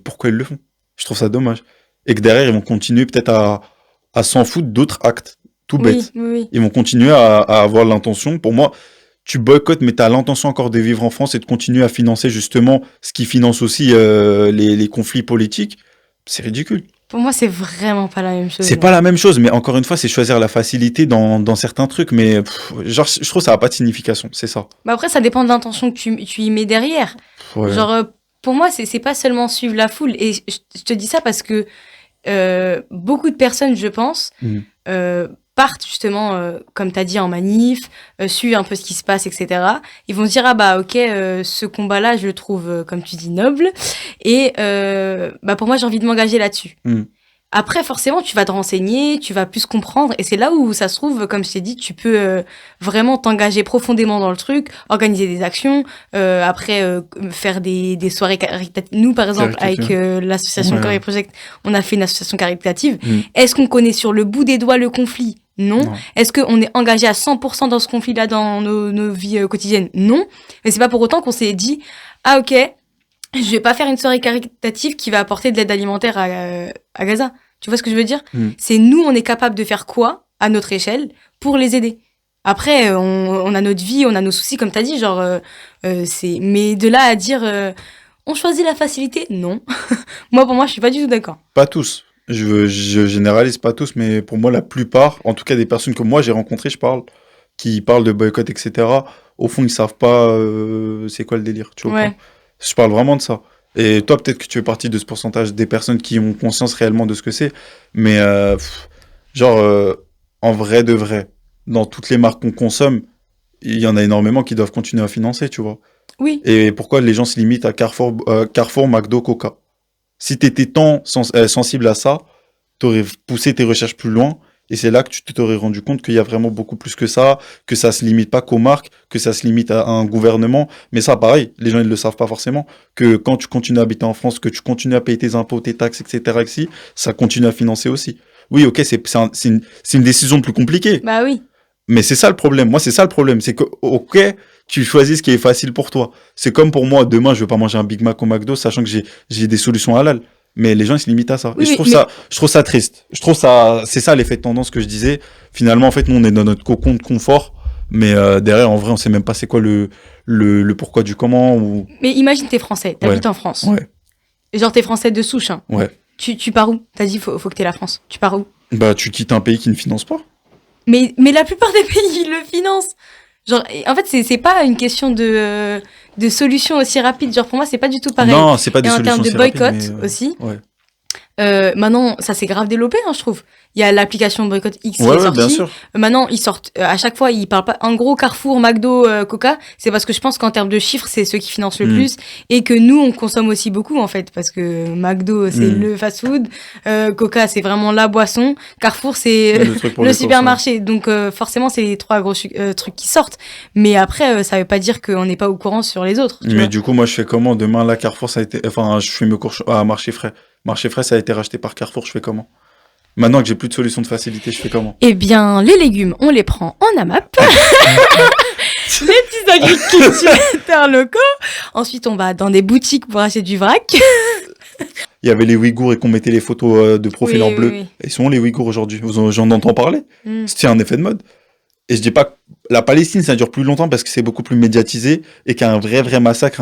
pourquoi ils le font. Je trouve ça dommage. Et que derrière, ils vont continuer peut-être à s'en foutre d'autres actes. Tout Oui, bête. oui, oui. Ils vont continuer à avoir l'intention. Pour moi, tu boycottes, mais tu as l'intention encore de vivre en France et de continuer à financer justement ce qui finance aussi les conflits politiques. C'est ridicule. Pour moi, c'est vraiment pas la même chose. C'est pas la même chose, mais encore une fois, c'est choisir la facilité dans certains trucs, mais genre, je trouve que ça n'a pas de signification, c'est ça. Bah après, ça dépend de l'intention que tu y mets derrière. Ouais. Genre, pour moi, c'est pas seulement suivre la foule. Et je te dis ça parce que beaucoup de personnes, je pense, Mhm. partent justement, comme tu as dit, en manif, suivent un peu ce qui se passe, etc. Ils vont se dire, ah bah ok, ce combat-là, je le trouve, comme tu dis, noble. Et bah pour moi, j'ai envie de m'engager là-dessus. Mhm. Après, forcément, tu vas te renseigner, tu vas plus comprendre. Et c'est là où, ça se trouve, comme je t'ai dit, tu peux vraiment t'engager profondément dans le truc, organiser des actions, après faire des soirées caritatives. Nous, par exemple, avec l'association Corée Project, on a fait une association caritative. Est-ce qu'on connaît sur le bout des doigts le conflit ? Non. Est-ce qu'on est engagé à 100% dans ce conflit-là dans nos vies quotidiennes ? Non. Mais c'est pas pour autant qu'on s'est dit, ah ok, je vais pas faire une soirée caritative qui va apporter de l'aide alimentaire à Gaza. Tu vois ce que je veux dire ? C'est nous, on est capable de faire quoi, à notre échelle, pour les aider. Après, on a notre vie, on a nos soucis, comme t'as dit, genre, mais de là à dire, on choisit la facilité, non. Pour moi, je suis pas du tout d'accord. Pas tous. Je généralise pas tous, mais pour moi, la plupart, en tout cas des personnes que moi j'ai rencontrées, qui parlent de boycott, etc., au fond, ils savent pas c'est quoi le délire, tu vois. Je parle vraiment de ça. Et toi, peut-être que tu fais partie de ce pourcentage des personnes qui ont conscience réellement de ce que c'est. Mais, en vrai de vrai, dans toutes les marques qu'on consomme, il y en a énormément qui doivent continuer à financer, tu vois. Oui. Et pourquoi les gens se limitent à Carrefour, McDo, Coca ? Si tu étais tant sensible à ça, tu aurais poussé tes recherches plus loin. Et c'est là que tu t'aurais rendu compte qu'il y a vraiment beaucoup plus que ça se limite pas qu'aux marques, que ça se limite à un gouvernement. Mais ça, pareil, les gens, ils le savent pas forcément, que quand tu continues à habiter en France, que tu continues à payer tes impôts, tes taxes, etc., ici, ça continue à financer aussi. Oui, ok, c'est une décision plus compliquée. Bah oui. Mais c'est ça le problème. Moi, c'est ça le problème. C'est que, ok, tu choisis ce qui est facile pour toi. C'est comme pour moi, demain, je vais pas manger un Big Mac au McDo, sachant que j'ai des solutions halal. Mais les gens, ils se limitent à ça. Oui, et je trouve ça triste. C'est ça l'effet de tendance que je disais. Finalement, en fait, nous, on est dans notre cocon de confort. Mais derrière, en vrai, on sait même pas c'est quoi le pourquoi du comment. Mais imagine, t'es français, t'habites en France. Ouais. Genre, t'es français de souche. Hein. Ouais. Tu pars où ? T'as dit, faut que t'aies la France. Tu pars où ? Bah, tu quittes un pays qui ne finance pas. Mais la plupart des pays, ils le financent. Genre, en fait, c'est pas une question de solution aussi rapide. Genre, pour moi, c'est pas du tout pareil. Non, c'est pas des solutions aussi rapides. En termes de boycott aussi. Ouais. Maintenant, ça s'est grave développé, je trouve. Il y a l'application Boycott X qui est sortie. Bien sûr. Maintenant, ils sortent, à chaque fois, ils parlent pas, en gros, Carrefour, McDo, Coca, c'est parce que je pense qu'en termes de chiffres, c'est ceux qui financent le plus, et que nous, on consomme aussi beaucoup, en fait, parce que McDo, c'est le fast-food, Coca, c'est vraiment la boisson, Carrefour, c'est le supermarché. Donc, forcément, c'est les trois gros trucs qui sortent. Mais après, ça veut pas dire qu'on n'est pas au courant sur les autres. Mais du coup, moi, je fais comment? Demain, là, Carrefour, je fais mes courses à Marché Frais. Marché Frais, ça a été racheté par Carrefour, je fais comment? Maintenant que j'ai plus de solution de facilité, je fais comment? Eh bien, les légumes, on les prend en AMAP. Les petits agriculteurs locaux. Ensuite, on va dans des boutiques pour acheter du vrac. Il y avait les Ouïghours et qu'on mettait les photos de profil en bleu. Oui. Et sont les Ouïghours aujourd'hui? J'en entends parler. C'est un effet de mode. Et je dis pas que la Palestine, ça dure plus longtemps parce que c'est beaucoup plus médiatisé et qu'un vrai massacre,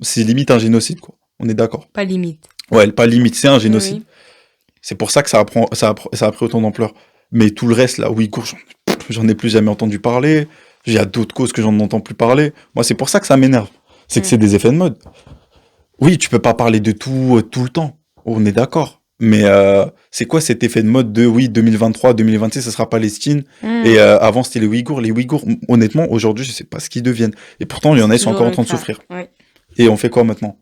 c'est limite un génocide, quoi. On est d'accord. Pas limite. Ouais, pas limite, c'est un génocide. Oui. C'est pour ça que ça a pris autant d'ampleur. Mais tout le reste, là, Ouïghours, j'en ai plus jamais entendu parler. Il y a d'autres causes que j'en entends plus parler. Moi, c'est pour ça que ça m'énerve. C'est que c'est des effets de mode. Oui, tu peux pas parler de tout le temps. On est d'accord. Mais c'est quoi cet effet de mode de, oui, 2023, 2026, ça sera Palestine. Et avant, c'était les Ouïghours. Les Ouïghours, honnêtement, aujourd'hui, je sais pas ce qu'ils deviennent. Et pourtant, il y en a, ils sont encore en train de souffrir. Ouais. Et on fait quoi maintenant?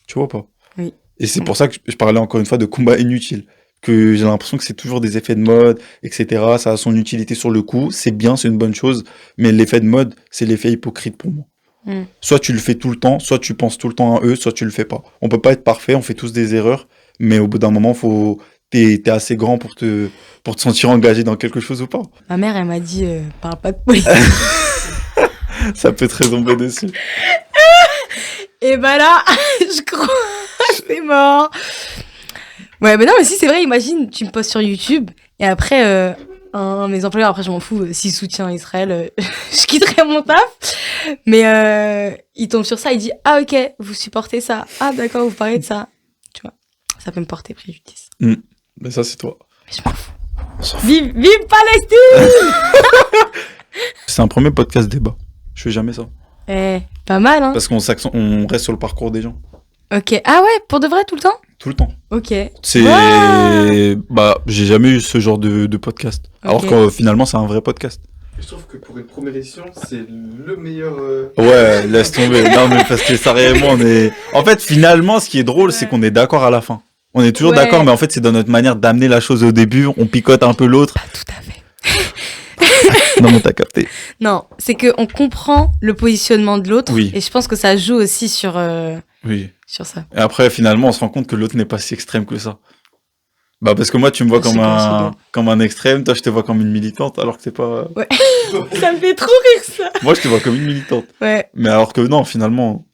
Tu vois pas? Oui. Et c'est pour ça que je parlais encore une fois de combat inutile. Que j'ai l'impression que c'est toujours des effets de mode, etc. Ça a son utilité sur le coup. C'est bien, c'est une bonne chose. Mais l'effet de mode, c'est l'effet hypocrite pour moi. Soit tu le fais tout le temps, soit tu penses tout le temps à eux, soit tu le fais pas. On peut pas être parfait, on fait tous des erreurs. Mais au bout d'un moment, t'es assez grand pour te sentir engagé dans quelque chose ou pas. Ma mère, elle m'a dit, parle pas de politique. Ça peut te retomber dessus. Et bah là, je crois, c'est mort. Ouais, mais non, mais si c'est vrai, imagine, tu me postes sur YouTube, et après, mes employeurs, après, je m'en fous, s'ils soutiennent Israël, je quitterai mon taf. Mais ils tombent sur ça, ils disent, ah ok, vous supportez ça. Ah d'accord, vous parlez de ça. Tu vois, ça peut me porter préjudice. Mais ça, c'est toi. Mais je m'en fous. Vive Palestine. C'est un premier podcast débat. Je fais jamais ça. Pas mal, hein. Parce qu'on reste sur le parcours des gens. Ok. Ah ouais, pour de vrai, tout le temps? Tout le temps. Ok. J'ai jamais eu ce genre de podcast. Okay. Alors que finalement, c'est un vrai podcast. Je trouve que pour une première édition, c'est le meilleur... Ouais, laisse tomber. Non, mais parce que sérieusement, En fait, finalement, ce qui est drôle, c'est qu'on est d'accord à la fin. On est toujours Ouais. d'accord, mais en fait, c'est dans notre manière d'amener la chose au début. On picote un peu l'autre. Pas tout à fait. Non, mais t'as capté. Non, c'est qu'on comprend le positionnement de l'autre. Oui. Et je pense que ça joue aussi sur Oui. ça. Et après, finalement, on se rend compte que l'autre n'est pas si extrême que ça. Bah, parce que moi, tu me vois Je sais pas, comme un extrême. Toi, je te vois comme une militante, alors que c'est pas. Ça me fait trop rire, ça. Moi, je te vois comme une militante. Ouais. Mais alors que non, finalement,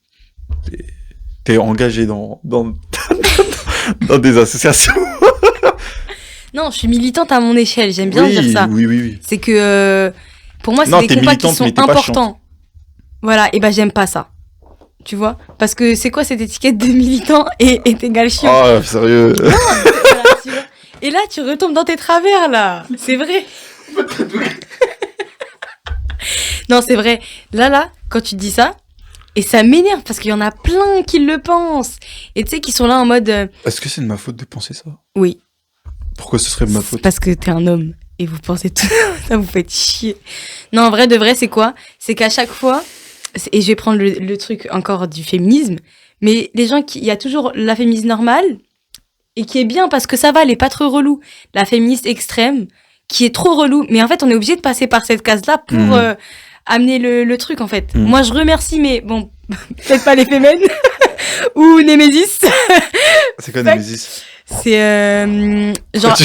t'es engagé dans dans des associations. Non, je suis militante à mon échelle. J'aime bien dire ça. Oui. C'est que pour moi, c'est Non, des t'es combats qui militante, sont mais t'es pas importants. Voilà, et ben j'aime pas ça. Tu vois? Parce que c'est quoi cette étiquette de militant et égal chiant? Ah, sérieux. Voilà, tu vois. Et là, tu retombes dans tes travers, là. C'est vrai. Non, c'est vrai. Là, quand tu dis ça, et ça m'énerve parce qu'il y en a plein qui le pensent. Et tu sais, qui sont là en mode Est-ce que c'est de ma faute de penser ça? oui, Pourquoi ce serait de ma c'est faute? parce que t'es un homme et vous pensez tout. Ça vous fait chier. Non, en vrai, de vrai, c'est quoi? C'est qu'à chaque fois, et je vais prendre le truc encore du féminisme, mais les gens il y a toujours la féministe normale et qui est bien parce que ça va, elle est pas trop relou. La féministe extrême qui est trop relou. Mais en fait, on est obligé de passer par cette case-là pour amener le truc, en fait. Moi, je remercie, mais bon, peut-être pas les fémènes ou Némésis. C'est quoi Némésis? C'est genre,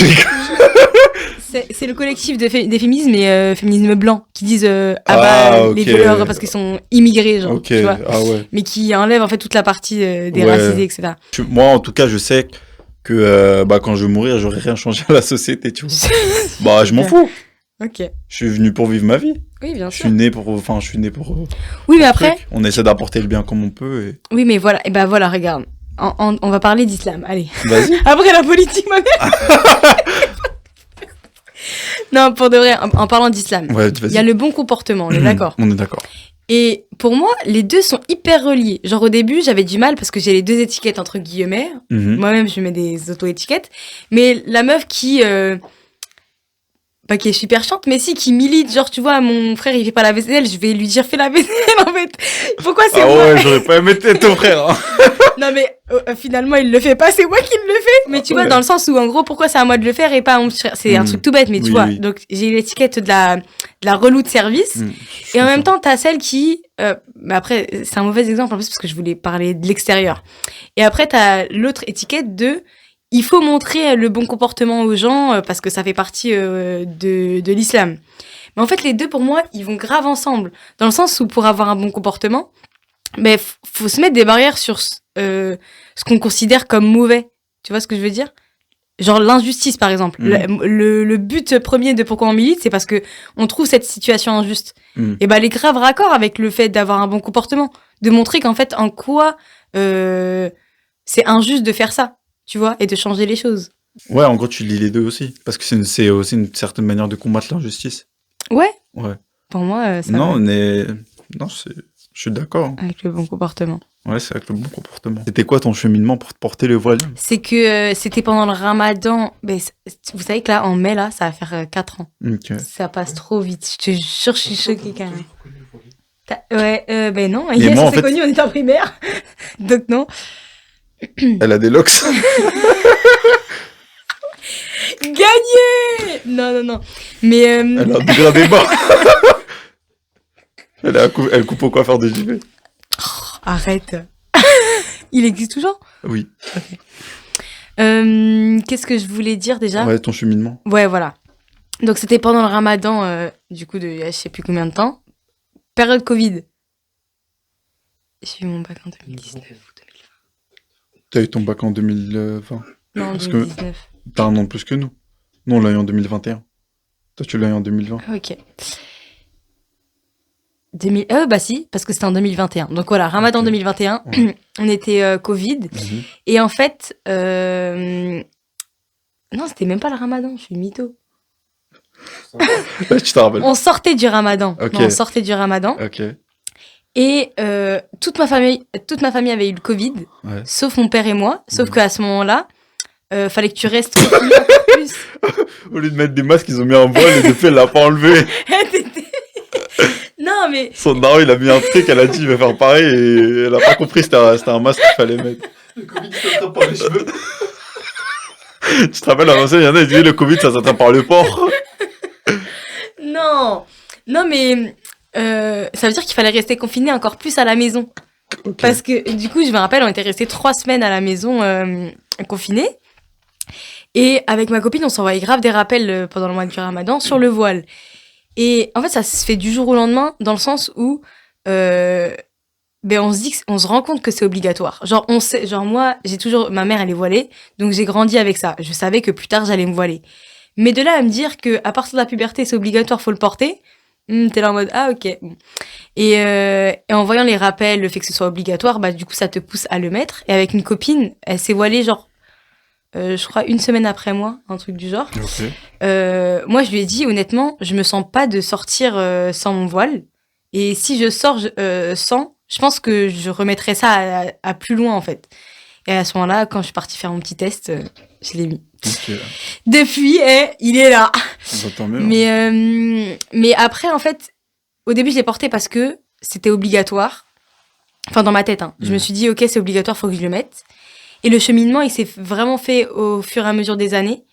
c'est le collectif des féminismes et féminisme blanc qui disent les violeurs parce qu'ils sont immigrés, genre, Ok, tu vois. ah ouais. Mais qui enlèvent en fait toute la partie des racisés, etc. Moi, en tout cas, je sais que quand je vais mourir, j'aurai rien changé à la société, tu vois. Bah, je m'en fous. Ok. Je suis venu pour vivre ma vie. Oui, bien Je sûr. suis né pour. Oui, mais après. Truc. On essaie d'apporter le bien comme on peut. Et... Oui, mais voilà. Et ben voilà, regarde. On va parler d'islam. Allez. Vas-y. Après la politique, ma mère. Non, pour de vrai, en parlant d'islam, Ouais, il vas-y. y a le bon comportement, on est d'accord. On est d'accord. Et pour moi, les deux sont hyper reliés. Genre au début, j'avais du mal parce que j'ai les deux étiquettes entre guillemets. Mhm. Moi-même, je mets des auto-étiquettes. Mais la meuf qui est super chiante, mais si, qui milite, genre, tu vois, mon frère, il fait pas la vaisselle, je vais lui dire, fais la vaisselle, en fait. Pourquoi c'est Ah moi? ouais, j'aurais pas aimé être ton frère. Hein. Non, mais finalement, il le fait pas, c'est moi qui le fais. Mais tu vois, dans le sens où, en gros, pourquoi c'est à moi de le faire et pas à mon petit frère? C'est un truc tout bête, mais tu vois. Oui. Donc, j'ai l'étiquette de la relou de service. Et en même temps, t'as celle qui... mais après, c'est un mauvais exemple, en plus, parce que je voulais parler de l'extérieur. Et après, t'as l'autre étiquette de... Il faut montrer le bon comportement aux gens parce que ça fait partie de l'islam. Mais en fait, les deux, pour moi, ils vont grave ensemble. Dans le sens où, pour avoir un bon comportement, mais faut se mettre des barrières sur ce qu'on considère comme mauvais. Tu vois ce que je veux dire? Genre l'injustice, par exemple. Le but premier de pourquoi on milite, c'est parce que on trouve cette situation injuste. Et ben, elle est grave raccord avec le fait d'avoir un bon comportement. De montrer qu'en fait, en quoi c'est injuste de faire ça. Tu vois, et de changer les choses. Ouais, en gros, tu lis les deux aussi. Parce que c'est aussi une certaine manière de combattre l'injustice. Ouais. Ouais. Pour moi, ça non, va. mais... Non, je suis d'accord. Avec le bon comportement. Ouais, c'est avec le bon comportement. C'était quoi ton cheminement pour te porter le voile? C'est que c'était pendant le ramadan. Mais vous savez que là, en mai, là, ça va faire 4 ans. Ok. Ça passe trop vite. Je te jure, je suis choquée quand même. Ouais, ben non. Et Yes, moi, on en s'est fait- connus, on était en primaire. Donc non. Elle a des locks. Gagné. Non. Mais Elle a un dégradé bas. Elle coupe au coiffeur de JV. arrête. Il existe toujours? Oui. Qu'est-ce que je voulais dire déjà? Ouais, ton cheminement. Ouais, voilà. Donc, c'était pendant le ramadan, du coup, de je sais plus combien de temps. Période Covid. J'ai eu mon bac en 2019 ou 2020. T'as eu ton bac en 2020. Non, en Parce que 2019. t'as un an de plus que nous. Nous, on l'a eu en 2021. Toi, tu l'as eu en 2020. Ah, ok. Bah si, parce que c'était en 2021. Donc voilà, ramadan Ok. 2021, Ouais. on était Covid. Mhm. Et en fait, non, c'était même pas le ramadan, je suis mytho. Ouais, tu te rappelles. On sortait du ramadan. Ok. Non, on sortait du ramadan. Ok. Et toute ma famille avait eu le Covid, Ouais. sauf mon père et moi. Sauf Mhm. qu'à ce moment-là, fallait que tu restes confiné encore plus. Au lieu de mettre des masques, ils ont mis un voile et depuis, elle l'a pas enlevé. Non, mais Son daron, il a mis un truc, elle a dit, je vais faire pareil et elle a pas compris, c'était un masque qu'il fallait mettre. Le Covid qui t'attrape par les cheveux. Tu te rappelles, à l'ancienne, il y en a, ils disaient le Covid, ça s'attrape par le porc. Non, non, mais ça veut dire qu'il fallait rester confiné encore plus à la maison. Parce que du coup, je me rappelle, on était restés 3 semaines à la maison confinés. Et avec ma copine, on s'envoyait grave des rappels pendant le mois du Ramadan sur le voile. Et en fait, ça se fait du jour au lendemain, dans le sens où on se dit, on se rend compte que c'est obligatoire. Genre, on sait, genre moi, ma mère, elle est voilée, donc j'ai grandi avec ça. Je savais que plus tard, j'allais me voiler. Mais de là à me dire que à partir de la puberté, c'est obligatoire, faut le porter, t'es là en mode ah ok. Et en voyant les rappels, le fait que ce soit obligatoire, bah du coup, ça te pousse à le mettre. Et avec une copine, elle s'est voilée genre je crois 1 semaine après moi, un truc du genre. Ok. Moi, je lui ai dit, honnêtement, je me sens pas de sortir sans mon voile. Et si je sors sans, je pense que je remettrai ça à plus loin, en fait. Et à ce moment-là, quand je suis partie faire mon petit test, je l'ai mis. Ok. Depuis, il est là. Bah, tant mieux. hein. Mais après, en fait, au début, je l'ai porté parce que c'était obligatoire. Enfin, dans ma tête, hein. Je me suis dit, ok, c'est obligatoire, faut que je le mette. Et le cheminement, il s'est vraiment fait au fur et à mesure des années.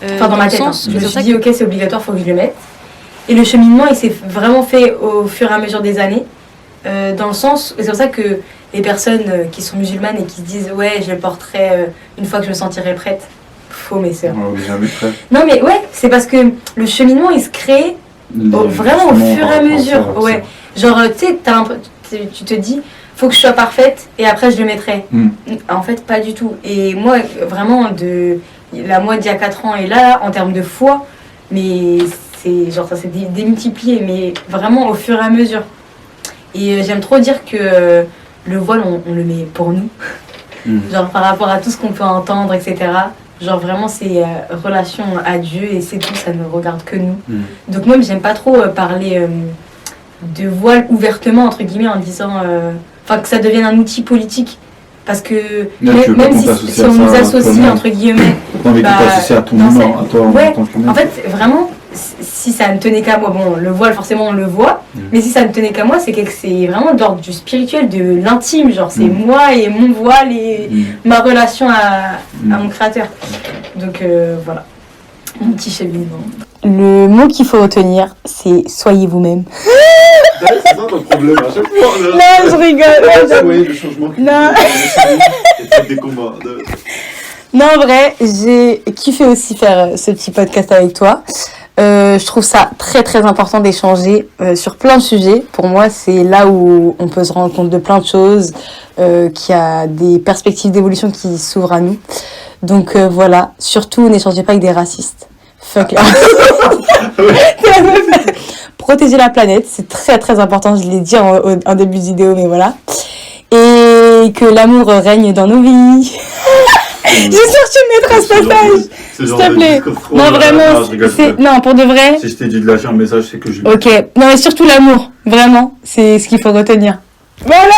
Enfin, dans ma tête, je me suis dit, ok, c'est obligatoire, faut que je le mette. Et le cheminement, il s'est vraiment fait au fur et à mesure des années. Dans le sens, c'est pour ça que les personnes qui sont musulmanes et qui se disent, ouais, je le porterai une fois que je me sentirai prête. Faux, mes sœurs. On est jamais prêt. Non, mais ouais, c'est parce que le cheminement, il se crée vraiment au fur et à mesure. Ouais. Genre, tu sais, tu te dis, faut que je sois parfaite et après je le mettrai. En fait, pas du tout. Et moi, vraiment, de la moi d'il y a 4 ans et là, en termes de foi, mais c'est genre ça s'est démultiplié, mais vraiment au fur et à mesure. Et j'aime trop dire que le voile, on le met pour nous. Genre par rapport à tout ce qu'on peut entendre, etc. Genre vraiment, c'est relation à Dieu et c'est tout, ça ne regarde que nous. Donc moi, j'aime pas trop parler de voile ouvertement, entre guillemets, en disant... Enfin, que ça devienne un outil politique. Parce que même si on nous associe, entre guillemets... Non, mais bah, t'associer à ton humain, à toi ouais, en tant qu'humain. En fait, vraiment, si ça ne tenait qu'à moi, bon, le voile, forcément, on le voit, mais si ça ne tenait qu'à moi, c'est que c'est vraiment de l'ordre du spirituel, de l'intime, genre, c'est moi et mon voile et ma relation à mon créateur. Donc, voilà, mon petit cheminement. Le mot qu'il faut retenir, c'est « soyez vous-même ». C'est ça ton problème à chaque fois. Là. Non, je rigole. Oui, le changement. Non. Et des combats. Non, en vrai, j'ai kiffé aussi faire ce petit podcast avec toi. Je trouve ça très très important d'échanger sur plein de sujets. Pour moi, c'est là où on peut se rendre compte de plein de choses, qu'il y a des perspectives d'évolution qui s'ouvrent à nous. Donc voilà, surtout n'échangez pas avec des racistes. Fuck. Protéger la planète, c'est très très important, je l'ai dit en début de vidéo, mais voilà. Et que l'amour règne dans nos vies. J'ai sorti une lettre ce passage, s'il te plaît. Non, vraiment, non, pour de vrai. Si je t'ai dit de lâcher un message, c'est que je... Ok, non, mais surtout l'amour, vraiment, c'est ce qu'il faut retenir. Voilà.